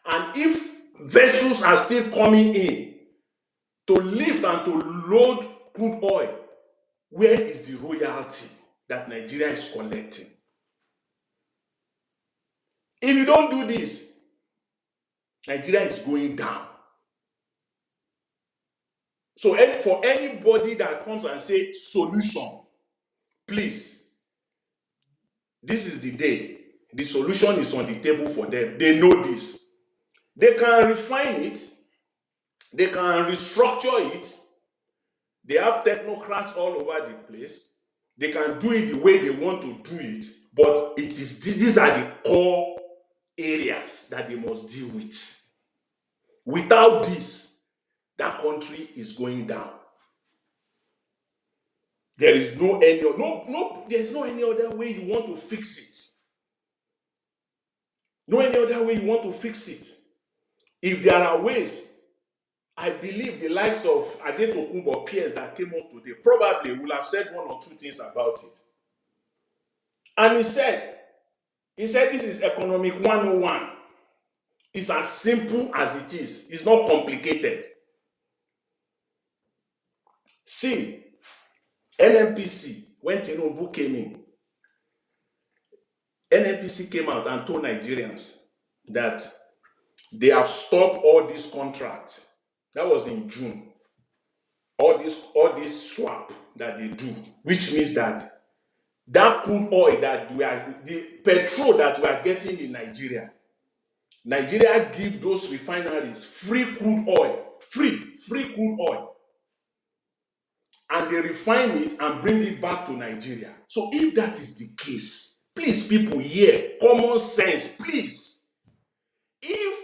And if vessels are still coming in to lift and to load crude oil, where is the royalty that Nigeria is collecting? If you don't do this, Nigeria is going down. So for anybody that comes and say solution, please, this is the day. The solution is on the table for them. They know this. They can refine it. They can restructure it. They have technocrats all over the place. They can do it the way they want to do it. But these are the core areas that they must deal with. Without this, that country is going down. There is there's no any other way you want to fix it. No any other way you want to fix it. If there are ways, I believe the likes of Adetokunbo Pearse that came up today probably will have said one or two things about it. And he said this is economic 101. It's as simple as it is. It's not complicated. See, NNPC, when Tinubu came in, NNPC came out and told Nigerians that they have stopped all these contracts. That was in June. All this swap that they do, which means that crude oil the petrol that we are getting in Nigeria give those refineries free crude oil, free crude oil. And they refine it and bring it back to Nigeria. So if that is the case, please, people here, common sense, please. If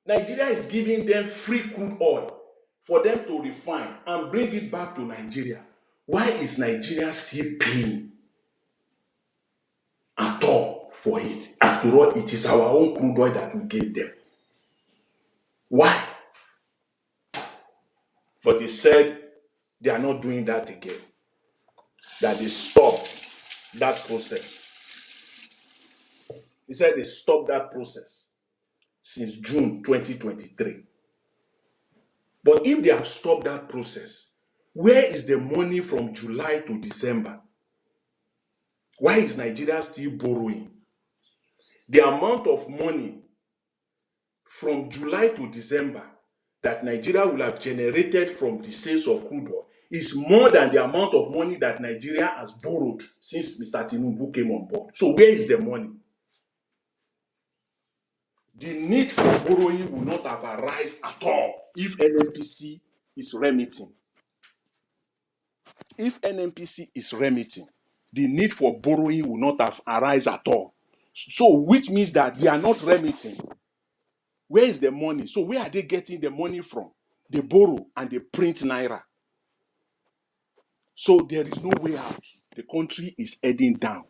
Nigeria is giving them free crude oil, for them to refine and bring it back to Nigeria, why is Nigeria still paying at all for it? After all, it is our own crude oil that we gave them. Why? But he said they are not doing that again, that they stopped that process. He said they stopped that process since June 2023. But if they have stopped that process, where is the money from July to December? Why is Nigeria still borrowing? The amount of money from July to December that Nigeria will have generated from the sales of crude oil is more than the amount of money that Nigeria has borrowed since Mr. Tinubu came on board. So where is the money? The need for borrowing will not have arisen at all if NNPC is remitting. If NNPC is remitting, the need for borrowing will not have arisen at all. So which means that they are not remitting. Where is the money? So where are they getting the money from? They borrow and they print naira. So there is no way out. The country is heading down.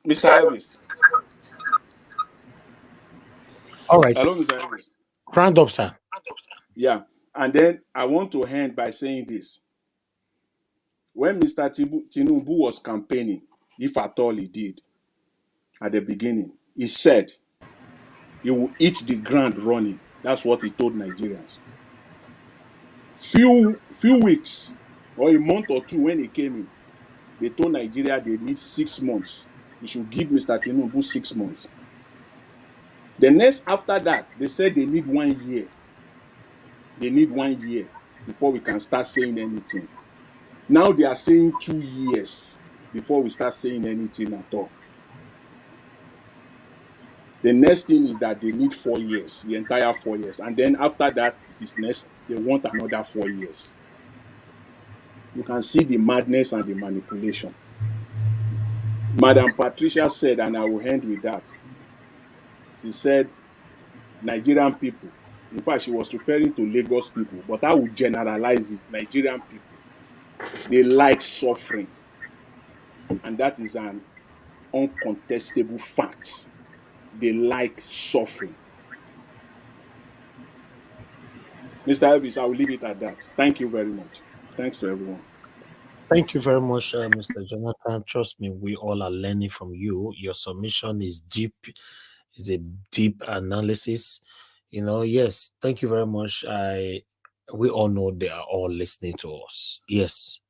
Mr. Elvis. All right. Hello, Mr. Elvis. Round up, sir. Yeah. And then I want to end by saying this. When Mr. Tinubu was campaigning, if at all he did, at the beginning, he said he will hit the ground running. That's what he told Nigerians. Few weeks or a month or two when he came in, they told Nigeria they need 6 months. We should give Mr. Tinubu 6 months. The next after that, they said they need 1 year. They need 1 year before we can start saying anything. Now they are saying 2 years before we start saying anything at all. The next thing is that they need 4 years, the entire 4 years. And then after that, it is next, they want another 4 years. You can see the madness and the manipulation. Madam Patricia said, and I will end with that. She said, Nigerian people, in fact, she was referring to Lagos people, but I would generalize it. Nigerian people, they like suffering. And that is an uncontestable fact. They like suffering. Mr. Elvis, I will leave it at that. Thank you very much. Thanks to everyone. Thank you very much, Mr. Jonathan. Trust me, we all are learning from you. Your submission is deep, is a deep analysis. You know, yes, thank you very much. We all know they are all listening to us. Yes.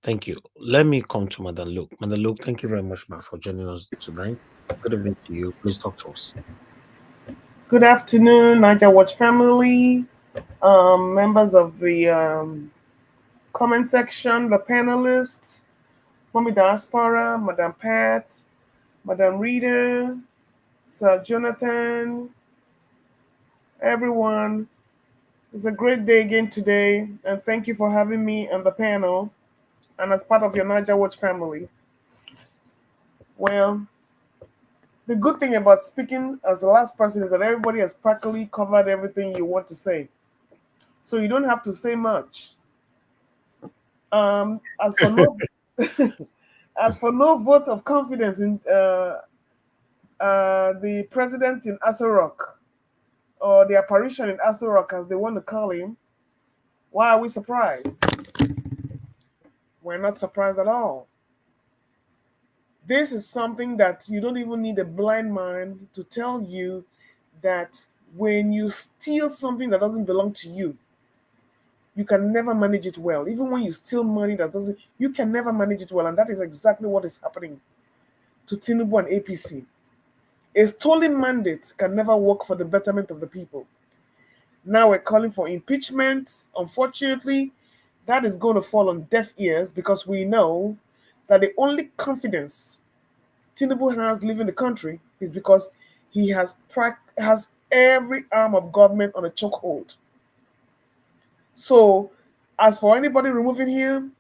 Thank you. Let me come to Madam Luke. Madam Luke, thank you very much, ma'am, for joining us tonight. Good evening to you. Please talk to us. Good afternoon, Niger Watch family, members of the comment section, the panelists, Mommy Diaspora, Madam Pat, Madam Rita, Sir Jonathan, everyone. It's a great day again today, and thank you for having me on the panel and as part of your Niger Watch family. Well, the good thing about speaking as the last person is that everybody has practically covered everything you want to say. So you don't have to say much. As for no vote of confidence in the president in Aso Rock, or the apparition in Aso Rock, as they want to call him, why are we surprised? We're not surprised at all. This is something that you don't even need a blind mind to tell you that when you steal something that doesn't belong to you, you can never manage it well. Even when you steal money that doesn't, you can never manage it well. And that is exactly what is happening to Tinubu and APC. A stolen mandate can never work for the betterment of the people. Now we're calling for impeachment. Unfortunately, that is going to fall on deaf ears because we know that the only confidence Tinubu has leaving the country is because he has every arm of government on a chokehold. So, as for anybody removing him,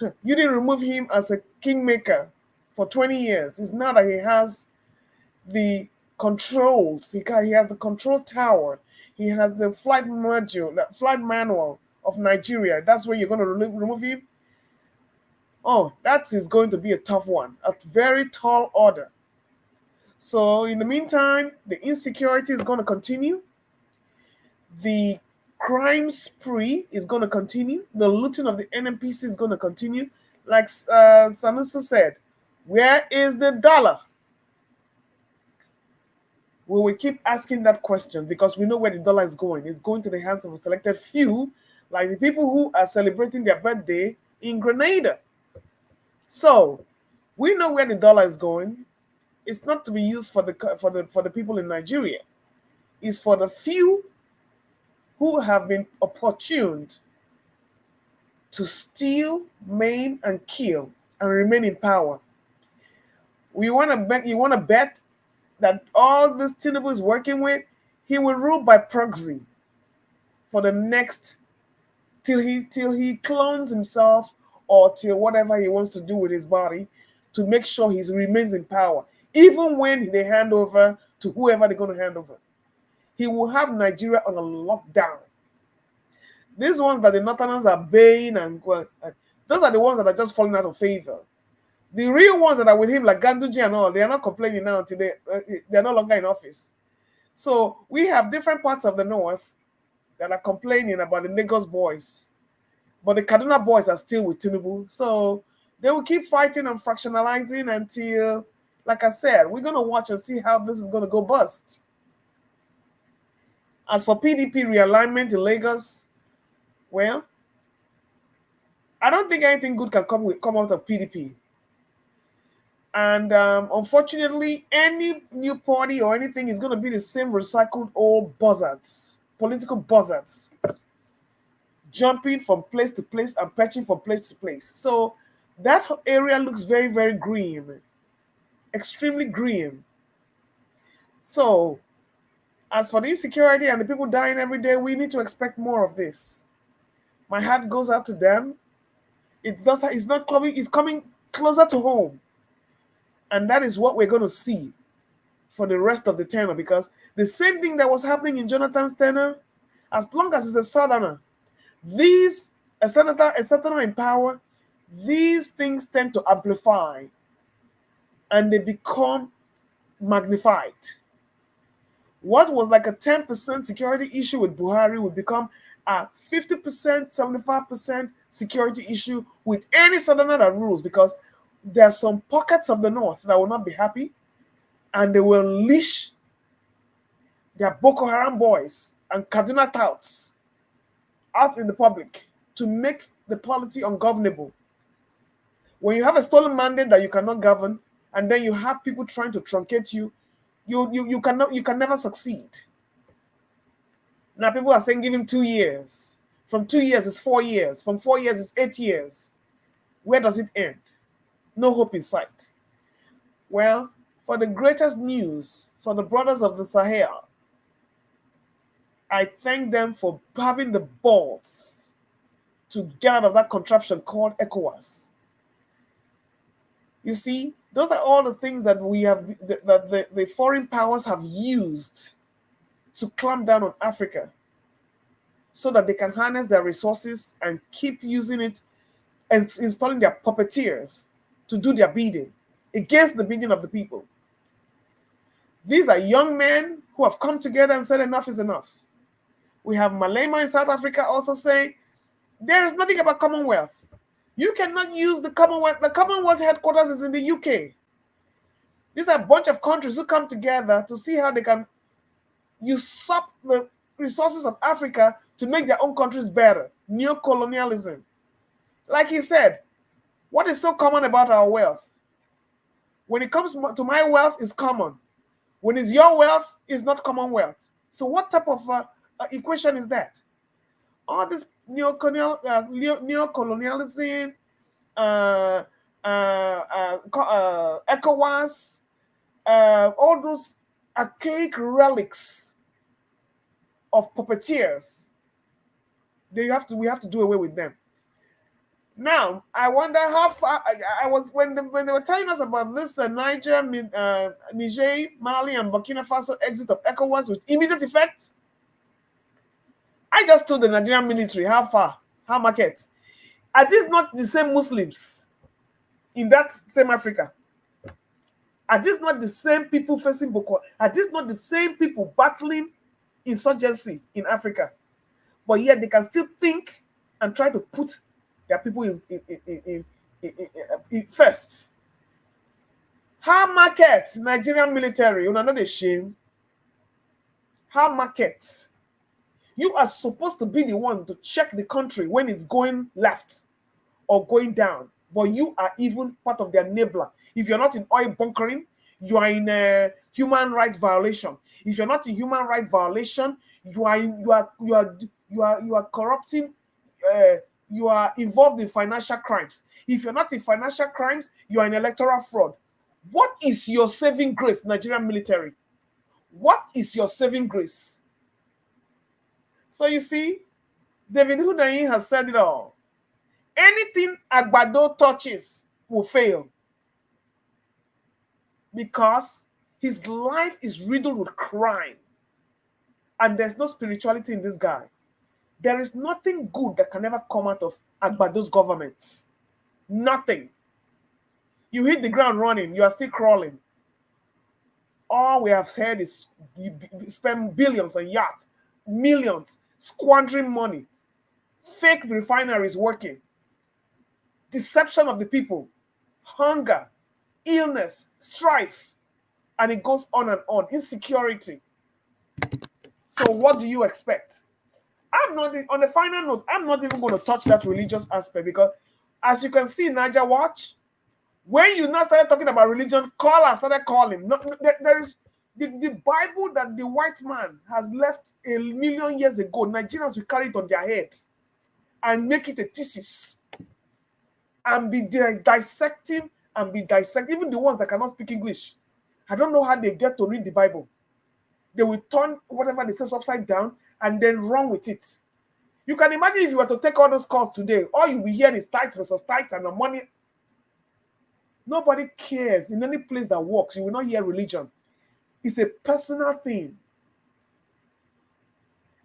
you didn't remove him as a kingmaker for 20 years. It's now that he has the controls. He has the control tower. He has the flight module, the flight manual of Nigeria. That's where you're going to remove him. Oh, that is going to be a tough one, a very tall order. So in the meantime, the insecurity is going to continue. The crime spree is going to continue. The looting of the NNPC is going to continue. Like Sanusi said, where is the dollar? We will keep asking that question because we know where the dollar is going. It's going to the hands of a selected few, like the people who are celebrating their birthday in Grenada. So we know where the dollar is going. It's not to be used for the people in Nigeria. It's for the few who have been opportuned to steal, maim, and kill and remain in power. You want to bet that all this Tinubu is working with, he will rule by proxy for the next till he clones himself or till whatever he wants to do with his body to make sure he remains in power, even when they hand over to whoever they're going to hand over. He will have Nigeria on a lockdown. These ones that the Northerners are baying and those are the ones that are just falling out of favor. The real ones that are with him, like Ganduji and all, they are not complaining now until they're no longer in office. So we have different parts of the North that are complaining about the Lagos boys. But the Kaduna boys are still with Tinubu. So they will keep fighting and fractionalizing until, like I said, we're going to watch and see how this is going to go bust. As for PDP realignment in Lagos, well, I don't think anything good can come out of PDP. And unfortunately, any new party or anything is going to be the same recycled old buzzards, political buzzards, jumping from place to place and perching from place to place. So that area looks very, very grim, extremely grim. So as for the insecurity and the people dying every day, we need to expect more of this. My heart goes out to them. It's coming closer to home. And that is what we're going to see for the rest of the tenure, because the same thing that was happening in Jonathan's tenure, as long as it's a southerner, a southerner in power, these things tend to amplify and they become magnified. What was like a 10% security issue with Buhari would become a 50%, 75% security issue with any southerner that rules, because there are some pockets of the North that will not be happy, and they will unleash their Boko Haram boys and Kaduna touts out in the public to make the polity ungovernable. When you have a stolen mandate that you cannot govern, and then you have people trying to truncate you, you can never succeed. Now people are saying give him 2 years. From 2 years it's 4 years. From 4 years it's 8 years. Where does it end? No hope in sight. Well, for the greatest news, for the brothers of the Sahel, I thank them for having the balls to get out of that contraption called ECOWAS. You see, those are all the things that the foreign powers have used to clamp down on Africa so that they can harness their resources and keep using it and installing their puppeteers to do their bidding against the bidding of the people. These are young men who have come together and said enough is enough. We have Malema in South Africa also saying there is nothing about Commonwealth. You cannot use the Commonwealth. The Commonwealth headquarters is in the UK. These are a bunch of countries who come together to see how they can usurp the resources of Africa to make their own countries better. Neo-colonialism. Like he said, what is so common about our wealth? When it comes to my wealth, it's common. When it's your wealth, it's not commonwealth. So what type of equation is that? All this neo-colonialism, ECOWAS, all those archaic relics of puppeteers, we have to do away with them. Now, I wonder how far I was when they were telling us about this Niger, Niger, Mali, and Burkina Faso exit of ECOWAS with immediate effect. I just told the Nigerian military how far, how market. Are these not the same Muslims in that same Africa? Are these not the same people facing Boko? Are these not the same people battling insurgency in Africa? But yet they can still think and try to put their people in first. How market Nigerian military? You know, not a shame. How market? You are supposed to be the one to check the country when it's going left or going down. But you are even part of their enabler. If you're not in oil bunkering, you are in a human rights violation. If you're not in human rights violation, you are corrupting. You are involved in financial crimes. If you're not in financial crimes, you are in electoral fraud. What is your saving grace, Nigerian military? What is your saving grace? So you see, David Hunayi has said it all. Anything Agbado touches will fail because his life is riddled with crime and there's no spirituality in this guy. There is nothing good that can ever come out of Agbado's government. Nothing. You hit the ground running, you are still crawling. All we have heard is you spend billions on yachts, millions, squandering money, fake refineries working, deception of the people, hunger, illness, strife, and it goes on and on. Insecurity. So what do you expect? I'm not, on the final note, I'm not even going to touch that religious aspect because as you can see in Niger Watch, when you now started talking about religion, callers started calling. There is the Bible that the white man has left 1,000,000 years ago. Nigerians will carry it on their head and make it a thesis and be dissecting even the ones that cannot speak English. I don't know how they get to read the Bible. They will turn whatever they say upside down and then run with it. You can imagine if you were to take all those calls today, all you will hear is tithe versus tithe and the money. Nobody cares in any place that works. You will not hear religion. It's a personal thing.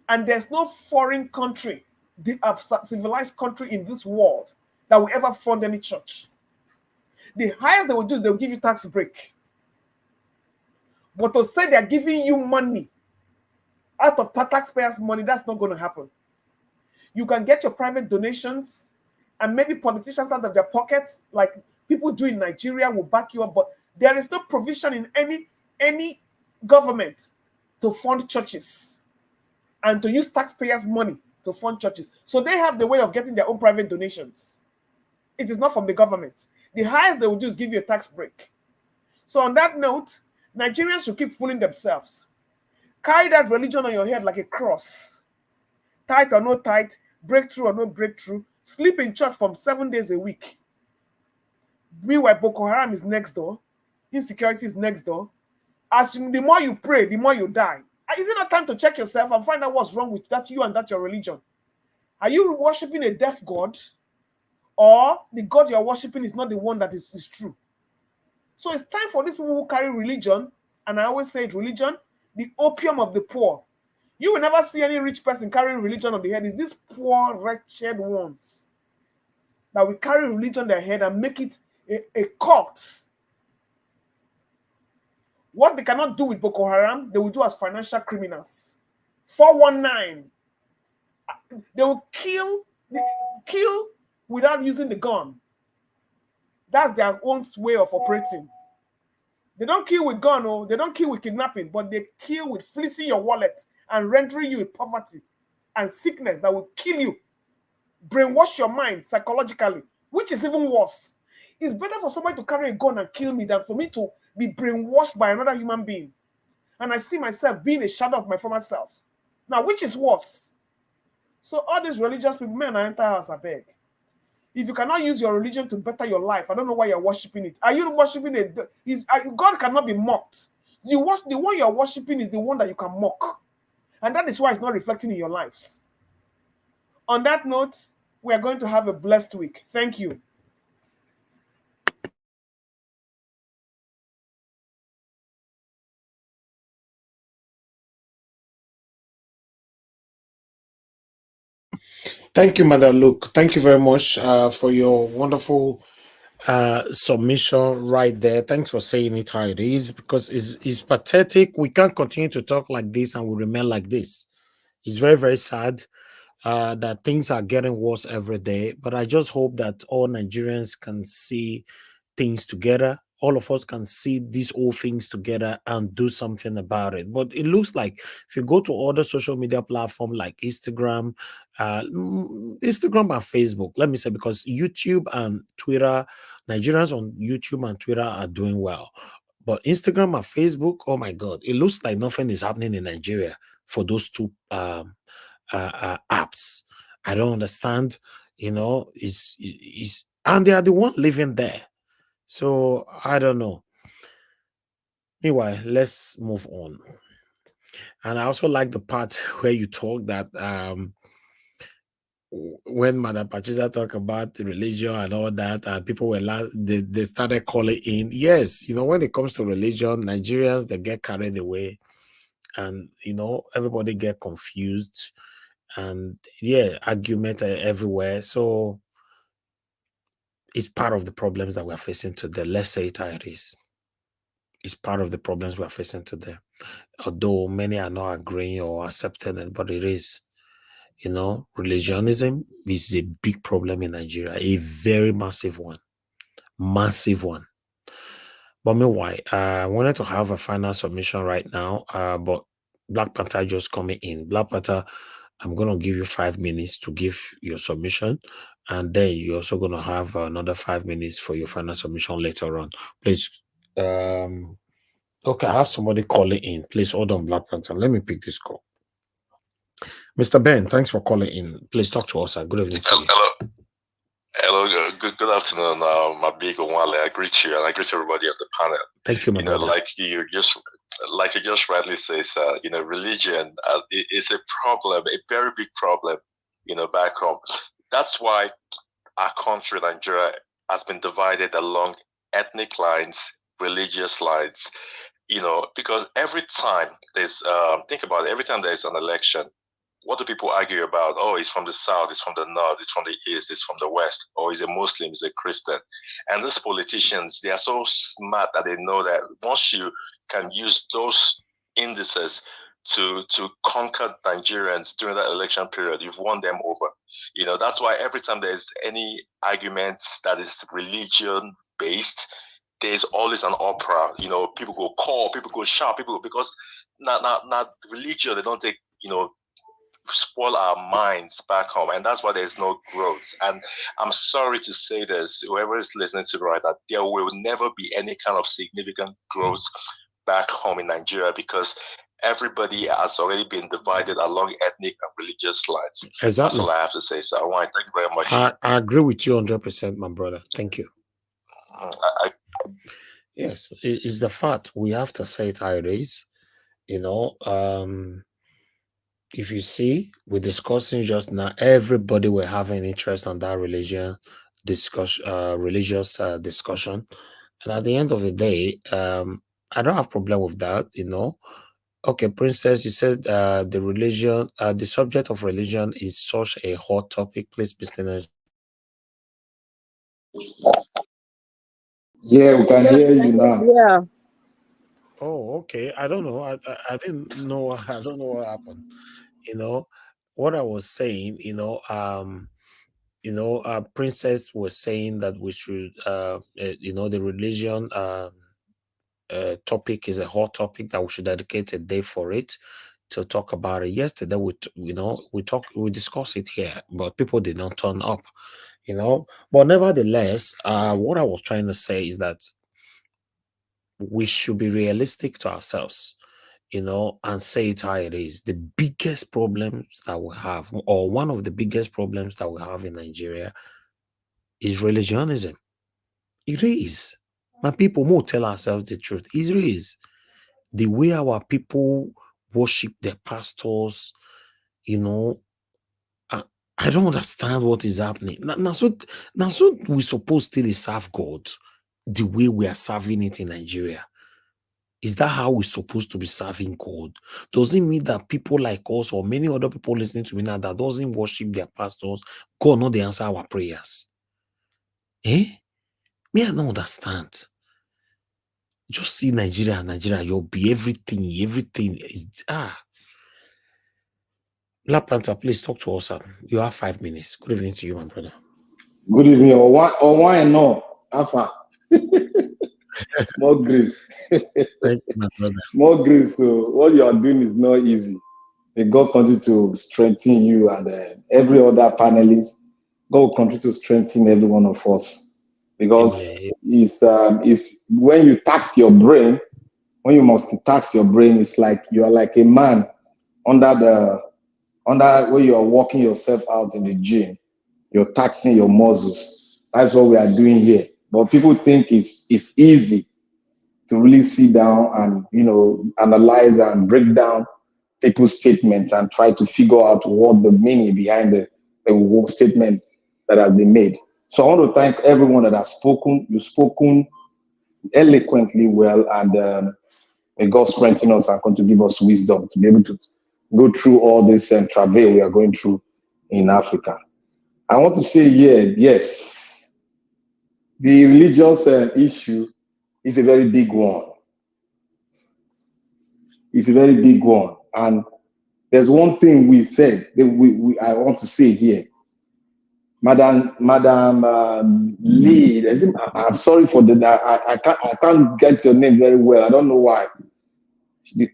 And there's no foreign country, civilized country in this world that will ever fund any church. The highest they will do is they will give you tax break. But to say they're giving you money out of taxpayers' money, that's not going to happen. You can get your private donations and maybe politicians out of their pockets, like people do in Nigeria, will back you up. But there is no provision in any government to fund churches and to use taxpayers' money to fund churches. So they have the way of getting their own private donations. It is not from the government. The highest they will do is give you a tax break. So on that note, Nigerians should keep fooling themselves. Carry that religion on your head like a cross. Tithe or no tithe, breakthrough or no breakthrough, sleep in church from 7 days a week. Meanwhile, Boko Haram is next door. Insecurity is next door. The more you pray, the more you die. Is it not time to check yourself and find out what's wrong with that you and that your religion? Are you worshiping a deaf God? Or the God you're worshiping is not the one that is true? So it's time for these people who carry religion, and I always say it, religion, the opium of the poor. You will never see any rich person carrying religion on the head. It's these poor, wretched ones that will carry religion on their head and make it a cult. What they cannot do with Boko Haram, they will do as financial criminals. 419. They will kill without using the gun. That's their own way of operating. They don't kill with gun, or they don't kill with kidnapping, but they kill with fleecing your wallet and rendering you in poverty and sickness that will kill you. Brainwash your mind psychologically, which is even worse. It's better for somebody to carry a gun and kill me than for me to be brainwashed by another human being. And I see myself being a shadow of my former self. Now, which is worse? So all these religious people, men, I enter house, I beg. If you cannot use your religion to better your life, I don't know why you're worshiping it. Are you worshiping it? God cannot be mocked. The one you're worshiping is the one that you can mock. And that is why it's not reflecting in your lives. On that note, We are going to have a blessed week. Thank you. Thank you, Madam Luke. Thank you very much for your wonderful submission right there. Thanks for saying it how it is, because it's pathetic. We can't continue to talk like this and we remain like this. It's very, very sad that things are getting worse every day. But I just hope that all Nigerians can see things together. All of us can see these old things together and do something about it. But it looks like if you go to other social media platforms like Instagram, Instagram and Facebook, let me say, because YouTube and Twitter, Nigerians on YouTube and Twitter are doing well. But Instagram and Facebook, oh my God, it looks like nothing is happening in Nigeria for those two apps. I don't understand, and they are the one living there. So I don't know. Meanwhile, let's move on. And I also like the part where you talk that when Madam Patricia talked about religion and all that, and people were they started calling in. Yes, when it comes to religion, Nigerians, they get carried away, and everybody get confused, and argument everywhere. So it's part of the problems that we're facing today. Let's say it how it is. It's part of the problems we're facing today. Although many are not agreeing or accepting it, but it is. Religionism is a big problem in Nigeria, a very massive one. Massive one. But meanwhile, I wanted to have a final submission right now, but Black Panther just coming in. Black Panther, I'm going to give you 5 minutes to give your submission, and then you're also going to have another 5 minutes for your final submission later on. Please, okay, I have somebody calling in. Please hold on, Black Panther. Let me pick this call. Mr. Ben, thanks for calling in. Please talk to us. Good evening to you. Hello, good afternoon, my big Onwale. I greet you and I greet everybody on the panel. Thank you, my brother. Like you just rightly says, religion is a problem, a very big problem, back home. That's why our country, Nigeria, has been divided along ethnic lines, religious lines, because every time there's, think about it, every time there's an election, what do people argue about? Oh, he's from the south, he's from the north, he's from the east, he's from the west, or he's a Muslim, he's a Christian. And these politicians, they are so smart that they know that once you can use those indices to conquer Nigerians during that election period, you've won them over. That's why every time there's any argument that is religion based, there's always an opera. People go call, people go shout, because not religion, they don't take, spoil our minds back home, and that's why there's no growth. And I'm sorry to say this, whoever is listening to me right now, there will never be any kind of significant growth back home in Nigeria, because everybody has already been divided along ethnic and religious lines. Exactly. That's all I have to say. So I want to thank you very much. I agree with you 100%, my brother. Thank you. Yes, it's the fact. We have to say it how it is. If you see, we're discussing just now, everybody will have an interest on that religious discussion. And at the end of the day, I don't have problem with that, Okay, Princess, you said the subject of religion is such a hot topic. Please, listeners. Yeah, we can hear you now. Yeah. Oh, okay. I don't know. I didn't know. I don't know what happened. What I was saying, Princess was saying that we should, the religion topic is a hot topic that we should dedicate a day for it to talk about it. Yesterday, we discussed it here, but people did not turn up, But nevertheless, what I was trying to say is that we should be realistic to ourselves, and say it how it is. The biggest problems that we have, or one of the biggest problems that we have in Nigeria, is religionism. It is. My people will tell ourselves the truth. It is. The way our people worship their pastors, I don't understand what is happening. Now so we supposed to serve God the way we are serving it in Nigeria. Is that how we're supposed to be serving God? Does it mean that people like us or many other people listening to me now that doesn't worship their pastors, God not they answer our prayers? Me, I don't understand. Just see Nigeria, you'll be everything is Black Panther, please talk to us. You have 5 minutes. Good evening to you, my brother. Good evening. Or why and no, Alpha. More grace. Thank you, my brother. More grace. So what you are doing is not easy. May God continue to strengthen you and every other panelist. God will continue to strengthen every one of us, because it's when you tax your brain, when you must tax your brain, it's like you are like a man under where you are working yourself out in the gym. You're taxing your muscles. That's what we are doing here. But people think it's easy to really sit down and analyze and break down people's statements and try to figure out what the meaning behind the statement that has been made. So I want to thank everyone that has spoken. You've spoken eloquently well, and may God strengthen us and continue to give us wisdom to be able to go through all this travail we are going through in Africa. I want to say here, yes, the religious issue is a very big one. It's a very big one. And there's one thing we said that I want to say here. Madam Lee, I'm sorry for I can't get your name very well. I don't know why. The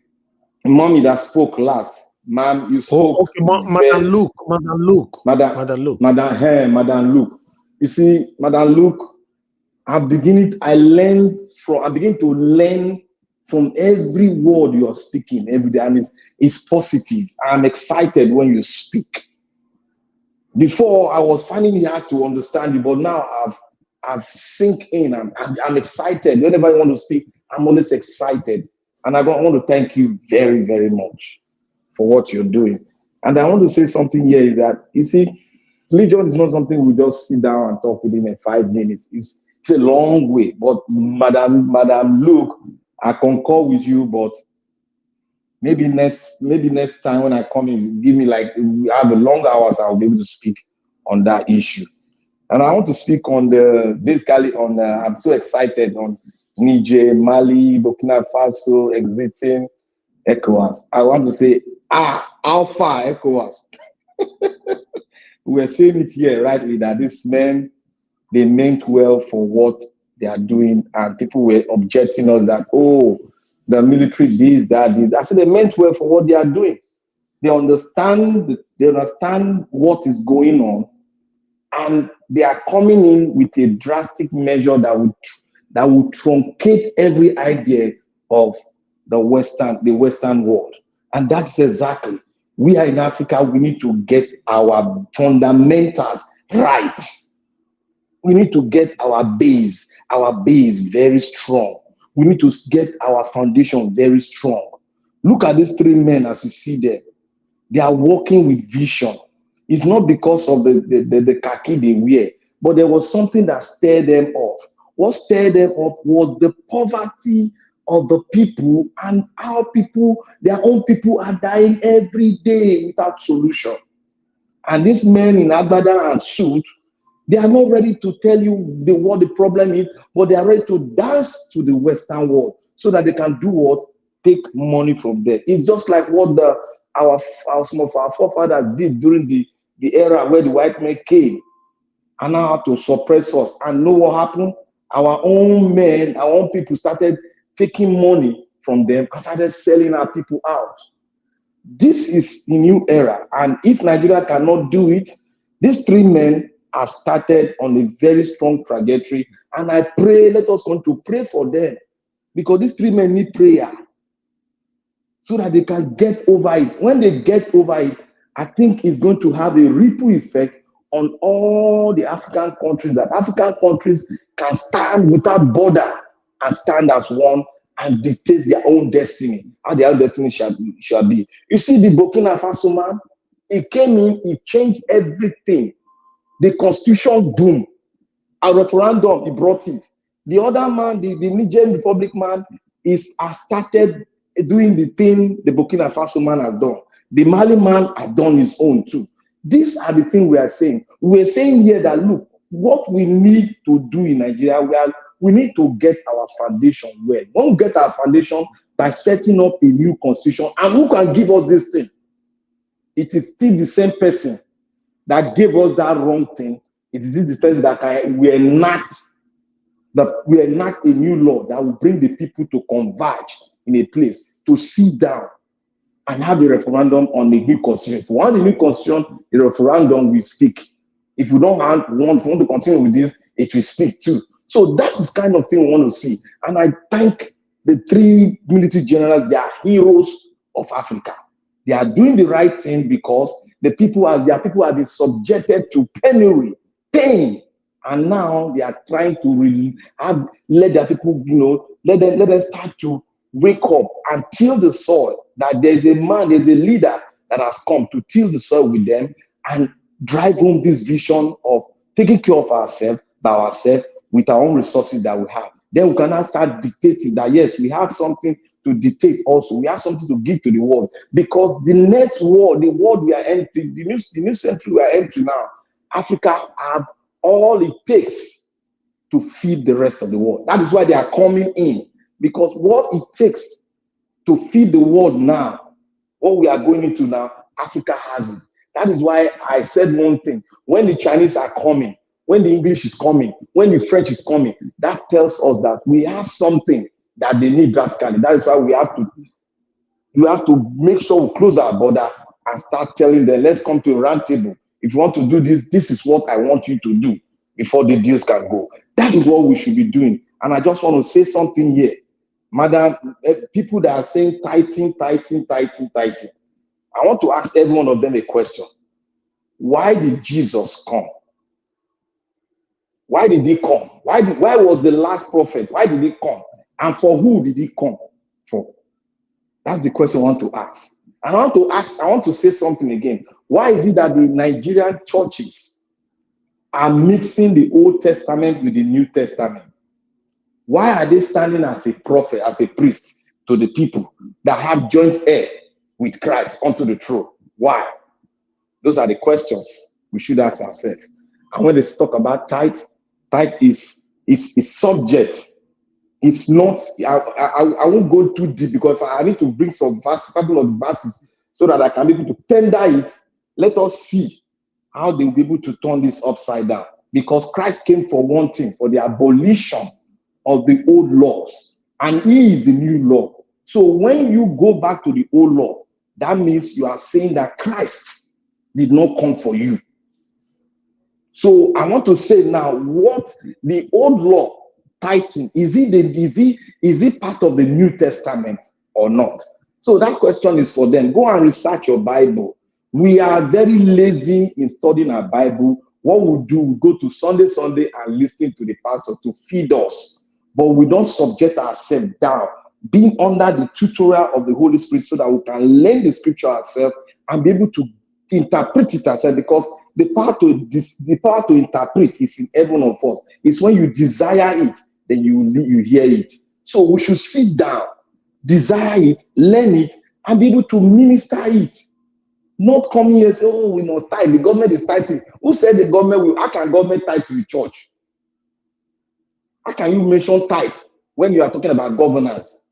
mommy that spoke last, ma'am, you spoke. Okay, Madam Luke. Madam Luke. You see, Madam Luke, I begin to learn from every word you are speaking every day, and it's positive. I'm excited when you speak. Before, I was finding it hard to understand you, but now I've sink in. I'm excited. Whenever I want to speak, I'm always excited. And I want to thank you very, very much for what you're doing. And I want to say something here that, you see, religion is not something we just sit down and talk within 5 minutes. It's a long way. But Madam Luke, I concur with you, but maybe next time when I come in, give me we have a long hours, I'll be able to speak on that issue. And I want to speak on I'm so excited on Niger, Mali, Burkina Faso exiting ECOWAS. I want to say, how far ECOWAS? We're saying it here rightly that these men, they meant well for what they are doing, and people were objecting us that, the military this, that, this. I said they meant well for what they are doing. They understand what is going on, and they are coming in with a drastic measure that would truncate every idea of the Western world. And that's exactly, we are in Africa, we need to get our fundamentals right. We need to get our base very strong. We need to get our foundation very strong. Look at these 3 men as you see them. They are working with vision. It's not because of the khaki they wear, but there was something that stirred them up. What stirred them up was the poverty of the people and how their own people are dying every day without solution. And these men in agbada and suit, they are not ready to tell you what the problem is, but they are ready to dance to the Western world so that they can do what? Take money from there. It's just like what some of our forefathers did during the era where the white men came and now have to suppress us. And know what happened? Our own men, our own people started taking money from them and started selling our people out. This is the new era. And if Nigeria cannot do it, these 3 men have started on a very strong trajectory. And I pray, let us continue to pray for them, because these 3 men need prayer so that they can get over it. When they get over it, I think it's going to have a ripple effect on all the African countries, that African countries can stand without border and stand as one and dictate their own destiny, how their own destiny shall be. You see the Burkina Faso man, He came in, he changed everything. The constitution, boom. A referendum, he brought it. The other man, the Nigerian Republic man, has started doing the thing the Burkina Faso man has done. The Mali man has done his own too. These are the things we are saying. We are saying here that, look, what we need to do in Nigeria, we need to get our foundation well. When we get our foundation by setting up a new constitution, and who can give us this thing? It is still the same person that gave us that wrong thing. It is this person that we enact a new law that will bring the people to converge in a place, to sit down and have a referendum on the new constitution. If we want the new constitution, the referendum will speak. If we don't want to continue with this, it will speak too. So that is kind of thing we want to see. And I thank the 3 military generals. They are heroes of Africa. They are doing the right thing because their people have been subjected to penury, pain, and now they are trying to let their people, let them start to wake up and till the soil. That there's a leader that has come to till the soil with them and drive home this vision of taking care of ourselves by ourselves with our own resources that we have. Then we can now start dictating that, yes, we have something to dictate also. We have something to give to the world. Because the next world, the world we are entering, the new century we are entering now, Africa have all it takes to feed the rest of the world. That is why they are coming in. Because what it takes to feed the world now, what we are going into now, Africa has it. That is why I said one thing. When the Chinese are coming, when the English is coming, when the French is coming, that tells us that we have something that they need drastically. That is why we have to make sure we close our border and start telling them, let's come to a round table. If you want to do this, this is what I want you to do before the deals can go. That is what we should be doing. And I just want to say something here. Madam, people that are saying tithing. I want to ask every one of them a question. Why did Jesus come? Why did he come? Why was the last prophet? Why did he come? And for who did he come for? That's the question I want to ask. And I want to say something again. Why is it that the Nigerian churches are mixing the Old Testament with the New Testament? Why are they standing as a prophet, as a priest to the people that have joint heir with Christ onto the throne? Why? Those are the questions we should ask ourselves. And when they talk about tithe is subject. It's not, I won't go too deep because I need to bring some couple of verses so that I can be able to tender it. Let us see how they will be able to turn this upside down. Because Christ came for one thing, for the abolition of the old laws. And he is the new law. So when you go back to the old law, that means you are saying that Christ did not come for you. So I want to say now, what the old law, tithing, is it part of the New Testament or not? So that question is for them. Go and research your Bible. We are very lazy in studying our Bible. What we do, we go to Sunday and listen to the pastor to feed us. But we don't subject ourselves down, being under the tutorial of the Holy Spirit so that we can learn the scripture ourselves and be able to interpret it ourselves, because the power to interpret is in every one of us. It's when you desire it, then you hear it. So we should sit down, desire it, learn it, and be able to minister it. Not come here and say, oh, we must tithe. The government is tithing. Who said the government will? How can government tithe to the church? How can you mention tithe when you are talking about governance?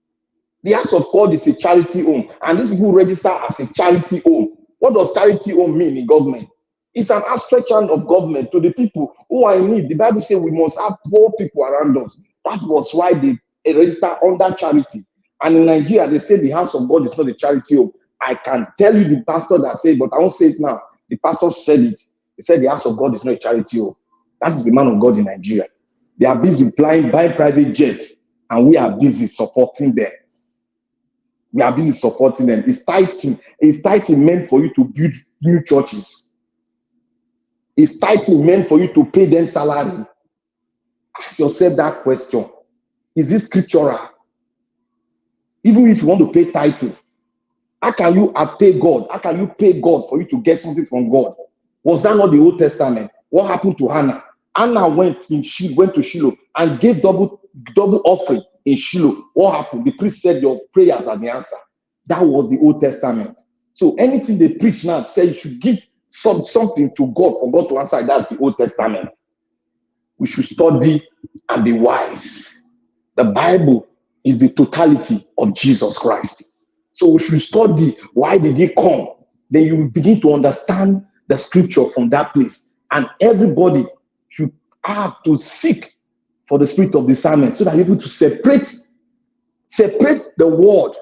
The house of God is a charity home, and these people register as a charity home. What does charity home mean in government? It's an abstract hand of government to the people who are in need. The Bible says we must have poor people around us. That was why they register under charity. And in Nigeria, they say the house of God is not a charity home. I can tell you the pastor that said, but I won't say it now. The pastor said it. He said the house of God is not a charity home. That is the man of God in Nigeria. They are busy buying private jets, and we are busy supporting them. We are busy supporting them. It's tithing meant for you to build new churches. Is tithing meant for you to pay them salary? Ask yourself that question. Is this scriptural? Even if you want to pay tithing, How can you pay God? How can you pay God for you to get something from God? Was that not the Old Testament? What happened to Hannah? Hannah went to Shiloh and gave double offering in Shiloh. What happened? The priest said your prayers are the answer. That was the Old Testament. So anything they preach now say you should give something to God for God to answer. That's the Old Testament. We should study and be wise. The Bible is the totality of Jesus Christ. So we should study why did he come. Then you will begin to understand the scripture from that place. And everybody should have to seek for the spirit of discernment so that you're able to separate the word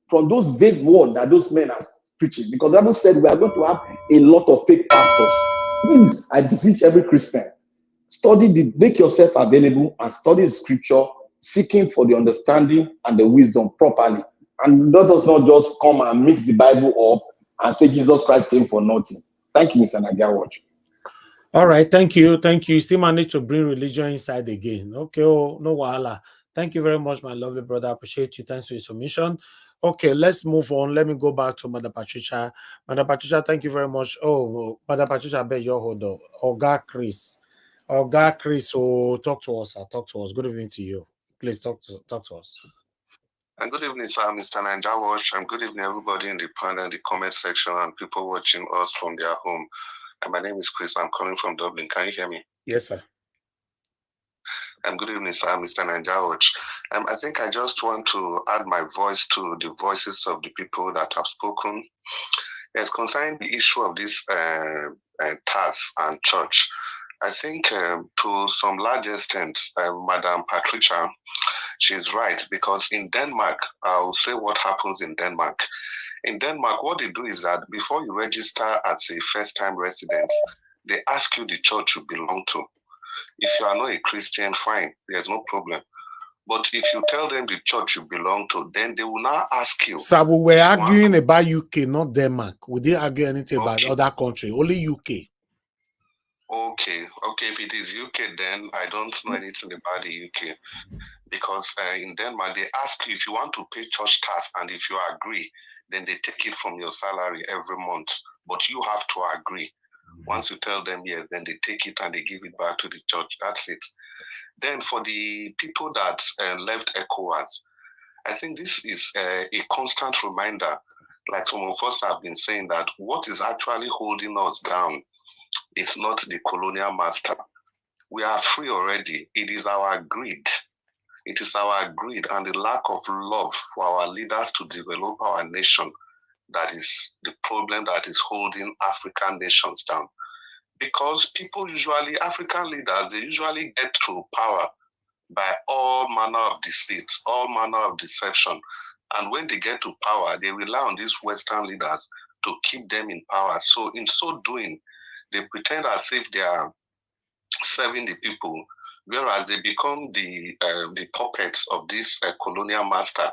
from those vague words that those men are preaching. Because the Bible said we are going to have a lot of fake pastors. Please, I beseech every Christian, make yourself available and study the scripture, seeking for the understanding and the wisdom properly. And let us not just come and mix the Bible up and say Jesus Christ came for nothing. Thank you, Mr. Nagawaj. All right, thank you. You still managed to bring religion inside again. Okay, no wahala. Thank you very much, my lovely brother. I appreciate you. Thanks for your submission. Okay, let's move on. Let me go back to Mother Patricia. Mother Patricia, thank you very much. Oh, Mother Patricia, I beg your hold on. Oga Chris, talk to us. Talk to us. Good evening to you. Please talk to us. And good evening, sir, Mr. Nigerian. And good evening, everybody in the panel, the comment section, and people watching us from their home. And my name is Chris. I'm calling from Dublin. Can you hear me? Yes, sir. And good evening, sir, Mr. Nigerian. I think I just want to add my voice to the voices of the people that have spoken. Yes, concerning the issue of this tax and church, I think to some large extent, Madam Patricia, she's right, because in Denmark, I'll say what happens in Denmark. In Denmark, what they do is that before you register as a first-time resident, they ask you the church you belong to. If you are not a Christian, fine, there's no problem. But if you tell them the church you belong to, then they will now ask you. So we were arguing about UK, not Denmark. We didn't argue anything about other country, only UK. Okay, if it is UK, then I don't know anything about the UK. Because in Denmark, they ask you if you want to pay church tax, and if you agree, then they take it from your salary every month. But you have to agree. Once you tell them yes, then they take it and they give it back to the church. That's it. Then for the people that left ECOWAS, I think this is a constant reminder, like some of us have been saying, that what is actually holding us down is not the colonial master. We are free already. It is our greed. It is our greed and the lack of love for our leaders to develop our nation that is the problem that is holding African nations down. Because African leaders, they usually get to power by all manner of deceit, all manner of deception. And when they get to power, they rely on these Western leaders to keep them in power. So in so doing, they pretend as if they are serving the people, whereas they become the puppets of this colonial master.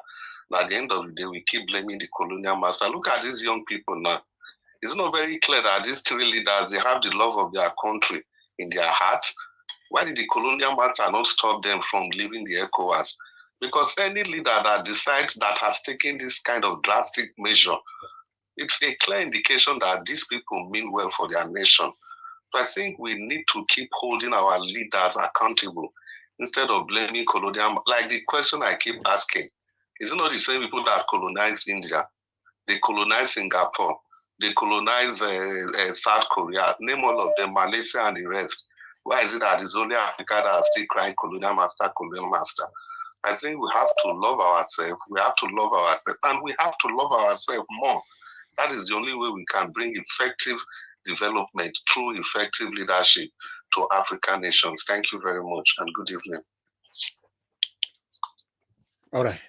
And at the end of the day, we keep blaming the colonial master. Look at these young people now. It's not very clear that these three leaders, they have the love of their country in their hearts. Why did the colonial master not stop them from leaving the ECOWAS? Because any leader that decides that has taken this kind of drastic measure, it's a clear indication that these people mean well for their nation. So I think we need to keep holding our leaders accountable instead of blaming colonial. Like the question I keep asking, is it not the same people that colonized India? They colonized Singapore. They colonized South Korea. Name all of them, Malaysia and the rest. Why is it that it's only Africa that are still crying colonial master, colonial master? I think we have to love ourselves. We have to love ourselves. And we have to love ourselves more. That is the only way we can bring effective development through effective leadership to African nations. Thank you very much and good evening. All right.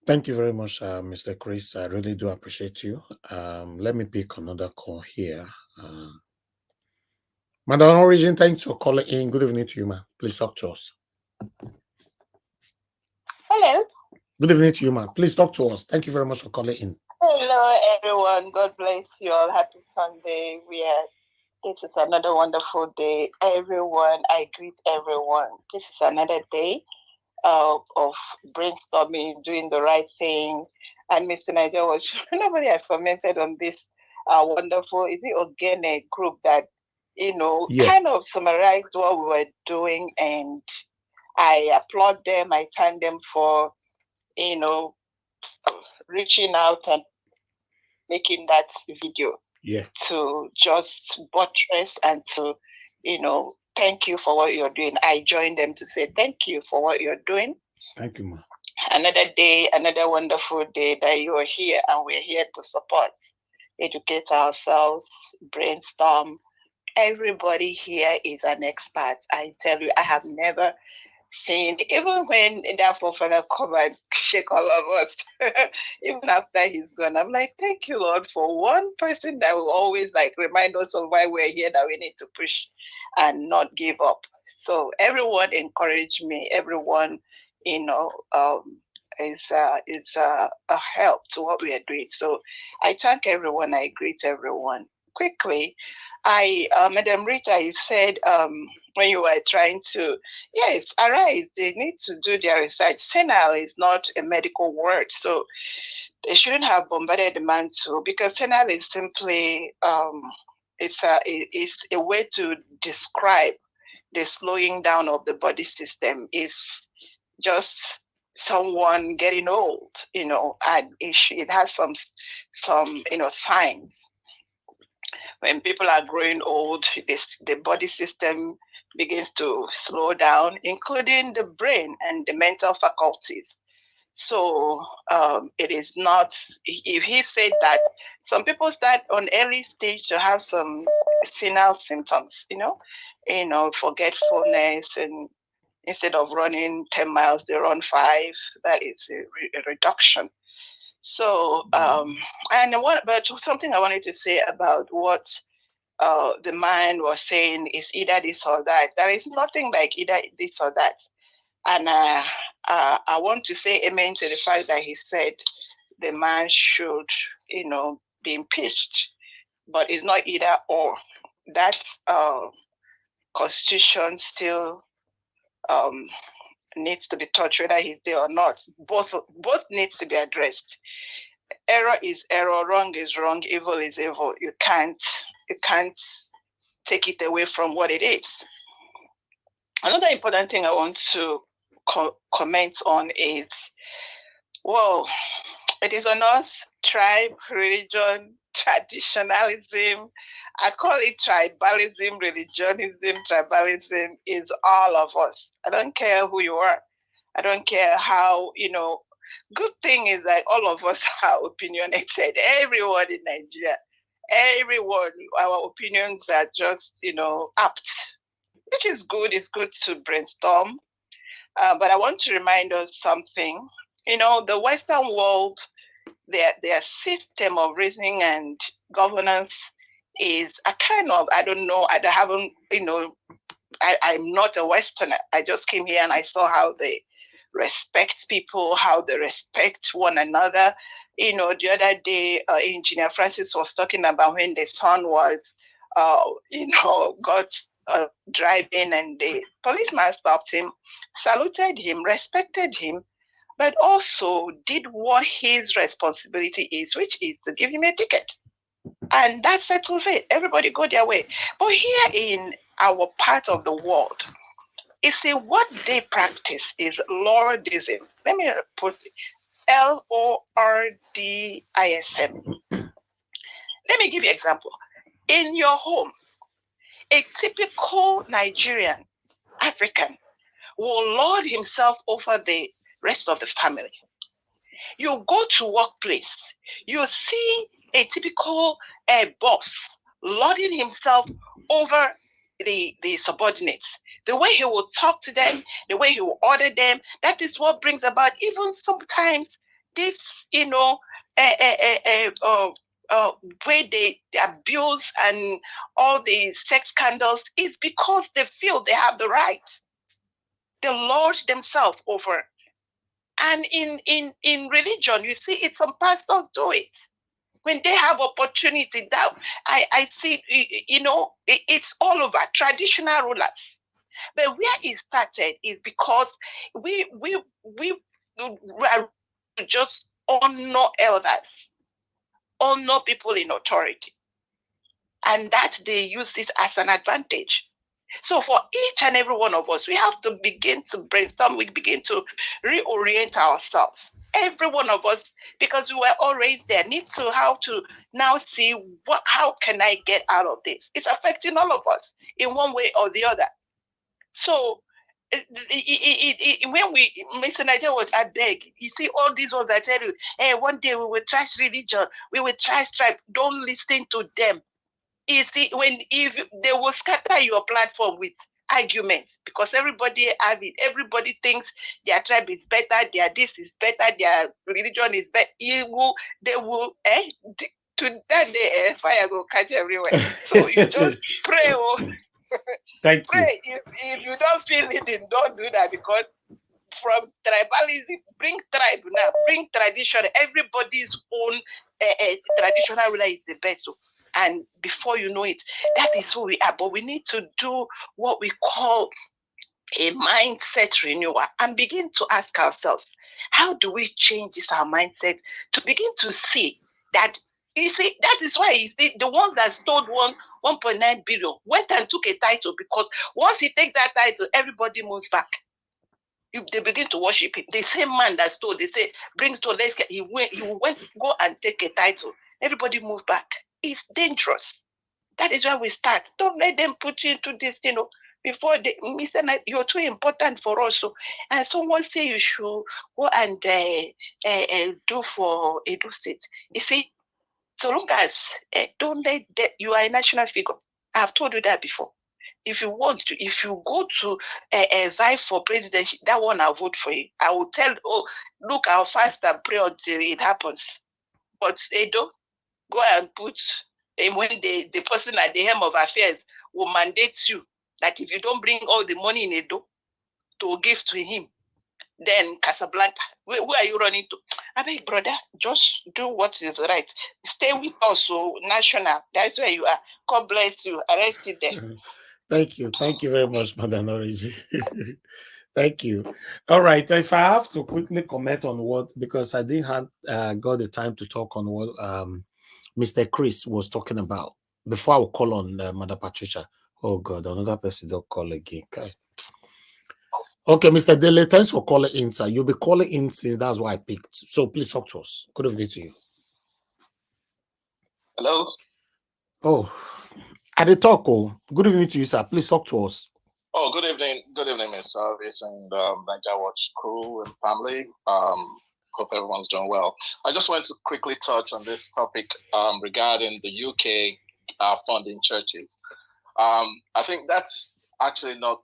Thank you very much, Mr. Chris. I really do appreciate you. Let me pick another call here. Madam Origin, thanks for calling in. Good evening to you, ma'am. Please talk to us. Hello. Good evening to you, ma'am. Please talk to us. Thank you very much for calling in. Hello, everyone. God bless you all. Happy Sunday. This is another wonderful day. Everyone, I greet everyone. This is another day of brainstorming, doing the right thing, and Mr. Niger was nobody has commented on this wonderful, is it organic group that, kind of summarized what we were doing, and I applaud them. I thank them for, reaching out and making that video to just buttress and to, thank you for what you're doing. I joined them to say thank you for what you're doing. Thank you, ma. Another day, another wonderful day that you are here, and we're here to support, educate ourselves, brainstorm. Everybody here is an expert. I tell you, I have never seen, even when that forefather come and shake all of us, even after he's gone, I'm like, thank you, Lord, for one person that will always remind us of why we're here, that we need to push and not give up. So everyone encouraged me. Everyone, is a help to what we are doing. So I thank everyone. I greet everyone. Quickly, Madam Rita, you said when you were trying to, yes, arise, they need to do their research. Senile is not a medical word, so they shouldn't have bombarded the man too, because senile is simply, it's a way to describe the slowing down of the body system. Is just someone getting old, and it has some signs. When people are growing old, the body system begins to slow down, including the brain and the mental faculties. So it is not, if he said that some people start on early stage to have some senile symptoms, forgetfulness, and instead of running 10 miles, they run 5. That is a reduction. So, but something I wanted to say about what the man was saying is either this or that. There is nothing like either this or that. And I want to say amen to the fact that he said the man should, be impeached. But it's not either or. That constitution still needs to be touched, whether he's there or not. Both needs to be addressed. Error is error, wrong is wrong, evil is evil. You can't take it away from what it is. Another important thing I want to comment on is, well, it is on us, tribe, religion, traditionalism. I call it tribalism, religionism, tribalism is all of us. I don't care who you are. I don't care how, good thing is like all of us are opinionated. Everyone in Nigeria, everyone, our opinions are just, apt, which is good. It's good to brainstorm. But I want to remind us something. The Western world, their system of reasoning and governance is a kind of, I don't know, I haven't, I'm not a Westerner. I just came here and I saw how they respect people, how they respect one another. The other day, Engineer Francis was talking about when the son was, got driving, and the policeman stopped him, saluted him, respected him, but also did what his responsibility is, which is to give him a ticket. And that settles it. Everybody go their way. But here in our part of the world, what they practice is Lordism. Let me put Lordism. Let me give you an example. In your home, a typical Nigerian, African, will lord himself over the rest of the family. You go to workplace, you see a typical boss lording himself over the subordinates. The way he will talk to them, the way he will order them, that is what brings about even sometimes this, way they abuse and all the sex scandals is because they feel they have the right. They lord themselves over. And in religion, you see it, some pastors do it. When they have opportunity, that I see, it's all over, traditional rulers. But where it started is because we are just honor elders, honor people in authority, and that they use it as an advantage. So for each and every one of us, we have to begin to brainstorm, we begin to reorient ourselves. Every one of us, because we were all raised there, need to how to now see how can I get out of this? It's affecting all of us in one way or the other. So when Mr. Niger was at beg, you see all these ones I tell you, hey, one day we will trash religion, we will trash tribe. Don't listen to them. You see, if they will scatter your platform with arguments, because everybody have it. Everybody thinks their tribe is better, this is better, their religion is better. They will to that day fire will catch everywhere. So you just pray. Thank pray. you. If you don't feel it, then don't do that, because from tribalism, bring tribe now, bring tradition. Everybody's own traditional ruler is the best. And before you know it, that is who we are. But we need to do what we call a mindset renewal and begin to ask ourselves, how do we change our mindset to begin to see that, you see, that is why you see the ones that stole 1.9 billion went and took a title, because once he takes that title, everybody moves back. If they begin to worship him, the same man that stole, they say, bring stone, let's get, he went, go and take a title. Everybody move back. It's dangerous. That is where we start. Don't let them put you into this, before they, Mr. Knight, you're too important for us. So, and someone say you should go and do for Edo State. You see, so long as don't let you are a national figure. I've told you that before. If you want to, if you go to vie for presidency, that one I'll vote for you. I will tell, look, I'll fast and pray until it happens. But Edo, go and put, when the person at the helm of affairs will mandate you that if you don't bring all the money in Edo to give to him, then Casablanca, where are you running to? I beg, brother, just do what is right. Stay with us, so national. That's where you are. God bless you. Arrested them. Thank you. Thank you very much, Madam Noriji. Thank you. All right. If I have to quickly comment on what, because I didn't have got the time to talk on what Mr. Chris was talking about before I will call on Madam Patricia. Oh God, another person don't call again. Okay. Okay, Mr. Dele, thanks for calling in, sir. You'll be calling in since that's why I picked. So please talk to us. Good evening to you. Hello. Oh, at the talk. Oh, good evening to you, sir. Please talk to us. Oh, good evening. Good evening, Ms. Service and Niger Watch crew and family. Hope everyone's doing well. I just wanted to quickly touch on this topic regarding the UK funding churches. I think that's actually not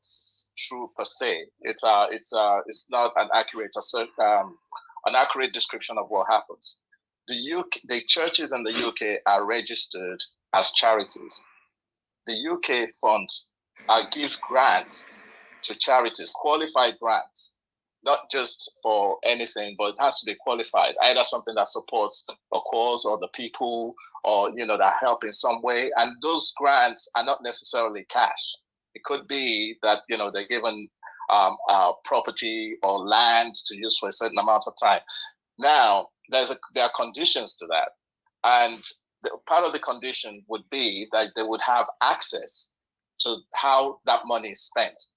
true per se. It's not an accurate description of what happens. The churches in the UK are registered as charities. The UK funds gives grants to charities, qualified grants, not just for anything, but it has to be qualified, either something that supports a cause or the people, or that help in some way. And those grants are not necessarily cash. It could be that they're given property or land to use for a certain amount of time. Now there are conditions to that, and part of the condition would be that they would have access to how that money is spent.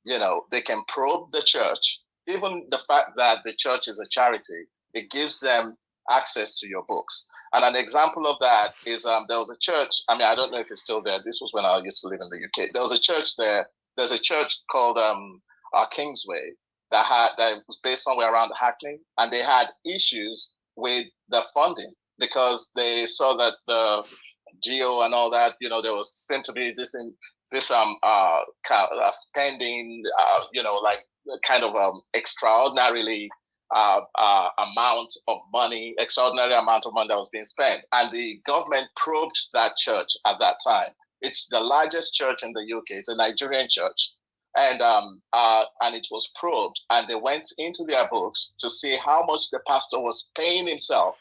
They can probe the church. Even the fact that the church is a charity, it gives them access to your books. And an example of that is there was a church, I don't know if it's still there. This was when I used to live in the UK. There was a church there. There's a church called Kingsway that was based somewhere around Hackney, and they had issues with the funding because they saw that the geo and all that, there was seemed to be this spending, kind of extraordinary amount of money that was being spent, and the government probed that church at that time. It's the largest church in the UK. It's a Nigerian church, and it was probed, and they went into their books to see how much the pastor was paying himself.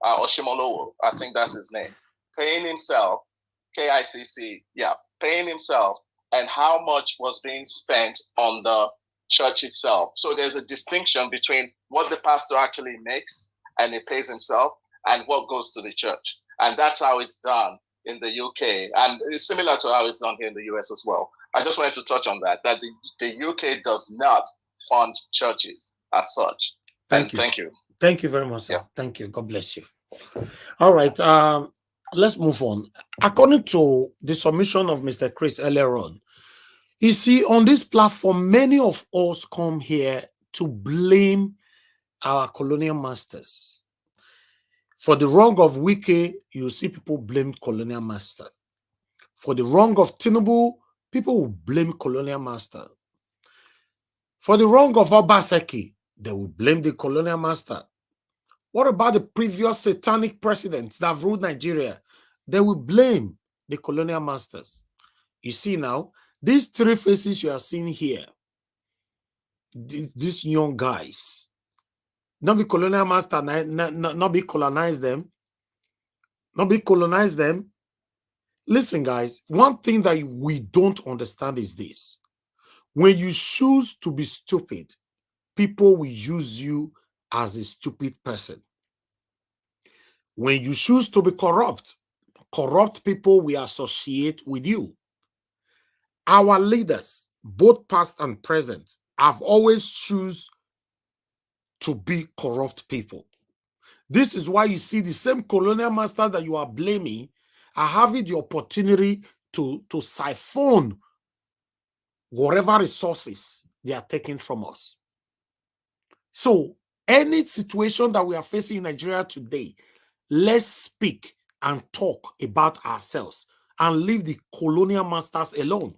Oshimolowo, I think that's his name, paying himself, KICC, paying himself, and how much was being spent on the church itself. So there's a distinction between what the pastor actually makes and he pays himself and what goes to the church. And that's how it's done in the UK. And it's similar to how it's done here in the US as well. I just wanted to touch on that the UK does not fund churches as such. Thank you. Thank you. Thank you very much, sir. Yeah. Thank you. God bless you. All right. Let's move on. According to the submission of Mr. Chris earlier on, you see, on this platform, many of us come here to blame our colonial masters. For the wrong of Wike, you see people blame colonial master. For the wrong of Tinubu, people will blame colonial master. For the wrong of Obaseki, they will blame the colonial master. What about the previous satanic presidents that have ruled Nigeria? They will blame the colonial masters. You see now, these three faces you are seeing here, these young guys, not be colonial master, not be colonize them, not be colonize them. Listen, guys, one thing that we don't understand is this. When you choose to be stupid, people will use you as a stupid person. When you choose to be corrupt, corrupt people will associate with you. Our leaders, both past and present, have always choose to be corrupt people. This is why you see the same colonial master that you are blaming are having the opportunity to siphon whatever resources they are taking from us. So any situation that we are facing in Nigeria today, let's speak and talk about ourselves and leave the colonial masters alone.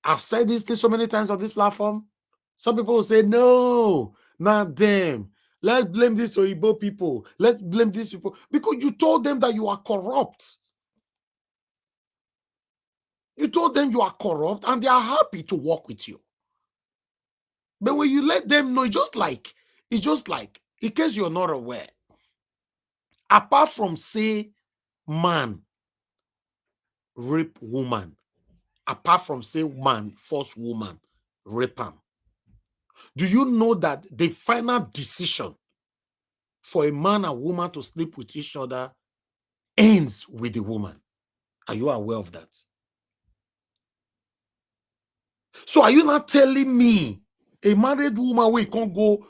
I've said this so many times on this platform. Some people will say, no, not them. Let's blame these Oyibo people. Let's blame these people. Because you told them that you are corrupt. You told them you are corrupt and they are happy to work with you. But when you let them know, it's just like, in case you're not aware, apart from say man rape woman, apart from say man force woman rape him, do you know that the final decision for a man and woman to sleep with each other ends with the woman? Are you aware of that? So are you not telling me a married woman we can't go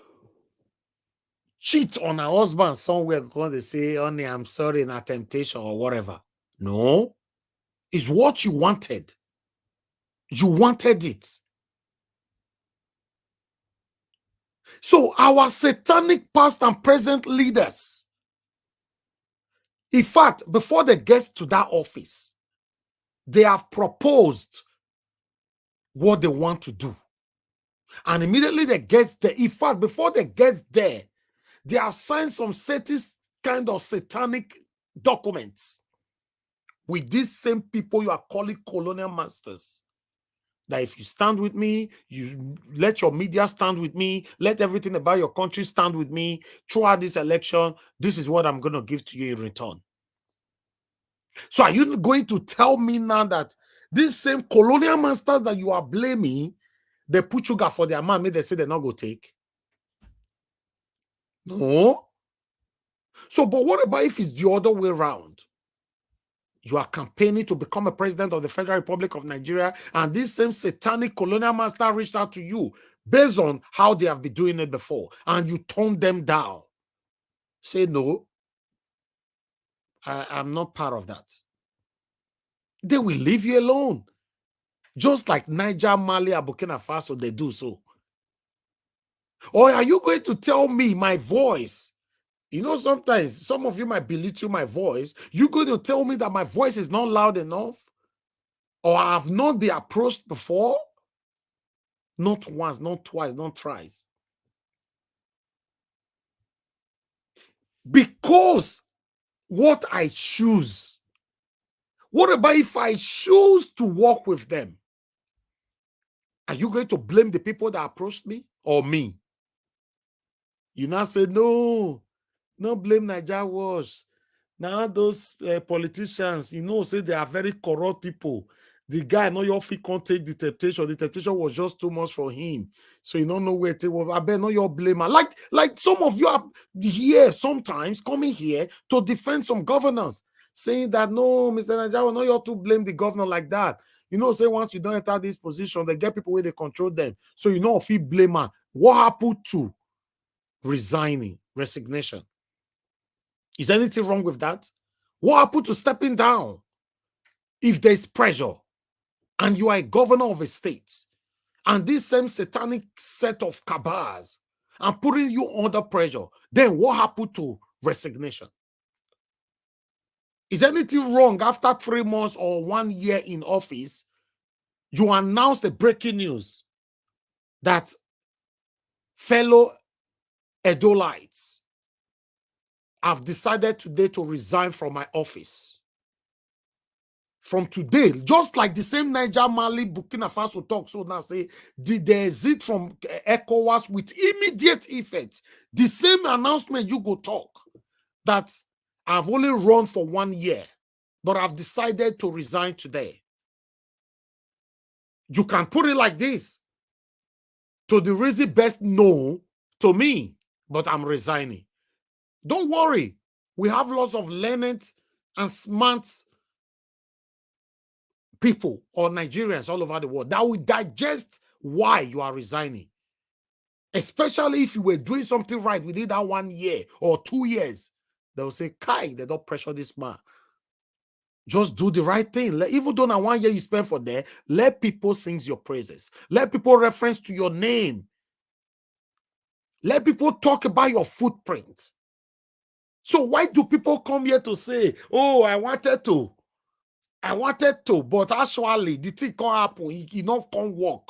cheat on her husband somewhere because they say, honey, I'm sorry, not temptation or whatever? No, it's what you wanted. You wanted it. So our satanic past and present leaders, in fact, before they get to that office, they have proposed what they want to do. And immediately they get there, in fact, before they get there, they have signed some certain kind of satanic documents with these same people you are calling colonial masters. That if you stand with me, you let your media stand with me, let everything about your country stand with me throughout this election, this is what I'm going to give to you in return. So are you going to tell me now that these same colonial masters that you are blaming, they put sugar for their man, they say they're not going to take? No. So, but what about if it's the other way around? You are campaigning to become a president of the Federal Republic of Nigeria, and this same satanic colonial master reached out to you based on how they have been doing it before, and you turned them down. Say, no, I'm not part of that. They will leave you alone. Just like Niger, Mali, and Burkina Faso, they do so. Or are you going to tell me my voice? You know, sometimes some of you might belittle my voice. You're going to tell me that my voice is not loud enough? Or I have not been approached before? Not once, not twice, not thrice. Because what I choose. What about if I choose to work with them? Are you going to blame the people that approached me or me? You now say, no, not blame Niger Wash. Now those politicians, you know, say they are very corrupt people. the guy no your feet can't take the temptation. The temptation was just too much for him. So you don't know where to go. I bet no your blamer. Like some of you are here sometimes coming here to defend some governors, saying that no, Mr. Nigeria, no, you're to blame the governor like that. You know, say once you don't enter this position, they get people where they control them. So you know if you blame her. What happened to resignation? Is anything wrong with that? What happened to stepping down? If there's pressure and you are a governor of a state and this same satanic set of cabals and putting you under pressure, then what happened to resignation? Is anything wrong after 3 months or 1 year in office, you announce the breaking news that fellow Edolites have decided today to resign from my office? From today, just like the same Niger, Mali, Burkina Faso talk, so now say, did they exit from ECOWAS with immediate effect? The same announcement you go talk that I've only run for 1 year, but I've decided to resign today. You can put it like this. To the really best no to me, but I'm resigning. Don't worry. We have lots of learned and smart people or Nigerians all over the world that will digest why you are resigning. Especially if you were doing something right within that 1 year or 2 years. They'll say, Kai, they don't pressure this man. Just do the right thing. Even though now 1 year you spend for there, let people sing your praises. Let people reference to your name. Let people talk about your footprint. So why do people come here to say, oh, I wanted to, but actually the thing can't happen, it not can't work?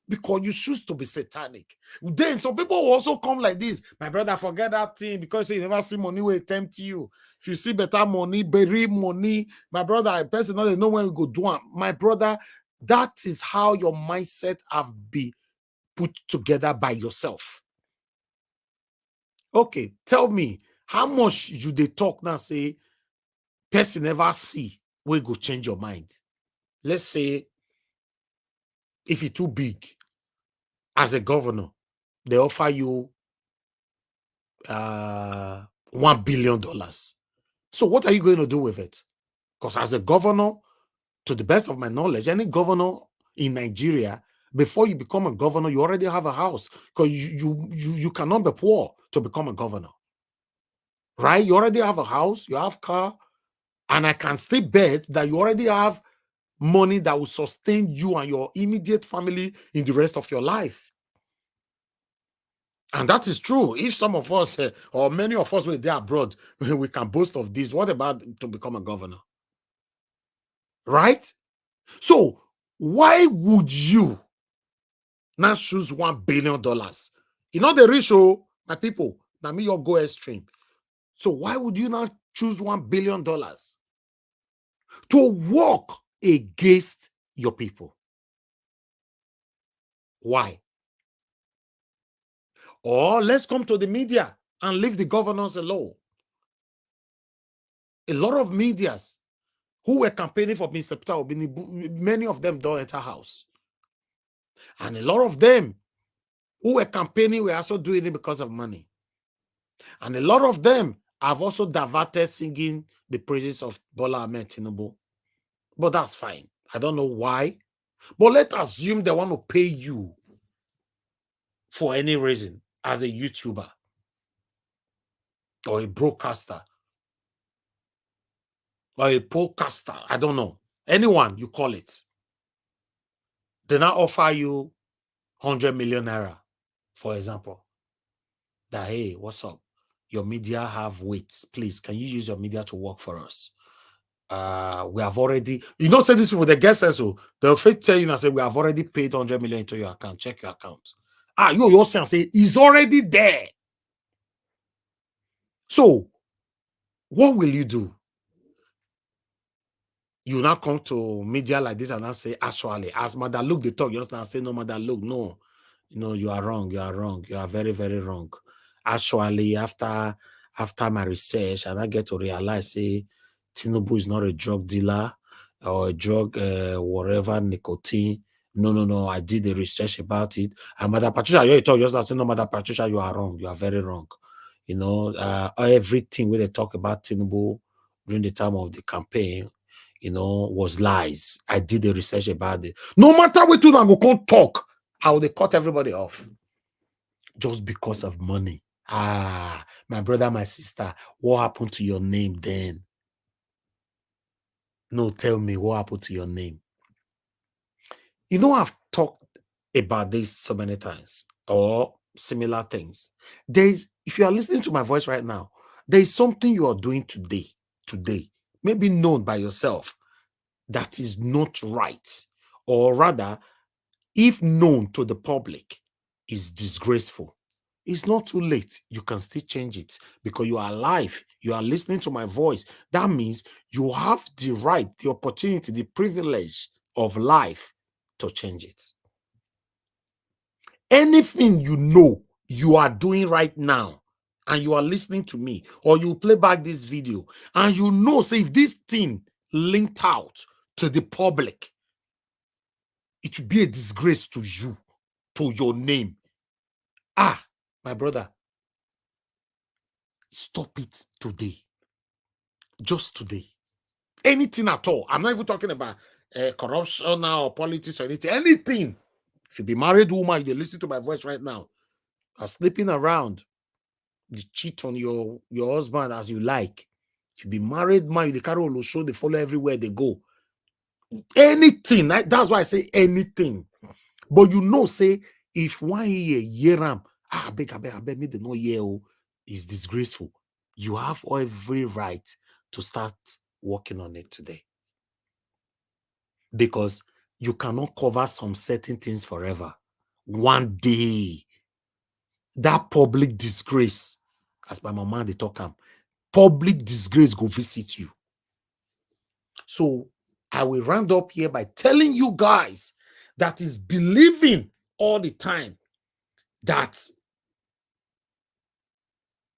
Because you choose to be satanic. Then some people will also come like this. My brother, forget that thing because you never see money will tempt you. If you see better money, bury money. My brother, a person doesn't know when we go do it. My brother, that is how your mindset have been put together by yourself. Okay, tell me, how much you they talk now say person never see we go change your mind? Let's say if it's too big, as a governor, they offer you $1 billion. So what are you going to do with it? Because as a governor, to the best of my knowledge, any governor in Nigeria, before you become a governor, you already have a house because you cannot be poor to become a governor. Right? You already have a house, you have car, and I can still bet that you already have money that will sustain you and your immediate family in the rest of your life. And that is true. If some of us, or many of us were there abroad, we can boast of this. What about to become a governor? Right? So why would you not choose $1 billion? You know the ratio, my people, now me your go extreme. So why would you not choose $1 billion to work against your people? Why? Or let's come to the media and leave the governors alone. A lot of medias who were campaigning for Mr. Peter Obi, many of them don't enter house. And a lot of them who were campaigning were also doing it because of money. And a lot of them have also diverted singing the praises of Bola Ahmed Tinubu. But that's fine. I don't know why. But let's assume they want to pay you for any reason as a YouTuber or a broadcaster or a podcaster. I don't know. Anyone you call it. They now offer you 100 million naira, for example. That, hey, what's up? Your media have weights. Please, can you use your media to work for us? We have already, you know, say these people, they get sense, so they'll tell you and say, we have already paid 100 million into your account. Check your account. You also say, it's already there. So, what will you do? You now come to media like this and now say, actually, as Mother Luke, they talk, you just now say, no, Mother Luke, no. You know, you are wrong. You are wrong. You are very, very wrong. Actually, after my research, and I get to realize, say, Tinubu is not a drug dealer. or a drug, whatever, nicotine. No, I did the research about it. And Mother Patricia, you talk just as no, Mother Patricia, you are wrong. You are very wrong. You know, everything where they talk about Tinubu during the time of the campaign, you know, was lies. I did the research about it. No matter what you go can't talk, I would cut everybody off just because of money. Ah, my brother, my sister, what happened to your name then? No, tell me what happened to your name. You know, I've talked about this so many times or similar things. If you are listening to my voice right now, there is something you are doing today, maybe known by yourself, that is not right. Or rather, if known to the public, is disgraceful. It's not too late. You can still change it because you are alive. You are listening to my voice. That means you have the right, the opportunity, the privilege of life to change it. Anything you know you are doing right now and you are listening to me, or you play back this video and you know, say, if this thing linked out to the public, it will be a disgrace to you, to your name. Ah, my brother, stop it today. Just today. Anything at all. I'm not even talking about corruption now or politics or anything. Anything. If you be married woman, you listen to my voice right now, are sleeping around, you cheat on your husband as you like. If you be married man, you carry on show, they follow everywhere they go. Anything. That's why I say anything. But you know, say, if 1 year ram, I beg me the no year is disgraceful. You have every right to start working on it today. Because you cannot cover some certain things forever. One day, that public disgrace, as my mama they talk, public disgrace go visit you. So I will round up here by telling you guys that is believing all the time that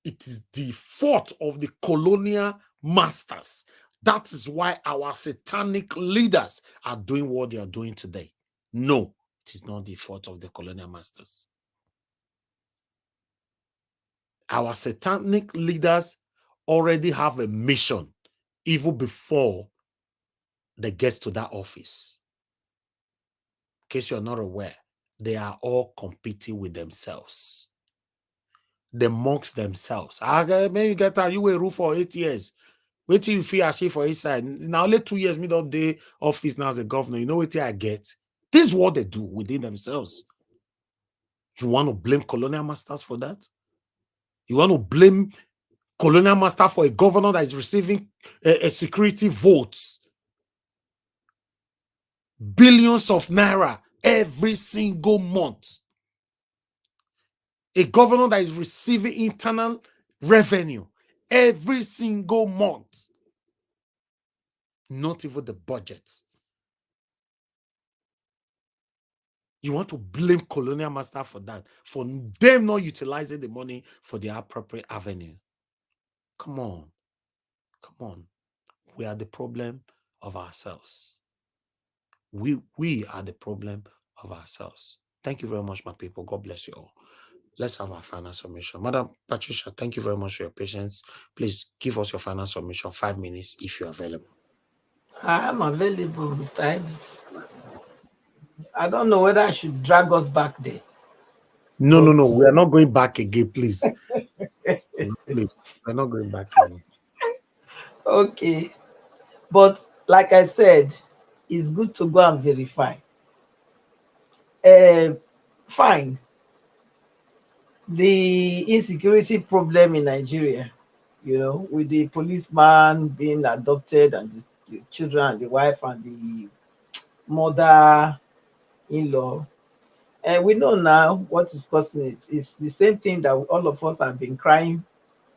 it is the fault of the colonial masters. That is why our satanic leaders are doing what they are doing today. No, it is not the fault of the colonial masters. Our satanic leaders already have a mission even before they get to that office. In case you're not aware, they are all competing with themselves. They amongst themselves. Maybe you get you a roof for 8 years. Wait till you feel achieve for inside. Now, only 2 years, middle of the office now as a governor. You know what I get? This is what they do within themselves. You want to blame colonial masters for that? You want to blame colonial master for a governor that is receiving a security votes? Billions of naira every single month. A governor that is receiving internal revenue every single month. Not even the budget. You want to blame colonial master for that, for them not utilizing the money for the appropriate avenue. Come on. Come on. We are the problem of ourselves. We are the problem of ourselves. Thank you very much, my people. God bless you all. Let's have our final submission. Madam Patricia, thank you very much for your patience. Please give us your final submission, 5 minutes, if you're available. I am available, Mr. Ives. I don't know whether I should drag us back there. No. We are not going back again, please. Please, we're not going back again. Okay. But like I said, it's good to go and verify. Fine. The insecurity problem in Nigeria, with the policeman being adopted and the children and the wife and the mother-in-law. And we know now what is causing it. It's the same thing that all of us have been crying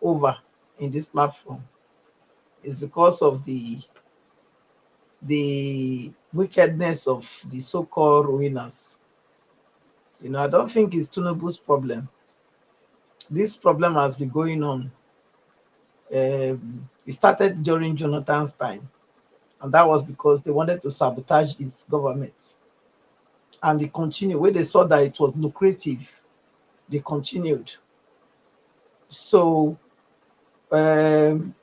over in this platform. It's because of the wickedness of the so-called ruiners. I don't think it's Tinubu's problem. This problem has been going on. It started during Jonathan's time, And that was because they wanted to sabotage his government. And they continued. When they saw that it was lucrative, they continued. So, and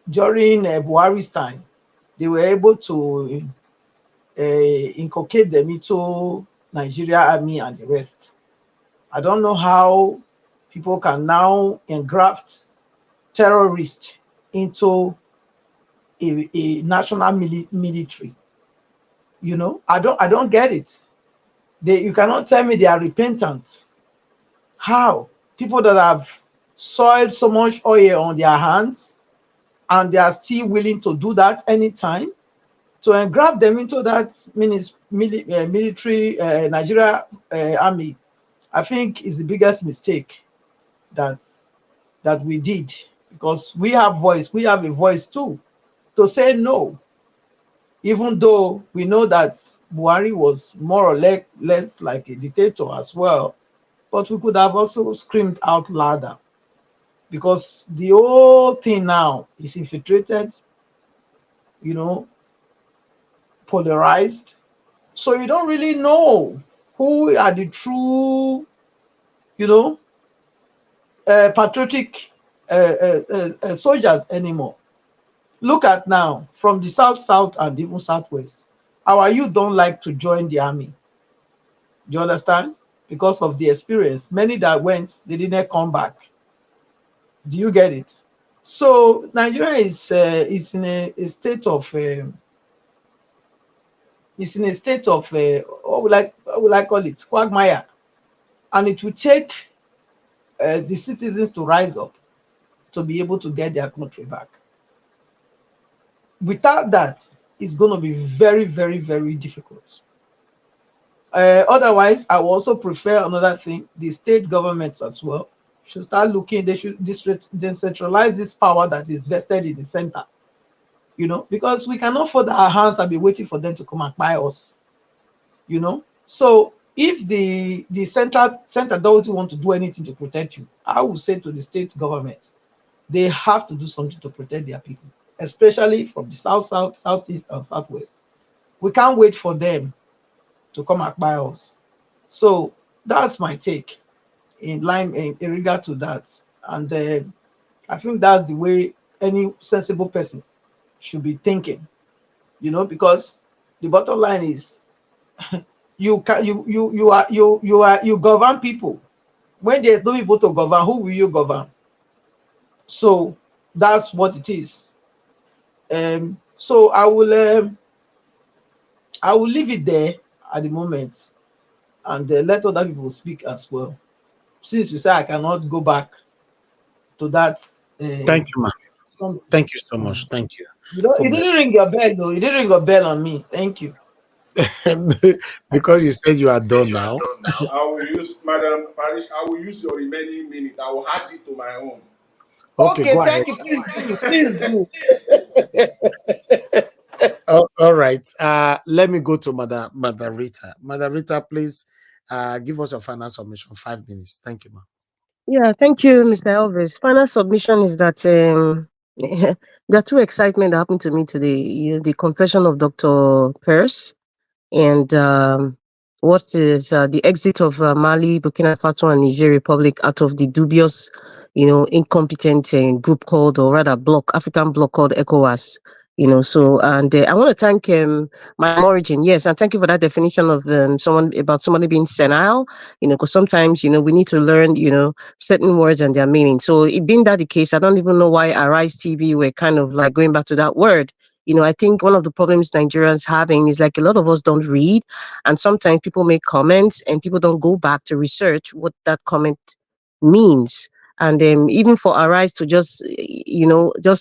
during Buhari's time, they were able to inculcate them into Nigeria army and the rest. I don't know how people can now engraft terrorists into a national military. You know, I don't get it. You cannot tell me they are repentant. How? People that have soiled so much oil on their hands and they are still willing to do that anytime, to engraft them into that military Nigeria army, I think is the biggest mistake that we did, because we have a voice too to say no, even though we know that Buhari was more or less like a dictator as well, but we could have also screamed out louder, because the whole thing now is infiltrated, you know, polarized. So you don't really know who are the true, you know, patriotic soldiers anymore. Look at now, from the south and even southwest, our youth don't like to join the army. Do you understand? Because of the experience. Many that went, they didn't come back. Do you get it? So Nigeria is in a state of what would I call it, quagmire, and it will take the citizens to rise up to be able to get their country back. Without that, it's going to be very, very, very difficult. Otherwise, I will also prefer another thing. The state governments as well should start looking. They should decentralize this power that is vested in the center. You know, because we cannot fold our hands and be waiting for them to come and buy us. You know, so if the center doesn't want to do anything to protect you, I would say to the state government, they have to do something to protect their people, especially from the south, southeast, and southwest. We can't wait for them to come and buy us. So that's my take in regard to that. And I think that's the way any sensible person should be thinking, you know, because the bottom line is you govern people. When there's no people to govern, who will you govern? So that's what it is. So I will leave it there at the moment, and let other people speak as well, since you say I cannot go back to that. Thank you, ma'am. Thank you so much. Thank you. You know, it didn't ring a bell though. It didn't ring a bell on me. Thank you. Because you said you are done now. I will use, Madam Parish, I will use your remaining minute. I will add it to my own. Okay, thank you. Please do. All right. Let me go to Mother Rita. Mother Rita, please give us your final submission. 5 minutes. Thank you, ma'am. Yeah, thank you, Mr. Elvis. Final submission is that there are two excitements that happened to me today. The confession of Dr. Pearse and what is the exit of Mali, Burkina Faso, and Niger Republic out of the dubious, incompetent group called, or rather bloc, African bloc called ECOWAS. So, and I want to thank my origin, yes, and thank you for that definition of somebody being senile, because sometimes, we need to learn, certain words and their meaning. So, it being that the case, I don't even know why Arise TV were kind of like going back to that word. I think one of the problems Nigerians having is like a lot of us don't read, and sometimes people make comments and people don't go back to research what that comment means. And even for Arise to just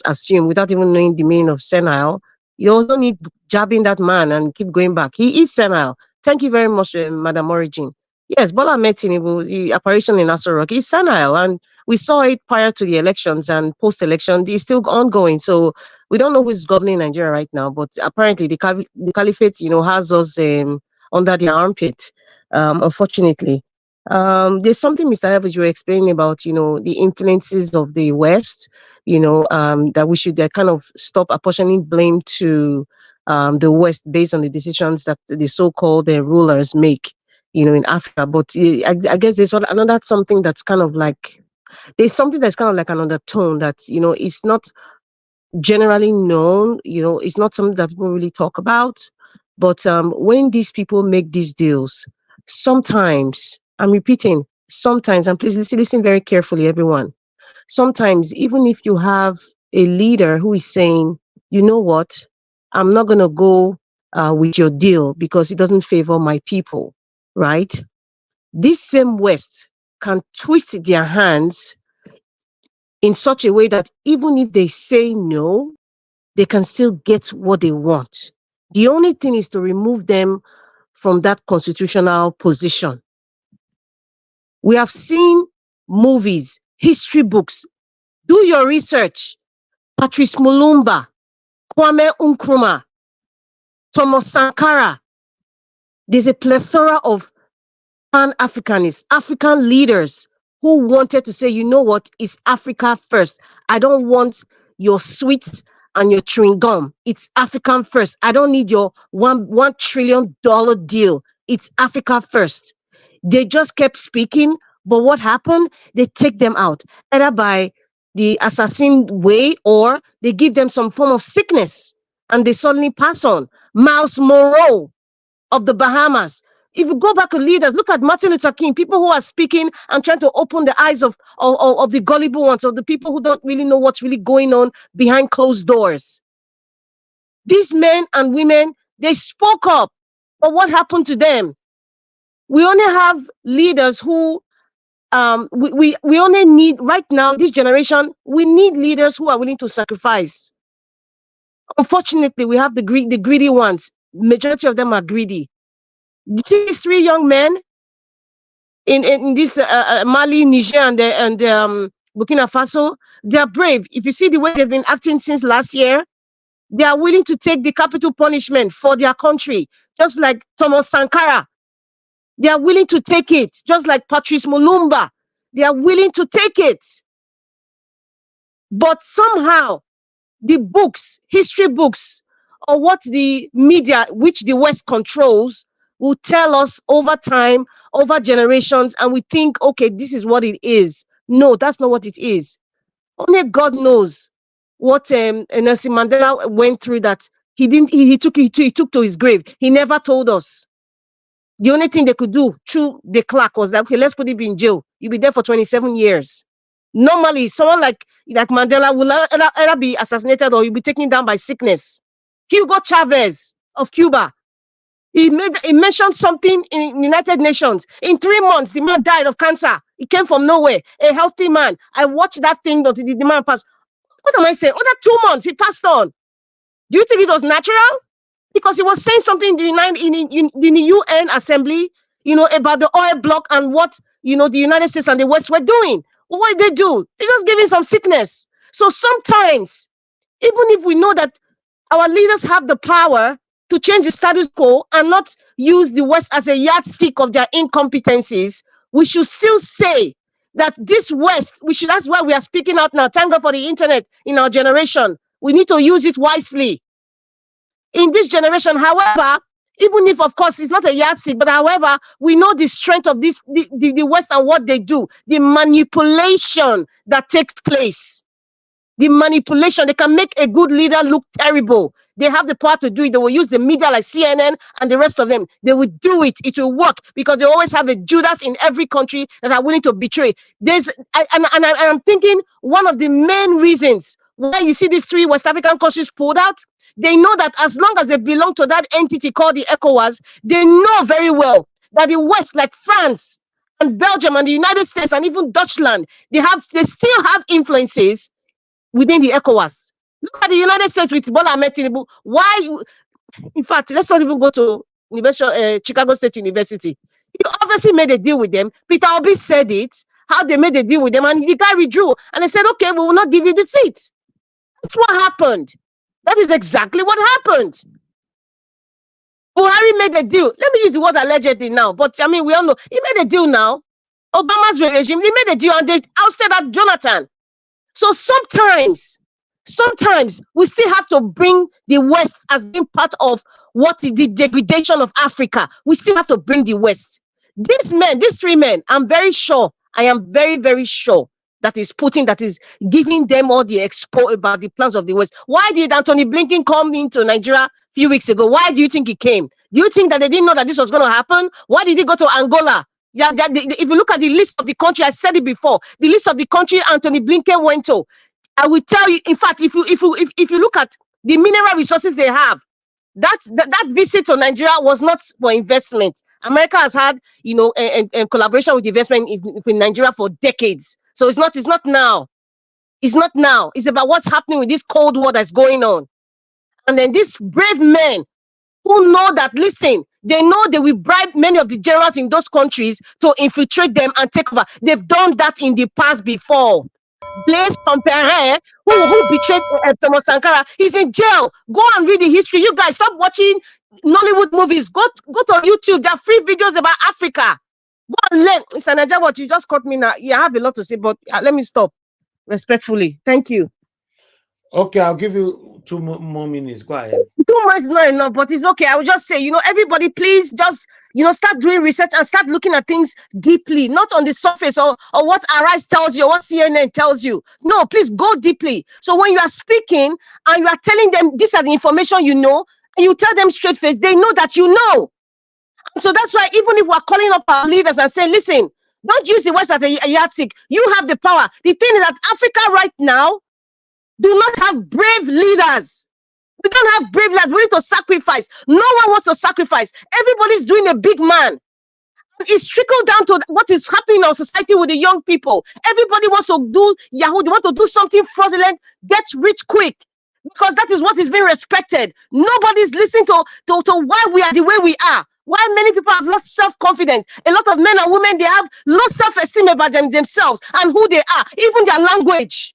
assume without even knowing the meaning of senile, you also need jabbing that man and keep going back. He is senile. Thank you very much, Madam Origin. Yes, Bola Ahmed Tinubu, the apparition in Aso Rock, is senile, and we saw it prior to the elections and post-election. It's still ongoing. So we don't know who's governing Nigeria right now, but apparently the caliphate, has us under their armpit, unfortunately. There's something, Mr. Evans, you were explaining about, the influences of the West, that we should kind of stop apportioning blame to the West based on the decisions that the so-called rulers make, in Africa. But I guess there's another something that's kind of like, there's something that's kind of like an undertone that, it's not generally known, it's not something that people really talk about. But when these people make these deals, sometimes, I'm repeating, sometimes, and please listen very carefully, everyone. Sometimes, even if you have a leader who is saying, you know what, I'm not going to go with your deal because it doesn't favor my people, right? This same West can twist their hands in such a way that even if they say no, they can still get what they want. The only thing is to remove them from that constitutional position. We have seen movies, history books. Do your research. Patrice Mulumba, Kwame Nkrumah, Thomas Sankara. There's a plethora of Pan-Africanists, African leaders who wanted to say, you know what, it's Africa first. I don't want your sweets and your chewing gum. It's African first. I don't need your $1 trillion deal. It's Africa first. They just kept speaking, but what happened? They take them out, either by the assassin way or they give them some form of sickness and they suddenly pass on. Miles Monroe of the Bahamas. If you go back to leaders, look at Martin Luther King, people who are speaking and trying to open the eyes of the gullible ones, of the people who don't really know what's really going on behind closed doors. These men and women, they spoke up, but what happened to them? We only have leaders who, we only need, right now, this generation, we need leaders who are willing to sacrifice. Unfortunately, we have the greedy ones. Majority of them are greedy. These 3 young men in this Mali, Niger, and Burkina Faso, they are brave. If you see the way they've been acting since last year, they are willing to take the capital punishment for their country, just like Thomas Sankara. They are willing to take it, just like Patrice Mulumba. They are willing to take it. But somehow, the books, history books, or what the media, which the West controls, will tell us over time, over generations, and we think, okay, this is what it is. No, that's not what it is. Only God knows what Nelson Mandela went through, that he took to his grave. He never told us. The only thing they could do through the clerk was that, okay, let's put him in jail. You'll be there for 27 years. Normally, someone like Mandela will either be assassinated or you'll be taken down by sickness. Hugo Chavez of Cuba, he mentioned something in United Nations. In 3 months, the man died of cancer. He came from nowhere, a healthy man. I watched that thing that the man passed. What am I saying? Other 2 months, he passed on. Do you think it was natural? Because he was saying something in the UN Assembly, about the oil bloc and what, the United States and the West were doing. What did they do? They just gave him some sickness. So sometimes, even if we know that our leaders have the power to change the status quo and not use the West as a yardstick of their incompetencies, we should still say that this West, that's why we are speaking out now. Thank God for the internet in our generation. We need to use it wisely. In this generation, however, even if, of course, it's not a yardstick, but however, we know the strength of the West and what they do, the manipulation that takes place. The manipulation, they can make a good leader look terrible. They have the power to do it. They will use the media like CNN and the rest of them. They will do it. It will work because they always have a Judas in every country that are willing to betray. I'm thinking one of the main reasons why you see these 3 West African countries pulled out, they know that as long as they belong to that entity called the ECOWAS, they know very well that the West, like France and Belgium and the United States and even Deutschland, they still have influences within the ECOWAS. Look at the United States with Bola Ahmed Tinubu. Why? In fact, let's not even go to Chicago State University. He obviously made a deal with them. Peter Obi said it, how they made a deal with them, and the guy withdrew. And they said, okay, we will not give you the seat. That's what happened. That is exactly what happened. Buhari made a deal. Let me use the word allegedly now, but I mean, we all know. He made a deal now Obama's regime, they made a deal and they ousted that Jonathan. So sometimes we still have to bring the West as being part of what is the degradation of Africa. We still have to bring the West. These three men, I'm very sure, I am very, very sure that is Putin that is giving them all the expo about the plans of the West. Why did Anthony Blinken come into Nigeria a few weeks ago? Why do you think he came? Do you think that they didn't know that this was going to happen? Why did he go to Angola? Yeah, if you look at the list of the country, I said it before, the list of the country Anthony Blinken went to, I will tell you, in fact, if you look at the mineral resources they have, that visit to Nigeria was not for investment. America has had, a collaboration with investment in Nigeria for decades. So it's not now. It's not now. It's about what's happening with this Cold War that's going on. And then these brave men who know that, listen, they know they will bribe many of the generals in those countries to infiltrate them and take over. They've done that in the past before. Blaise Compaoré, who betrayed Thomas Sankara, he's in jail. Go and read the history. You guys, stop watching Nollywood movies. Go to YouTube. There are free videos about Africa. Go and learn. Mr. Naija, what you just caught me now. Yeah, I have a lot to say, but let me stop respectfully. Thank you. Okay, I'll give you 2 more minutes. Go ahead. 2 months is not enough, but it's okay. I will just say, everybody, please just, start doing research and start looking at things deeply, not on the surface or what Arise tells you or what CNN tells you. No, please go deeply. So when you are speaking and you are telling them these are the information you know, and you tell them straight face, they know that you know. And so that's why even if we're calling up our leaders and saying, listen, don't use the West as a yardstick. You have the power. The thing is that Africa right now do not have brave leaders. We don't have brave leaders. We need to sacrifice. No one wants to sacrifice. Everybody's doing a big man. It's trickled down to what is happening in our society with the young people. Everybody wants to do Yahoo. They want to do something fraudulent, get rich quick. Because that is what is being respected. Nobody's listening to why we are the way we are. Why many people have lost self-confidence. A lot of men and women, they have low self-esteem about themselves and who they are, even their language.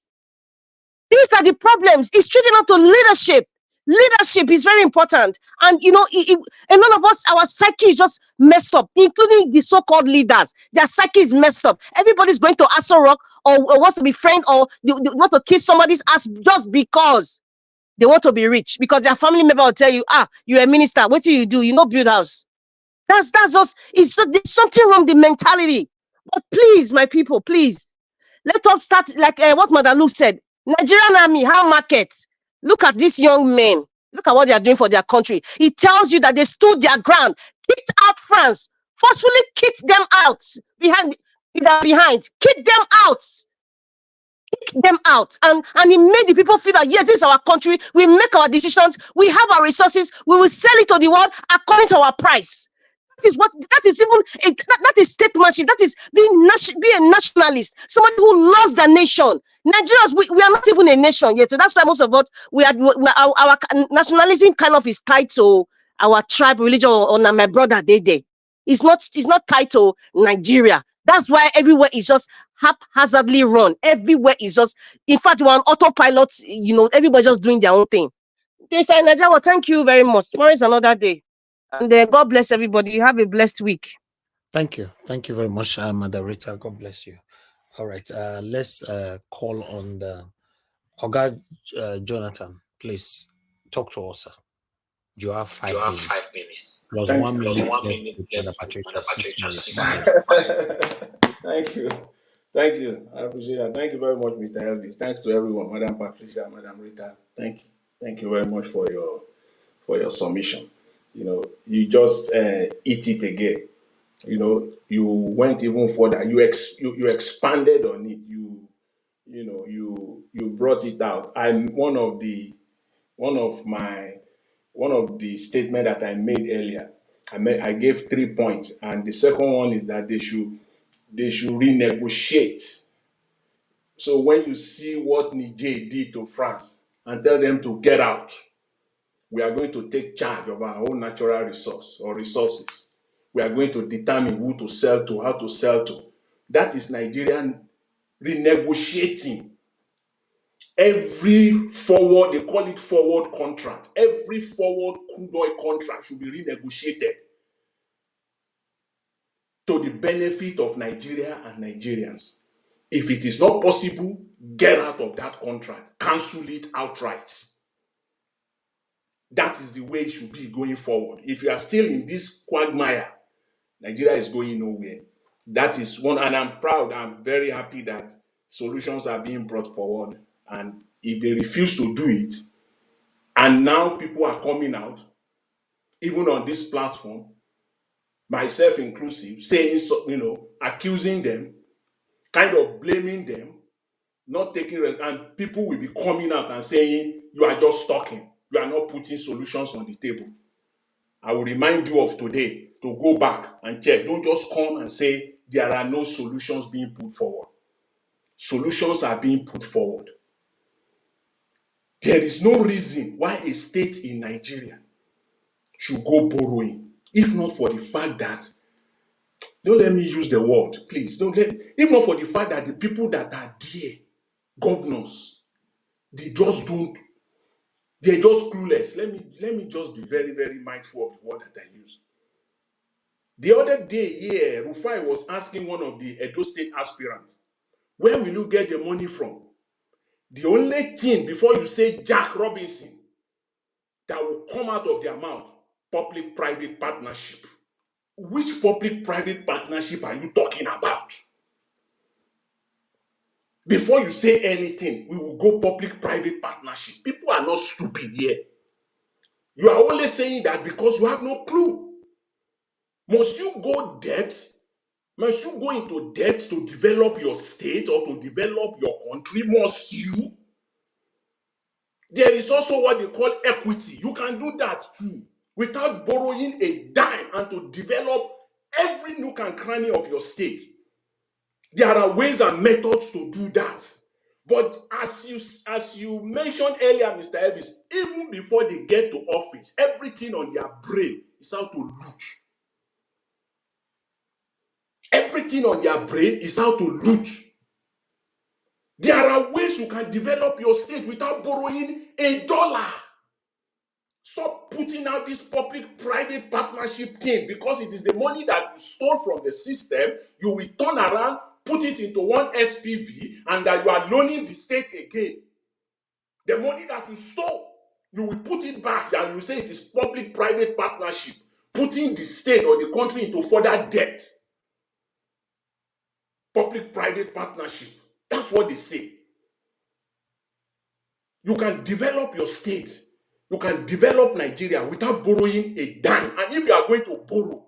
These are the problems. It's triggering out to leadership. Leadership is very important. And, a lot of us, our psyche is just messed up, including the so-called leaders. Their psyche is messed up. Everybody's going to Aso Rock or wants to be friend or they want to kiss somebody's ass just because they want to be rich. Because their family member will tell you, you're a minister. What do? You build house. That's just, there's something wrong with the mentality. But please, my people, please, let us start like what Mother Luke said. Nigerian army, how market? Look at these young men. Look at what they are doing for their country. It tells you that they stood their ground, kicked out France, forcefully kicked them out behind, kicked them out. Kick them out, and it made the people feel that yes, this is our country. We make our decisions. We have our resources. We will sell it to the world according to our price. That is statesmanship. That is being a nationalist, somebody who loves the nation. Nigerians, we are not even a nation yet, so that's why most of us our nationalism kind of is tied to our tribe, religion, or my brother Dede. It's not tied to Nigeria. That's why everywhere is just haphazardly run. Everywhere is just, in fact, we're on autopilot. Everybody just doing their own thing. Nigeria, thank you very much. Tomorrow is another day. And God bless everybody. Have a blessed week. Thank you. Thank you very much, Madam Rita. God bless you. All right. Let's call on the Oga Jonathan. Please talk to us, sir. You have 5 minutes. Plus 1 minute left. Patricia, 6 minutes. Thank you. Thank you. I appreciate that. Thank you very much, Mr. Elvis. Thanks to everyone, Madam Patricia, Madam Rita. Thank you. Thank you very much for your submission. You just eat it again. You went even further. You expanded on it. You brought it out. I'm one of the statement that I made earlier. I gave 3 points, and the second one is that they should renegotiate. So when you see what Niger did to France and tell them to get out, we are going to take charge of our own natural resource or resources. We are going to determine who to sell to, how to sell to. That is Nigerian renegotiating. Every forward, they call it forward contract. Every forward crude oil contract should be renegotiated. to the benefit of Nigeria and Nigerians. If it is not possible, get out of that contract. Cancel it outright. That is the way it should be going forward. If you are still in this quagmire, Nigeria is going nowhere. That is one, and I'm proud, I'm very happy that solutions are being brought forward. And if they refuse to do it, and now people are coming out, even on this platform, myself inclusive, saying, accusing them, kind of blaming them, not taking rest, and people will be coming out and saying, you are just talking, you are not putting solutions on the table. I will remind you of today to go back and check. Don't just come and say there are no solutions being put forward. Solutions are being put forward. There is no reason why a state in Nigeria should go borrowing, if not for the fact that, don't let me use the word, please, if not for the fact that the people that are there, governors, they're just clueless. Let me just be very, very mindful of the word that I use. The other day here, Rufai was asking one of the Edo State aspirants, where will you get the money from? The only thing before you say Jack Robinson that will come out of their mouth, public-private partnership. Which public-private partnership are you talking about? Before you say anything, we will go public-private partnership. People are not stupid here. You are only saying that because you have no clue. Must you go into debt to develop your state or to develop your country? Must you? There is also what they call equity. You can do that too, without borrowing a dime, and to develop every nook and cranny of your state. There are ways and methods to do that. But as you mentioned earlier, Mr. Elvis, even before they get to office, everything on their brain is how to loot. Everything on their brain is how to loot. There are ways you can develop your state without borrowing $1. Stop putting out this public-private partnership thing, because it is the money that you stole from the system. You will turn around, put it into one SPV, and that you are loaning the state again. The money that you stole, you will put it back, and you say it is public-private partnership, putting the state or the country into further debt. Public-private partnership. That's what they say. You can develop your state. You can develop Nigeria without borrowing a dime. And if you are going to borrow,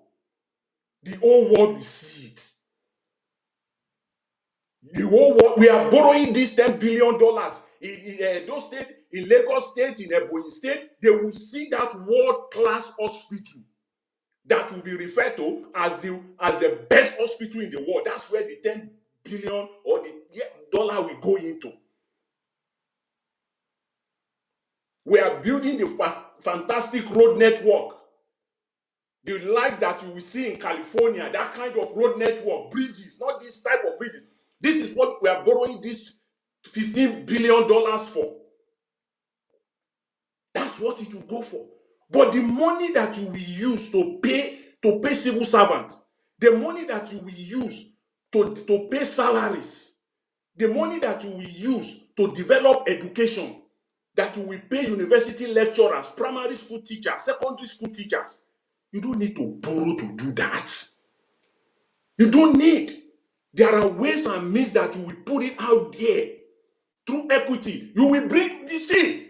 the whole world will see it. The whole world, we are borrowing this $10 billion in those states, in Lagos State, in Ebonyi State. They will see that world-class hospital that will be referred to as the best hospital in the world. That's where the $10 billion or the dollar will go into. We are building the fantastic road network. The life that you will see in California, that kind of road network, bridges, not this type of bridges. This is what we are borrowing this $15 billion for. That's what it will go for. But the money that you will use to pay civil servants, the money that you will use to pay salaries, the money that you will use to develop education, that you will pay university lecturers, primary school teachers, secondary school teachers. You don't need to borrow to do that. You don't need. There are ways and means that you will put it out there through equity. You will bring this in.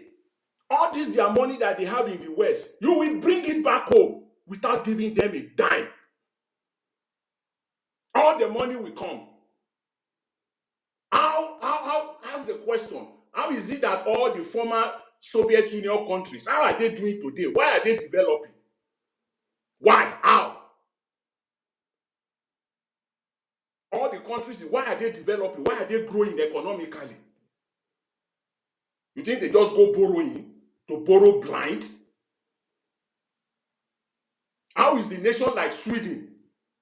All this their money that they have in the West, you will bring it back home without giving them a dime. All the money will come. Ask the question. How is it that all the former Soviet Union countries, how are they doing today? Why are they developing? Why? How? All the countries, why are they developing? Why are they growing economically? You think they just go borrowing to borrow blind? How is the nation like Sweden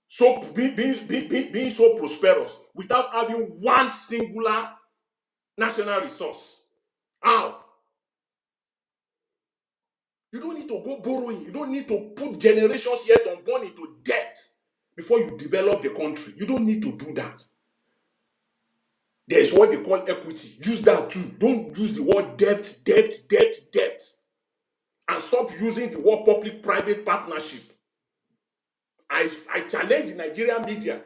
so being so prosperous without having one singular national resource? How? You don't need to go borrowing. You don't need to put generations yet unborn into debt. before you develop the country. You don't need to do that. There's what they call equity. Use that too. Don't use the word debt. And stop using the word public-private partnership. I challenge the Nigerian media.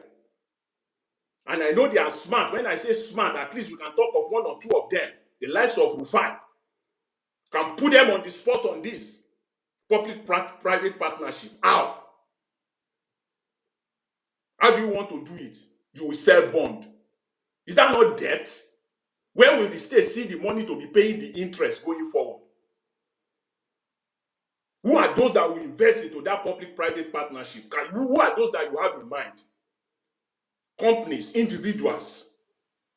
And I know they are smart. When I say smart, at least we can talk of one or two of them. The likes of Rufai. Can put them on the spot on this public-private partnership. How? How do you want to do it? You will sell bond. Is that not debt? Where will the state see the money to be paying the interest going forward? Who are those that will invest into that public-private partnership? Who are those that you have in mind? Companies, individuals.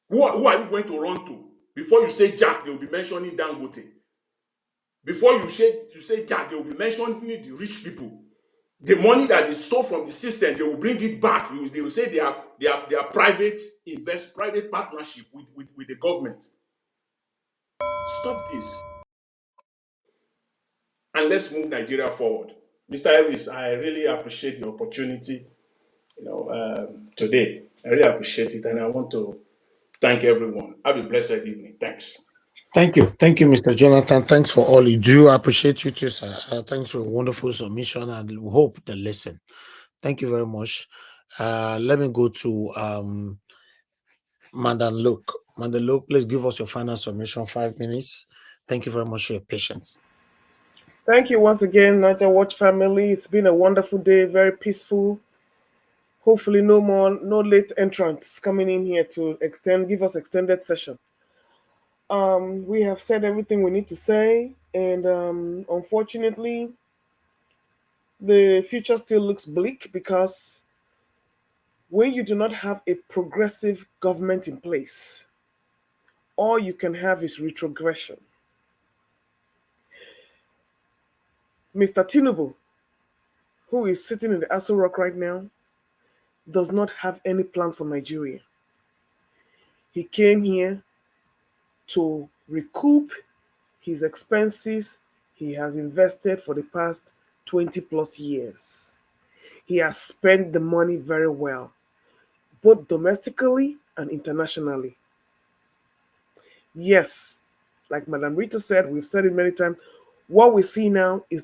Who are you going to run to? Before you say Jack, they will be mentioning Dangote. Before you say Jack, they will be mentioning the rich people. The money that is stole from the system, they will bring it back. They will say they are private partnership with the government. Stop this. And let's move Nigeria forward. Mr. Elvis, I really appreciate the opportunity, today. I really appreciate it, and I want to thank everyone. Have a blessed evening. Thanks. Thank you, Mr. Jonathan. Thanks for all you do. I appreciate you too, sir. Thanks for a wonderful submission, and we hope they listen. Thank you very much. Let me go to Madam Luke. Madam Luke, please give us your final submission, 5 minutes. Thank you very much for your patience. Thank you once again, Niger Watch family. It's been a wonderful day, very peaceful. Hopefully no late entrants coming in here to give us extended session. We have said everything we need to say, and unfortunately, the future still looks bleak because when you do not have a progressive government in place, all you can have is retrogression. Mr. Tinubu, who is sitting in the Aso Rock right now, does not have any plan for Nigeria. He came here to recoup his expenses he has invested for the past 20 plus years. He has spent the money very well, both domestically and internationally. Yes, like Madam Rita said, we've said it many times, what we see now is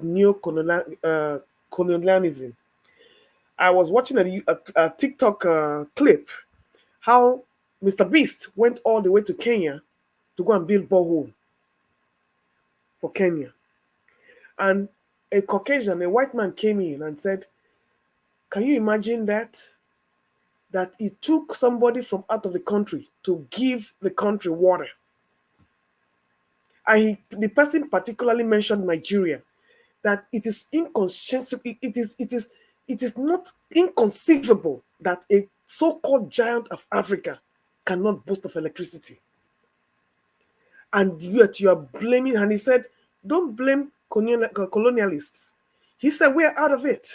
colonialism. I was watching a TikTok clip, how Mr. Beast went all the way to Kenya to go and build borehole for Kenya. And a Caucasian, a white man came in and said, can you imagine that? That it took somebody from out of the country to give the country water. And the person particularly mentioned Nigeria, that it is it is not inconceivable that a so-called giant of Africa cannot boast of electricity. And yet you are blaming, and he said, don't blame colonialists. He said, we're out of it.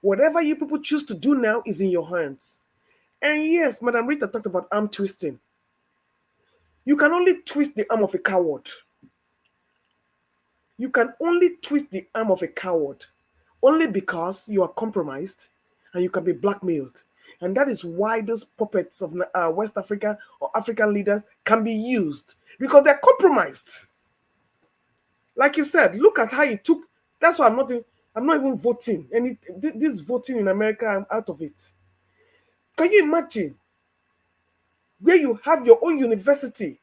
Whatever you people choose to do now is in your hands. And yes, Madam Rita talked about arm twisting. You can only twist the arm of a coward. You can only twist the arm of a coward only because you are compromised and you can be blackmailed. And that is why those puppets of West Africa or African leaders can be used, because they're compromised. Like you said, look at how he took. That's why I'm not even voting. And this voting in America, I'm out of it. Can you imagine where you have your own university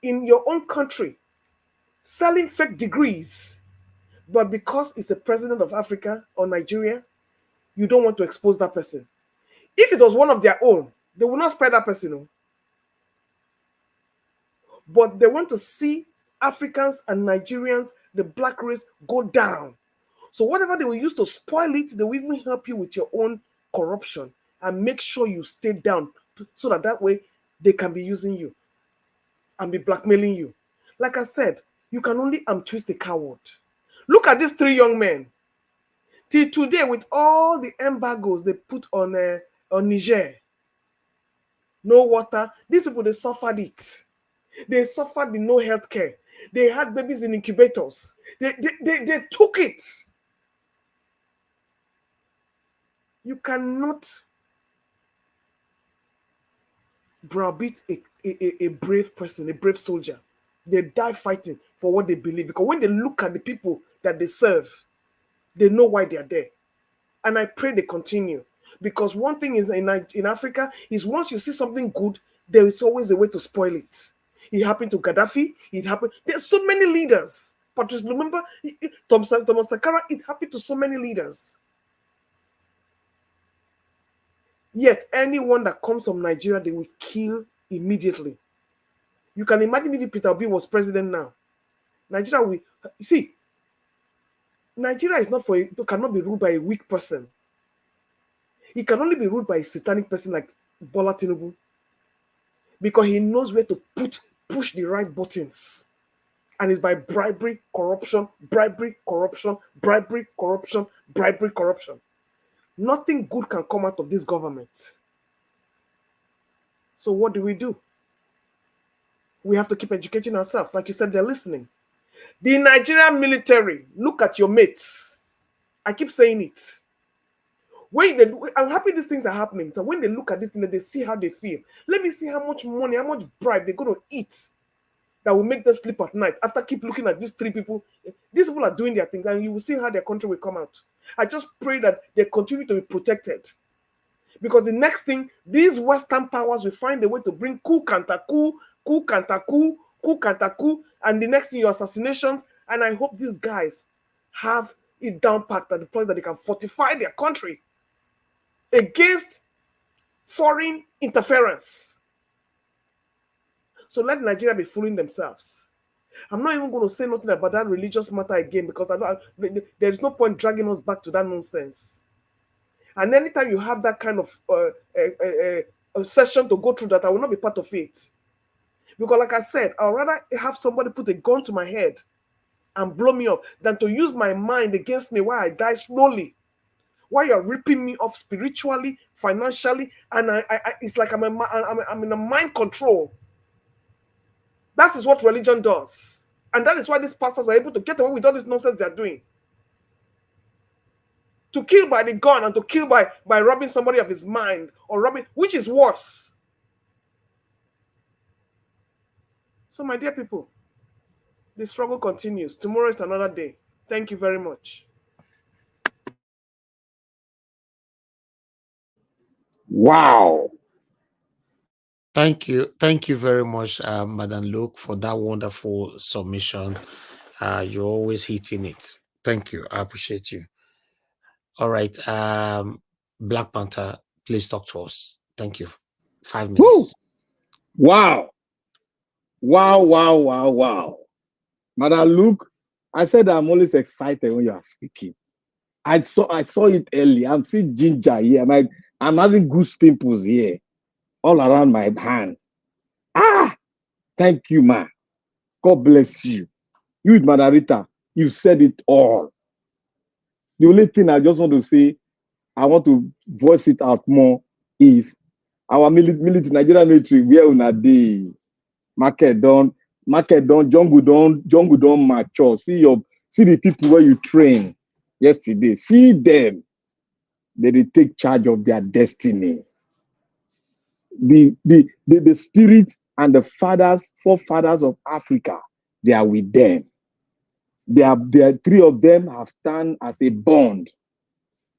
in your own country selling fake degrees, but because it's a president of Africa or Nigeria, you don't want to expose that person? If it was one of their own, they will not spare that person. But they want to see Africans and Nigerians, the black race, go down. So whatever they will use to spoil it, they will even help you with your own corruption and make sure you stay down so that way they can be using you and be blackmailing you. Like I said, you can only twist a coward. Look at these 3 young men. Till today, with all the embargoes they put on Niger, no water, these people, they suffered it. They suffered the no health care. They had babies in incubators. They took it. You cannot browbeat a brave person, a brave soldier. They die fighting for what they believe. Because when they look at the people that they serve, they know why they are there. And I pray they continue. Because one thing is in Africa is once you see something good, there is always a way to spoil it. It happened to Gaddafi. It happened. There's so many leaders. Patrice Lumumba, Thomas Sankara, it happened to so many leaders. Yet anyone that comes from Nigeria, they will kill immediately. You can imagine if Peter Obi was president now. Nigeria will, you see, Nigeria is not cannot be ruled by a weak person. It can only be ruled by a satanic person like Bola Tinubu. Because he knows where to push the right buttons. And it's by bribery, corruption, bribery, corruption, bribery, corruption, bribery, corruption. Nothing good can come out of this government. So what do? We have to keep educating ourselves. Like you said, they're listening. The Nigerian military, look at your mates. I keep saying it. I'm happy these things are happening. So when they look at this thing, they see how they feel. Let me see how much money, how much bribe they're going to eat that will make them sleep at night. After keep looking at these three people, these people are doing their thing, and you will see how their country will come out. I just pray that they continue to be protected. Because the next thing, these Western powers will find a way to bring coup, counter coup, coup, counter coup, coup, counter coup, and the next thing, your assassinations. And I hope these guys have it down packed at the place that they can fortify their country against foreign interference. So let Nigeria be fooling themselves. I'm not even going to say nothing about that religious matter again because there is no point dragging us back to that nonsense. And anytime you have that kind of a session to go through that, I will not be part of it. Because like I said, I'd rather have somebody put a gun to my head and blow me up than to use my mind against me while I die slowly. While you're ripping me off spiritually, financially, and it's like I'm in a mind control. That is what religion does. And that is why these pastors are able to get away with all this nonsense they're doing. To kill by the gun and to kill by robbing somebody of his mind or robbing, which is worse. So my dear people, the struggle continues. Tomorrow is another day. Thank you very much. Wow. Thank you very much, Madam Luke, for that wonderful submission. You're always hitting it. Thank you. I appreciate you. All right. Black Panther, please talk to us. Thank you. 5 minutes. Woo! Wow. Madam Luke, I said I'm always excited when you are speaking. I saw it early. I'm seeing ginger here. I'm having goose pimples here all around my hand. Thank you, ma. God bless you. You with Madarita, you said it all. The only thing I just want to say, I want to voice it out more, is our military, Nigerian military, where una dey. Market don, jungle don mature. See the people where you train yesterday. See them. They take charge of their destiny. The spirit and the forefathers of Africa, they are with them. They are three of them have stand as a bond.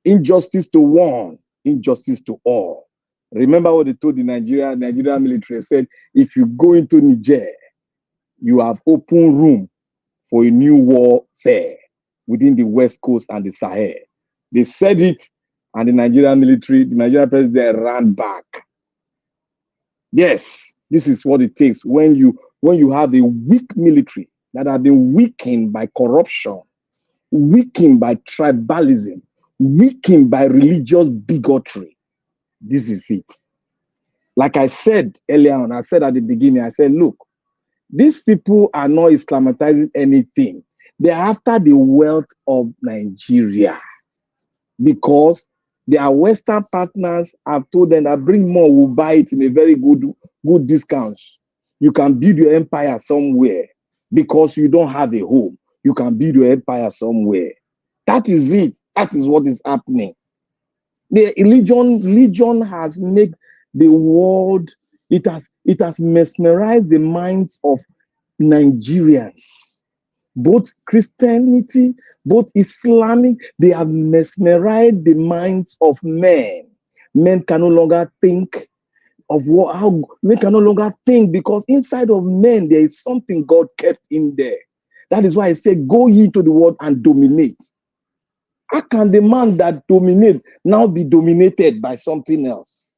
Injustice to one, injustice to all. Remember what they told the Nigerian military? Said, if you go into Niger, you have open room for a new warfare within the West Coast and the Sahel. They said it, and the Nigerian military, the Nigerian president ran back. Yes, this is what it takes when you have a weak military that have been weakened by corruption, weakened by tribalism, weakened by religious bigotry. This is it. Like I said earlier on, I said at the beginning, I said, look, these people are not Islamatizing anything. They're after the wealth of Nigeria because their Western partners have told them that bring more, we'll buy it in a very good discount. You can build your empire somewhere because you don't have a home. You can build your empire somewhere. That is it. That is what is happening. The religion has made the world, it has mesmerized the minds of Nigerians. Both Christianity, both Islamic, they have mesmerized the minds of men. Men can no longer think of how men can no longer think, because inside of men there is something God kept in there. That is why I say, go ye into the world and dominate. How can the man that dominate now be dominated by something else?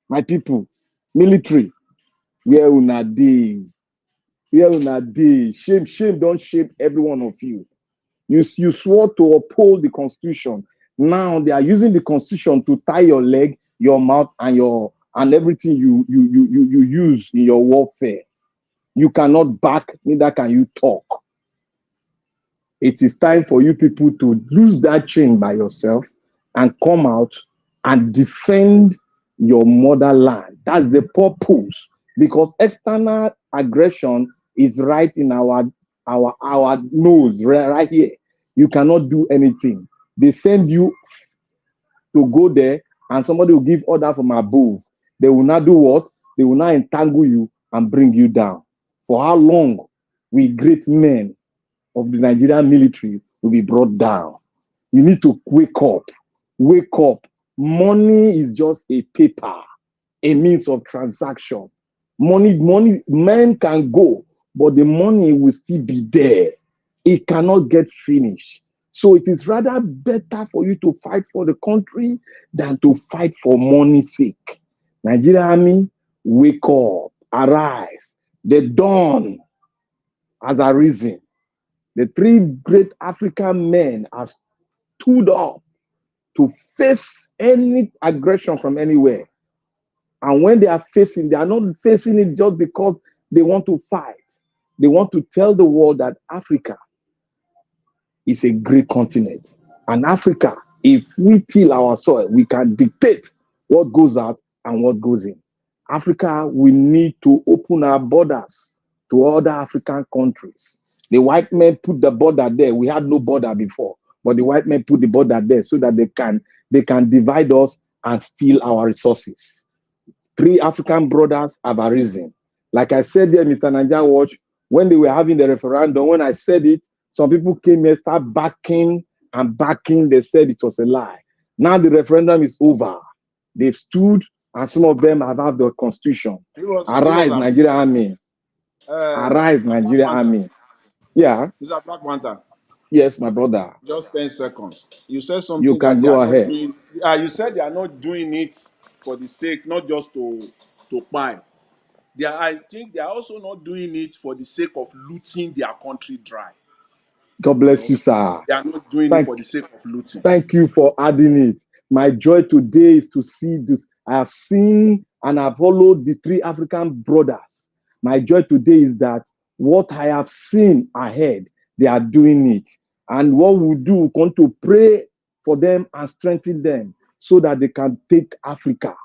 My people, military, where una dey? Where una dey? Shame, don't shame every one of you. You swore to uphold the Constitution. Now they are using the Constitution to tie your leg, your mouth, and everything you use in your warfare. You cannot back, neither can you talk. It is time for you people to lose that chain by yourself and come out and defend your motherland. That's the purpose. Because external aggression is right in our nose, right here. You cannot do anything. They send you to go there, and somebody will give order from above. They will not do what? They will not entangle you and bring you down. For how long we great men of the Nigerian military will be brought down? You need to wake up. Wake up. Money is just a paper, a means of transaction. Money, men can go, but the money will still be there. It cannot get finished. So it is rather better for you to fight for the country than to fight for money's sake. Nigerian army, wake up, arise. The dawn has arisen. The three great African men have stood up to face any aggression from anywhere. And when they are facing, they are not facing it just because they want to fight. They want to tell the world that Africa is a great continent. And Africa, if we till our soil, we can dictate what goes out and what goes in. Africa, we need to open our borders to other African countries. The white men put the border there. We had no border before, but the white men put the border there so that they can divide us and steal our resources. Three African brothers have arisen. Like I said there, Mr. Niger Watch, when they were having the referendum, when I said it, some people came here, start backing and backing. They said it was a lie. Now the referendum is over. They've stood, and some of them have had the constitution. Arise, Nigerian army. Arise, Nigerian army. Yeah. Mr. Black Panther. Yes, my brother. Just 10 seconds. You said something. You can go ahead. You said they are not doing it for the sake, not just to buy. I think they are also not doing it for the sake of looting their country dry. God bless you, sir. They are not doing it for the sake of looting. Thank you for adding it. My joy today is to see this. I have seen and I've followed the three African brothers. My joy today is that what I have seen ahead, they are doing it. And what we do, we want to pray for them and strengthen them so that they can take Africa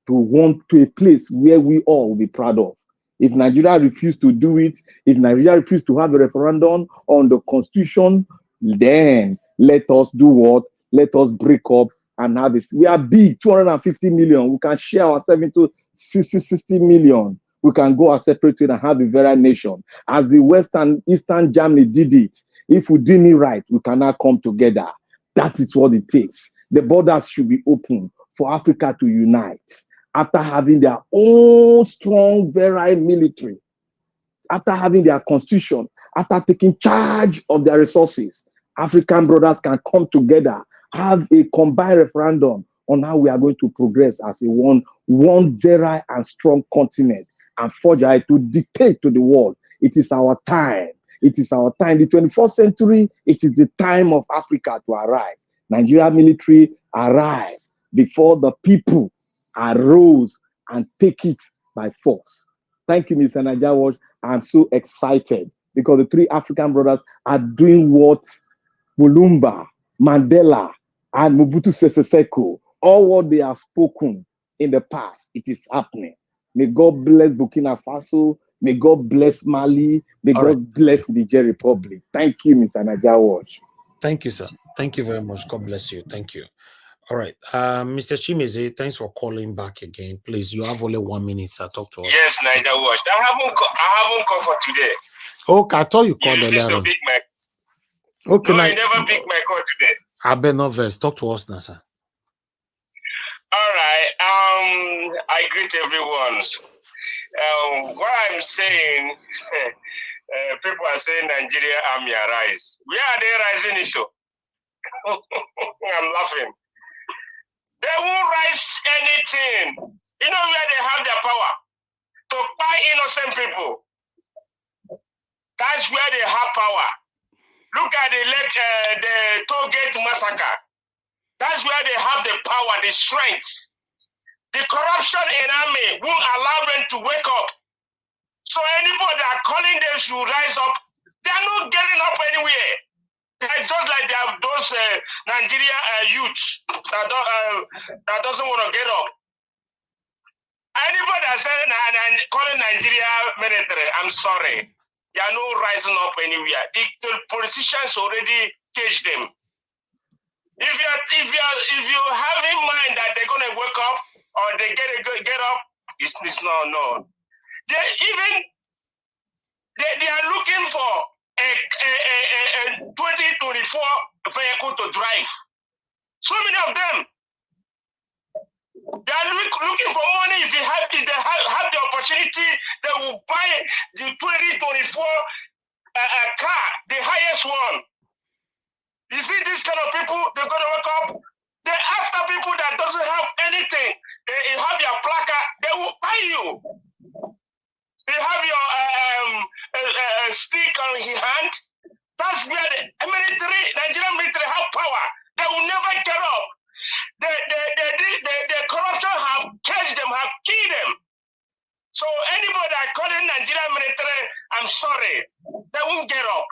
to a place where we all will be proud of. If Nigeria refused to do it, if Nigeria refused to have a referendum on the constitution, then let us do what? Let us break up and have this. We are big, 250 million. We can share ourselves into 60 million. We can go our separate way and have a very nation. As the Western, Eastern Germany did it, if we do it right, we cannot come together. That is what it takes. The borders should be open for Africa to unite. After having their own strong, very military, after having their constitution, after taking charge of their resources, African brothers can come together, have a combined referendum on how we are going to progress as a one very and strong continent and forge ahead to dictate to the world. It is our time. It is our time. The 21st century, it is the time of Africa to arise. Nigeria military, arise before the people arose and take it by force. Thank you, Mr. Niger Watch. I'm so excited because the three African brothers are doing what Mulumba, Mandela, and Mobutu Sese Seko, all what they have spoken in the past, it is happening. May God bless Burkina Faso. May God bless Mali. May God bless the Niger Republic. Thank you, Mr. Niger Watch. Thank you, sir. Thank you very much. God bless you. Thank you. All right. Mr. Chimeze, thanks for calling back again. Please, you have only 1 minute to talk to us. Yes, Niger Watch. I haven't come for today. Okay, I thought you called You refuse earlier to on. pick my Okay, No, now, you never pick my call today. I bet not verse. Talk to us now, sir. All right. I greet everyone. What I'm saying, people are saying Nigeria army arise. Where are they rising into? I'm laughing. They won't rise anything. You know where they have their power? To buy innocent people. That's where they have power. Look at the toll gate massacre. That's where they have the power, the strength. The corruption in army won't allow them to wake up. So anybody that are calling them should rise up. They're not getting up anywhere. They're just like they have those Nigerian youths that doesn't want to get up. Anybody that's calling Nigeria military, I'm sorry. They are not rising up anywhere. The politicians already caged them. If you have in mind that they're gonna wake up or they get up, it's no. They are looking for a 2024 vehicle to drive. So many of them. They are looking for money. If they have the opportunity, they will buy the 2024 car, the highest one. You see this kind of people, they're going to wake up. They're after people that doesn't have anything. They have your placard, they will buy you. They have your stick on his hand. That's where the Nigerian military have power. They will never get up. The corruption have caged them, have killed them. So anybody that calling Nigerian military, I'm sorry, they won't get up.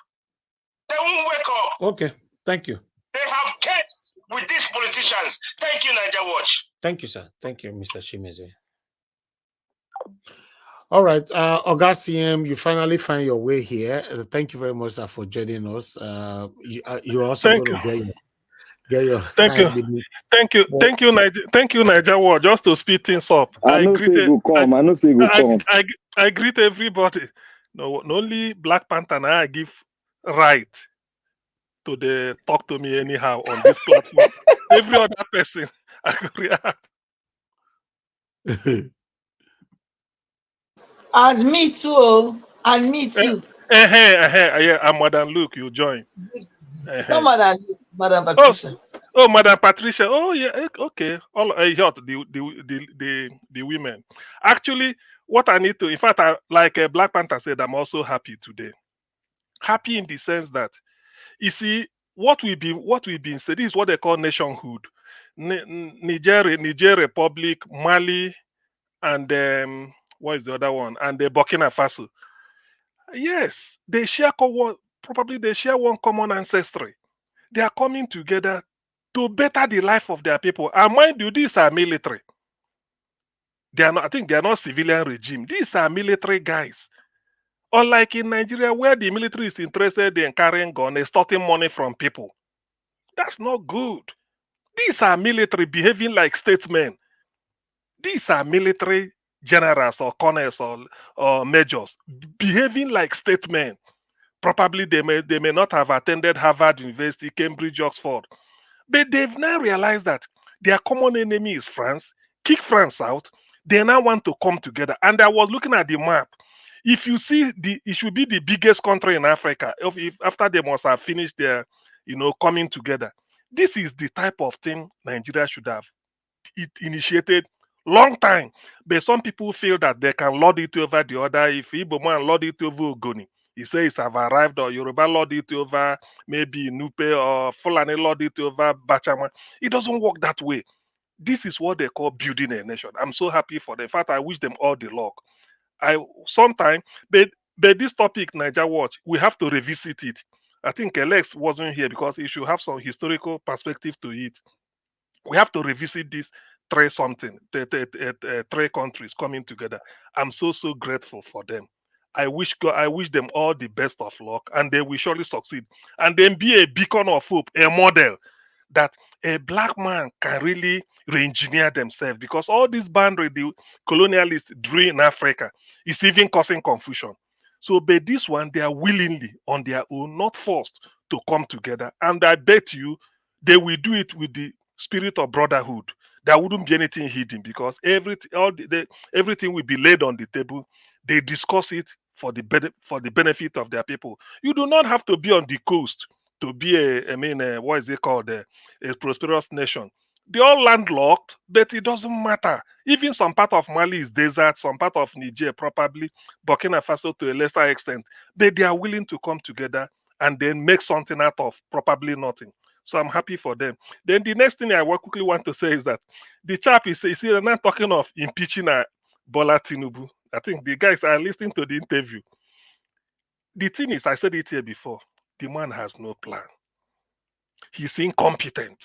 They won't wake up. Okay, thank you. They have caged with these politicians. Thank you, Niger Watch. Thank you, sir. Thank you, Mr. Chimeze. All right, Oga CM, you finally find your way here. Thank you very much, sir, for joining us. You're also going to get your thank you. Thank you, Niger World. Just to speed things up. I know say go come. I know say go come. I greet everybody. No, only Black Panther now I give right to the talk to me anyhow on this platform. Every other person I could react. And me too. And me too. Yeah, I'm Madam Luke. You join. No, Madam Patricia. Oh, Madam Patricia. Oh, yeah. Okay. All the women. Actually, what I need to, in fact, like Black Panther said, I'm also happy today. Happy in the sense that, you see, what we've been said is what they call nationhood. Niger Republic, Mali, and what is the other one? And the Burkina Faso. Yes, they share one common ancestry. They are coming together to better the life of their people. And mind you, these are military. They are not, I think they are not civilian regime. These are military guys. Unlike in Nigeria, where the military is interested in carrying guns, extorting money from people. That's not good. These are military behaving like statesmen. These are military generals or colonels or majors behaving like statesmen. Probably they may not have attended Harvard University, Cambridge, Oxford. But they've now realized that their common enemy is France. Kick France out. They now want to come together. And I was looking at the map. If you see, it should be the biggest country in Africa. If after they must have finished their, coming together. This is the type of thing Nigeria should have initiated long time. But some people feel that they can lord it over the other. If Igbo man lord it over Ogoni, he says have arrived, or Yoruba lord it over maybe Nupe, or Fulani lord it over Bachama. It doesn't work that way. This is what they call building a nation. I'm so happy for them. In fact, I wish them all the luck. But this topic, Niger Watch, we have to revisit it. I think Alex wasn't here because he should have some historical perspective to it. We have to revisit this three countries coming together. I'm so grateful for them. I wish them all the best of luck, and they will surely succeed. And then be a beacon of hope, a model that a black man can really re-engineer themselves, because all this boundary the colonialists drew in Africa is even causing confusion. So, but this one, they are willingly on their own, not forced, to come together. And I bet you they will do it with the spirit of brotherhood. There wouldn't be anything hidden, because everything will be laid on the table. They discuss it for for the benefit of their people. You do not have to be on the coast to be what is it called, a prosperous nation. They're all landlocked, but it doesn't matter. Even some part of Mali is desert, some part of Niger, probably Burkina Faso to a lesser extent. But they are willing to come together and then make something out of probably nothing. So I'm happy for them. Then the next thing I quickly want to say is that the chap is, you see, they're not talking of impeaching Bola Tinubu. I think the guys are listening to the interview. The thing is, I said it here before, the man has no plan. He's incompetent.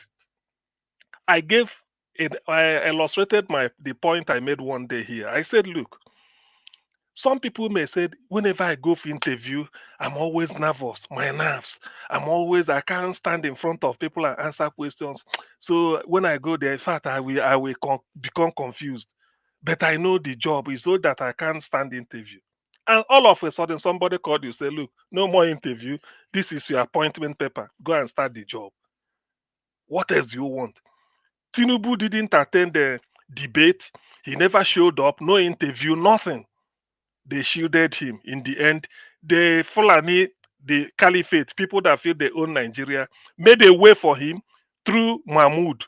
I gave it, I illustrated the point I made one day here. I said, look, some people may say, whenever I go for interview, I'm always nervous, my nerves. I can't stand in front of people and answer questions. So when I go there, in fact, I will become confused. But I know the job is so that I can't stand interview. And all of a sudden, somebody called you, say, look, no more interview. This is your appointment paper. Go and start the job. What else do you want? Tinubu didn't attend the debate. He never showed up. No interview, nothing. They shielded him. In the end, the Fulani, the Caliphate, people that feel they own Nigeria, made a way for him through Mahmoud.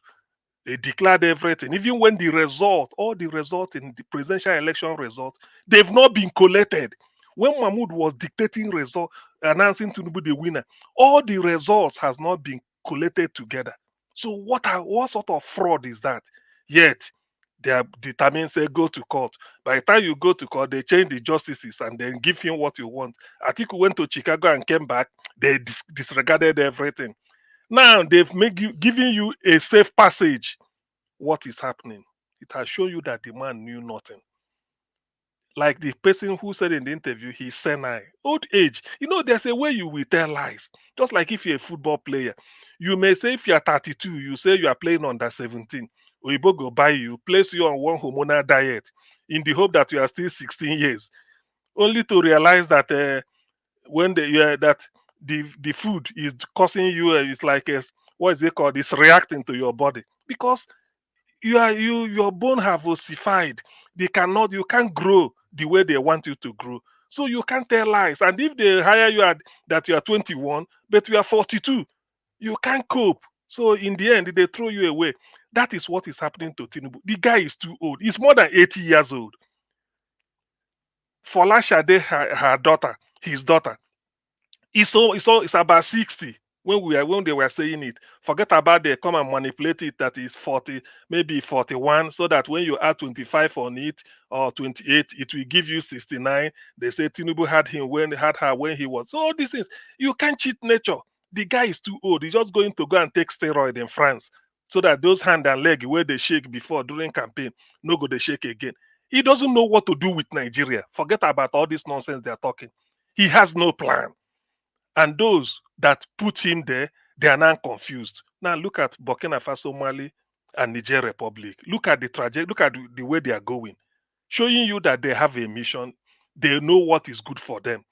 They declared everything. Even when all the result in the presidential election result, they've not been collected. When Mahmoud was dictating result, announcing Tinubu the winner, all the results has not been collated together. So what sort of fraud is that? Yet they are determined, say, go to court. By the time you go to court, they change the justices and then give him what you want. Atiku went to Chicago and came back. They disregarded everything. Now they've given you a safe passage. What is happening? It has shown you that the man knew nothing. Like the person who said in the interview, he's senile. Old age. There's a way you will tell lies. Just like if you're a football player. You may say if you're 32, you say you are playing under 17. Oyibo go buy you, place you on one hormonal diet in the hope that you are still 16 years. Only to realize that when the food is causing you, it's like what is it called? It's reacting to your body. Because your bone have ossified. You can't grow the way they want you to grow. So you can't tell lies. And if they hire you that you are 21, but you are 42, you can't cope. So in the end, they throw you away. That is what is happening to Tinubu. The guy is too old. He's more than 80 years old. Fola Shade, his daughter, it's about 60 when they were saying it. Forget about they come and manipulate it that is 40, maybe 41, so that when you add 25 on it or 28, it will give you 69. They say Tinubu had her when he was. So all these things, you can't cheat nature. The guy is too old. He's just going to go and take steroid in France so that those hand and leg where they shake before during campaign, no go they shake again. He doesn't know what to do with Nigeria. Forget about all this nonsense they're talking. He has no plan. And those that put him there, they are now confused. Now look at Burkina Faso, Mali, and Niger Republic. Look at the trajectory. Look at the way they are going, showing you that they have a mission. They know what is good for them.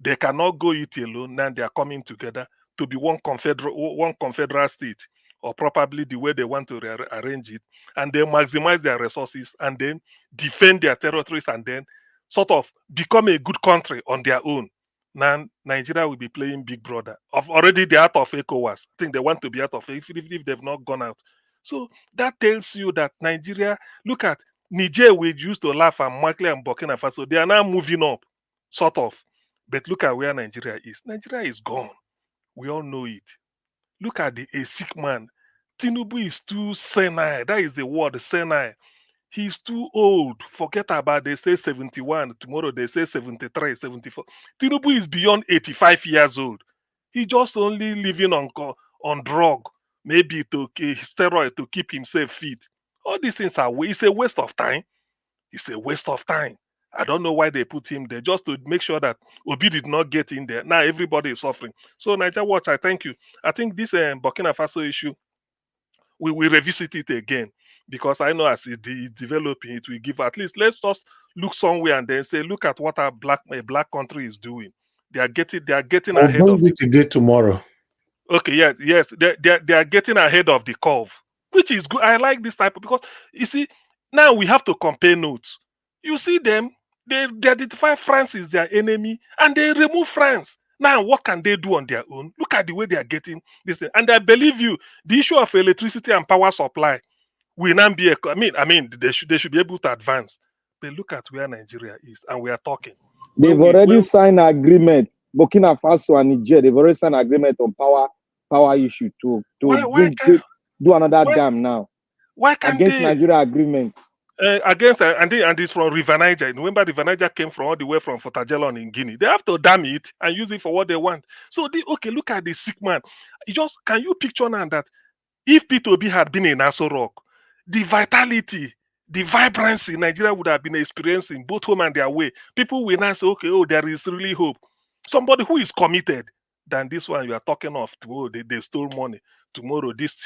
They cannot go it alone. Now they are coming together to be one confederal state, or probably the way they want to arrange it, and they maximize their resources and then defend their territories and then sort of become a good country on their own. Now Nigeria will be playing big brother. Already they're out of ECOWAS. I think they want to be out of it if they've not gone out. So that tells you that Nigeria, look at Niger, we used to laugh at Mali and Burkina Faso. They are now moving up, sort of. But look at where Nigeria is. Nigeria is gone. We all know it. Look at a sick man. Tinubu is too senile. That is the word, senile. He's too old. Forget about they say 71. Tomorrow they say 73, 74. Tinubu is beyond 85 years old. He just only living on drug, maybe to steroid to keep himself fit. All these things it's a waste of time. It's a waste of time. I don't know why they put him there, just to make sure that Obi did not get in there. Now everybody is suffering. So Niger Watch, I thank you. I think this Burkina Faso issue, we will revisit it again, because I know as it's developing, it will give at least, let's just look somewhere and then say, look at what a black country is doing. They are getting We'll ahead bring of it again tomorrow. Okay, yes, they are getting ahead of the curve, which is good. I like this type of, because you see, now we have to compare notes. You see them, they identify France is their enemy and they remove France. Now, what can they do on their own? Look at the way they are getting this thing. And I believe you, the issue of electricity and power supply will now be I mean, they should be able to advance. But look at where Nigeria is, and we are talking. They've already signed agreement. Burkina Faso and Niger, they've already signed agreement on power issue to do another dam now. Why can't against they? Nigeria agreement? Against and it's from River Niger. Remember, River Niger came from all the way from Fortagelon in Guinea. They have to dam it and use it for what they want. So okay, look at the sick man. Can you picture now that if P2B had been in Aso Rock, the vitality, the vibrancy Nigeria would have been experiencing both home and their way. People will now say, okay, there is really hope. Somebody who is committed than this one you are talking of. Tomorrow they stole money. Tomorrow this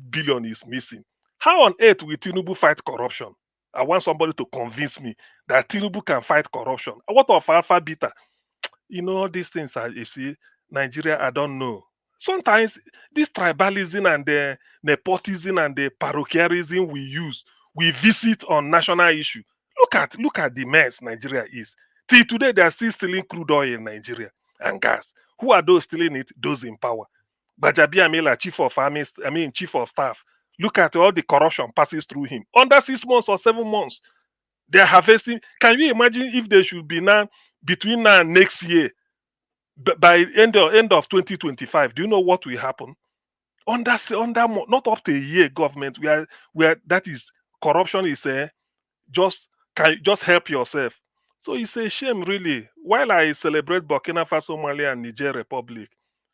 billion is missing. How on earth will Tinubu fight corruption? I want somebody to convince me that Tinubu can fight corruption. What of Alpha Beta? All these things you see, Nigeria, I don't know. Sometimes this tribalism and the nepotism and the parochialism we visit on national issue. Look at the mess Nigeria is. Till today, they are still stealing crude oil in Nigeria and gas. Who are those stealing it? Those in power. Bajabi Amila, chief of staff. Look at all the corruption passes through him. Under 6 months or 7 months, they are harvesting. Can you imagine if they should be now between now and next year, by end of 2025? Do you know what will happen? Under not up to a year, government where that is corruption is just help yourself. So it's a shame, really. While I celebrate Burkina Faso, Mali, and Niger Republic,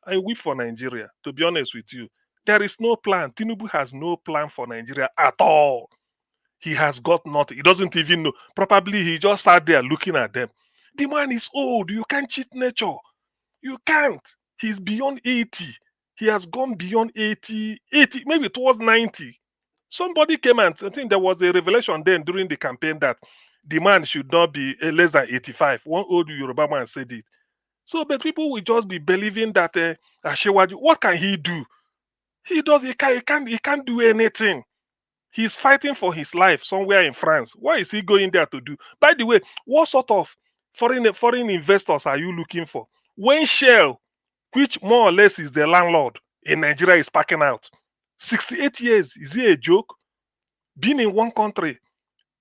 I weep for Nigeria. To be honest with you, there is no plan. Tinubu has no plan for Nigeria at all. He has got nothing. He doesn't even know. Probably he just sat there looking at them. The man is old. You can't cheat nature. You can't. He's beyond 80. He has gone beyond 80, maybe towards 90. Somebody came and I think there was a revelation then during the campaign that the man should not be less than 85. One old Yoruba man said it. So, but people will just be believing that Ashewaju, what can he do? He can't do anything. He's fighting for his life somewhere in France. What is he going there to do? By the way, what sort of foreign investors are you looking for? When Shell, which more or less is the landlord in Nigeria, is packing out, 68 years, is it a joke? Being in one country,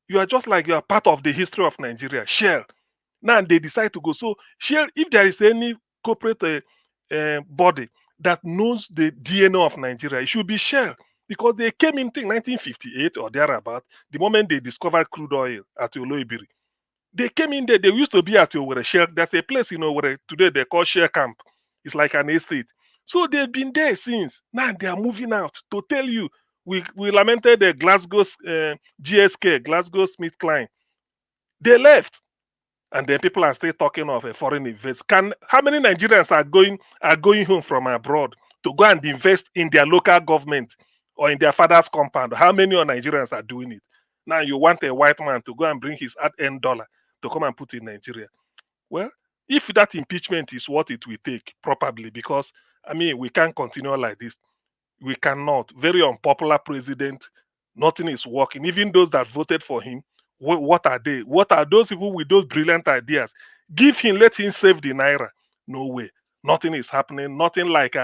you are just like you are part of the history of Nigeria. Shell. Now they decide to go. So Shell, if there is any corporate body that knows the DNA of Nigeria, it should be Shell. Because they came in 1958 or thereabout, the moment they discovered crude oil at Oloibiri. They came in there, they used to be at Owerri Shell. There's a place in Owerri today they call Shell Camp. It's like an estate. So they've been there since. Now they are moving out. To tell you, we lamented the Glasgow GSK, Glasgow Smith Kline. They left. And then people are still talking of a foreign invest. How many Nigerians are going home from abroad to go and invest in their local government or in their father's compound? How many Nigerians are doing it? Now you want a white man to go and bring his hard-earned dollar to come and put in Nigeria. Well, if that impeachment is what it will take, probably, because we can't continue like this. We cannot. Very unpopular president. Nothing is working. Even those that voted for him, what are they? What are those people with those brilliant ideas? Give him, let him save the naira. No way. Nothing is happening. Nothing like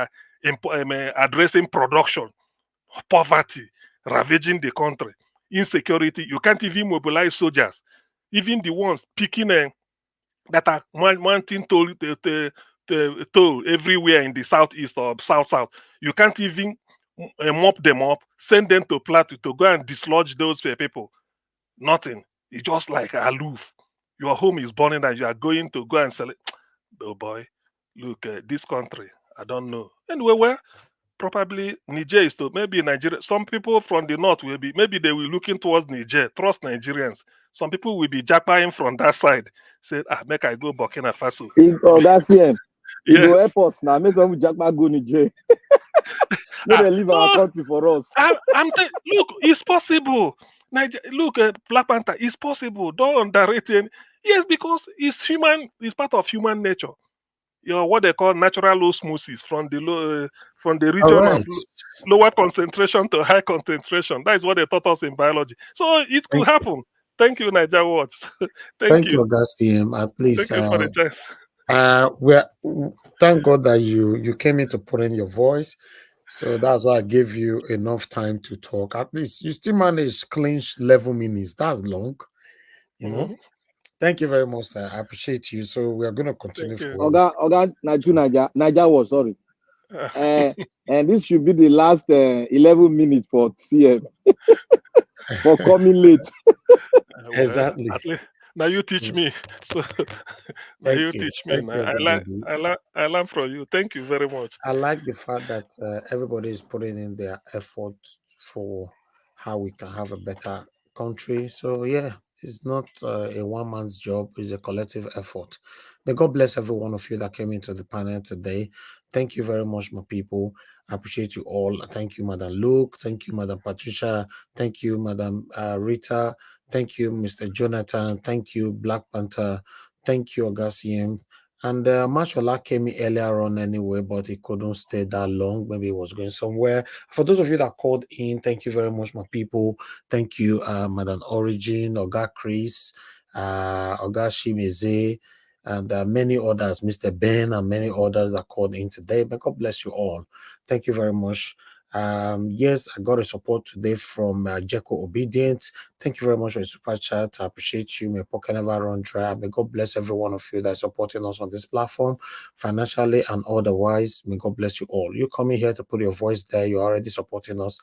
addressing production, poverty, ravaging the country, insecurity. You can't even mobilize soldiers. Even the ones picking that are wanting toll everywhere in the southeast or south. You can't even mop them up, send them to Plateau to go and dislodge those people. Nothing. It's just like aloof. Your home is burning and you are going to go and sell it. Oh boy, look, this country, I don't know. Anyway, well, probably Niger is to maybe Nigeria. Some people from the north will be, maybe they will looking towards Niger, trust Nigerians. Some people will be jackpying from that side. Say, make I go Burkina Faso. That's him. You go airports now. Make some jackpot go Niger. May they leave our country for us. Look, it's possible. Look, Black Panther, it's possible. Don't underrate it. Yes, because it's human. It's part of human nature. What they call natural osmosis from the region of lower concentration to high concentration. That is what they taught us in biology. So it could happen. Thank you, Niger Watch. Thank you, Augustine. At least thank you for the chance. Thank God that you came in to put in your voice. So that's why I gave you enough time to talk. At least you still managed clinch 11 minutes. That's long, you know. Thank you very much, sir. I appreciate you. So we are going to continue for Oga Niger was sorry. And this should be the last 11 minutes for CM for coming late. Exactly. Now you teach me. So now you teach me. I learn from you. Thank you very much. I like the fact that everybody is putting in their effort for how we can have a better country. So yeah, it's not a one man's job, it's a collective effort. May God bless every one of you that came into the panel today. Thank you very much, my people. I appreciate you all. Thank you, Madam Luke. Thank you, Madam Patricia. Thank you, Madam Rita. Thank you, Mr. Jonathan. Thank you, Black Panther. Thank you, Augustine. And Mashola came in earlier on anyway, but he couldn't stay that long. Maybe he was going somewhere. For those of you that called in, thank you very much, my people. Thank you, Madam Origin, Oga Chris, Oga Shimize, and many others, Mr. Ben, and many others that called in today. But God bless you all. Thank you very much. Yes, I got a support today from Jeko Obedient. Thank you very much for your super chat. I appreciate you. May pocket never run dry. May God bless every one of you that is supporting us on this platform, financially and otherwise. May God bless you all. You coming here to put your voice there. You're already supporting us.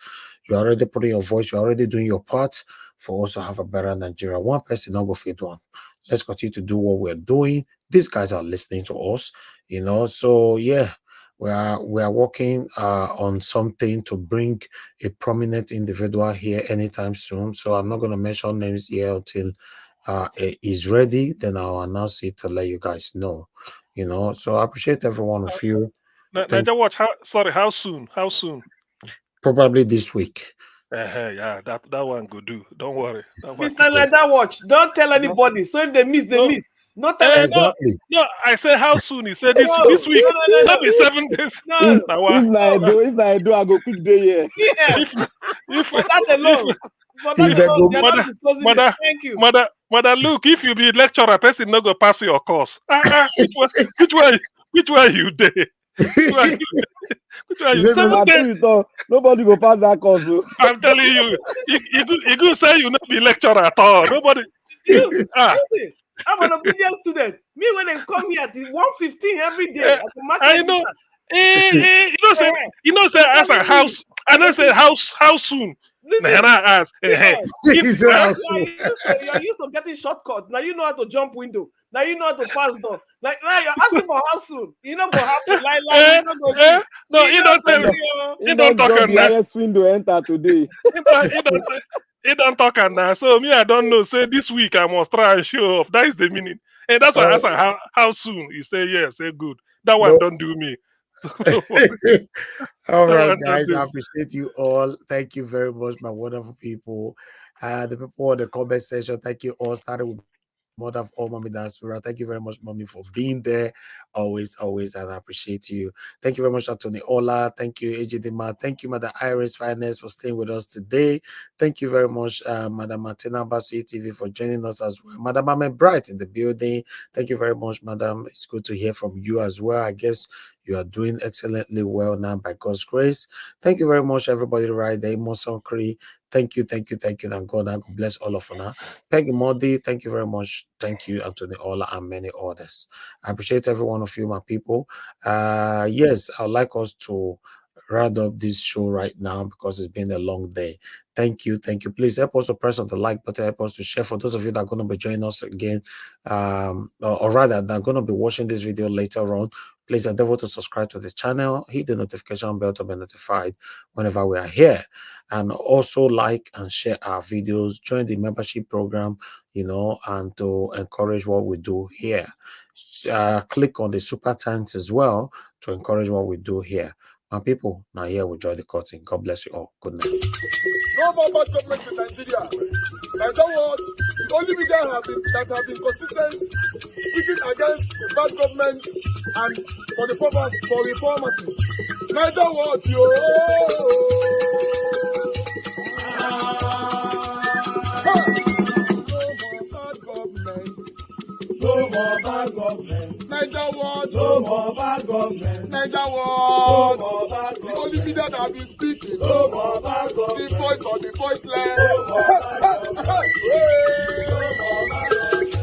You're already putting your voice. You're already doing your part for us to have a better Nigeria. One person, not go fit one. Let's continue to do what we're doing. These guys are listening to us, you know. So yeah. We are working on something to bring a prominent individual here anytime soon. So I'm not going to mention names here until he's ready. Then I'll announce it to let you guys know. You know, so I appreciate every one of you. Niger Watch, how soon? How soon? Probably this week. Yeah, that one go do. Don't worry. Mr. Niger Watch, don't tell anybody. So if they miss, they miss. Not tell exactly. No, I said how soon. He said this week. That'll be 7 days. If I do, I go quick day here. Yeah. If for that alone. For that alone, they're not disclosing it. Thank you. Mother, look, if you be lecturer, person not go pass your course. Which way you there? Nobody go pass that course. I'm telling you, you could say you not be lecturer at all. Nobody. Listen, I'm an obedient student. Me when they come here at 1:15 every day. I know. You know, say ask a house. I know say how soon. Listen, I ask. You're used to getting shortcut. Now you know how to jump window. Now you know how to pass door. Like now you're asking for how soon. You know go happen. No, you don't tell me. You don't talk on that. Window enter today. He don't talk on that. So me, I don't know. Say this week I must try and show up. That is the meaning. And that's why I ask how soon. He say yes. Say good. That one don't do me. All right, guys. I appreciate you all. Thank you very much, my wonderful people. The people in the comment section, thank you all. Started with mother of all, Mommy Diaspora. Thank you very much, Mommy, for being there. Always, and I appreciate you. Thank you very much, Anthony Ola. Thank you, AJ. Thank you, Madam Iris Finance, for staying with us today. Thank you very much, Madam Martina Basu TV, for joining us as well. Madam Ahmed Bright in the building. Thank you very much, Madam. It's good to hear from you as well. I guess you are doing excellently well now by God's grace. Thank you very much, everybody right there. Mosonkri. Thank you. And God bless all of you now. Peggy Modi, thank you very much. Thank you, Anthony Ola, and many others. I appreciate every one of you, my people. Yes, I'd like us to round up this show right now because it's been a long day. Thank you. Please help us to press on the like button, help us to share. For those of you that are going to be joining us again, or rather, that are going to be watching this video later on, please endeavor to subscribe to the channel, hit the notification bell to be notified whenever we are here, and also like and share our videos, join the membership program, and to encourage what we do here. Click on the super thanks as well to encourage what we do here. And people, now here we draw the curtain. God bless you all. Good night. No more bad government in Nigeria. Niger what? The only media that have been consistent speaking against the bad government and for the purpose for reformers. Niger what, yo? No more bad government. Niger what? No more bad government. Niger what? No more bad government. The only media that have been speaking. No more bad government. The voice of the voiceless. No more bad government. No more bad government.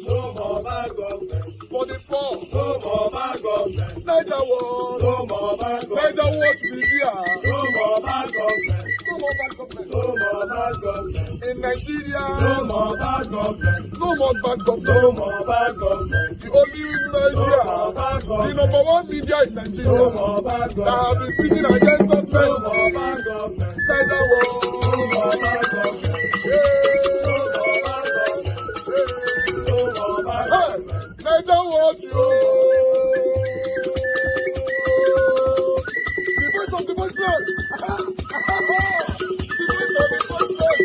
No more bad government. For the poor. No more bad government. Niger what? No more bad government. Niger what media. No more bad government. No more bad government. No more bad government. In Nigeria. No more bad government. No more bad government. No more bad government. The only media. No more bad government. The number one media in Nigeria. No more bad government. That have been speaking against government. No more bad government. Niger what? No more bad government. Niger what, yo? The voice of the voiceless. The voice of the voiceless.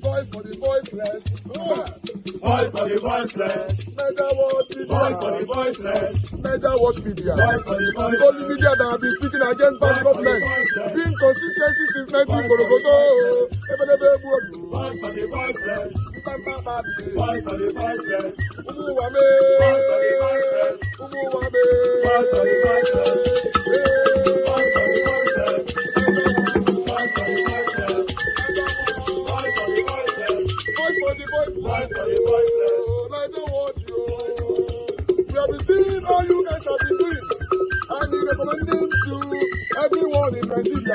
Voice for the voiceless. Voice for the voiceless. Niger what? Voice for the voiceless. Niger watch media. The only media that have been speaking against bad government. Being consistency since 1944. Voice for the voiceless. Voice for the voiceless. Umuwame. Voice for the voiceless. Umuwame. Voice for the voiceless. Voice for the voiceless. Voice for the voiceless. Voice for the voiceless. Voice for the voiceless. Voice for the voiceless. Niger watch you. We have been seeing all you guys have been doing, and we recommend to everyone in Nigeria.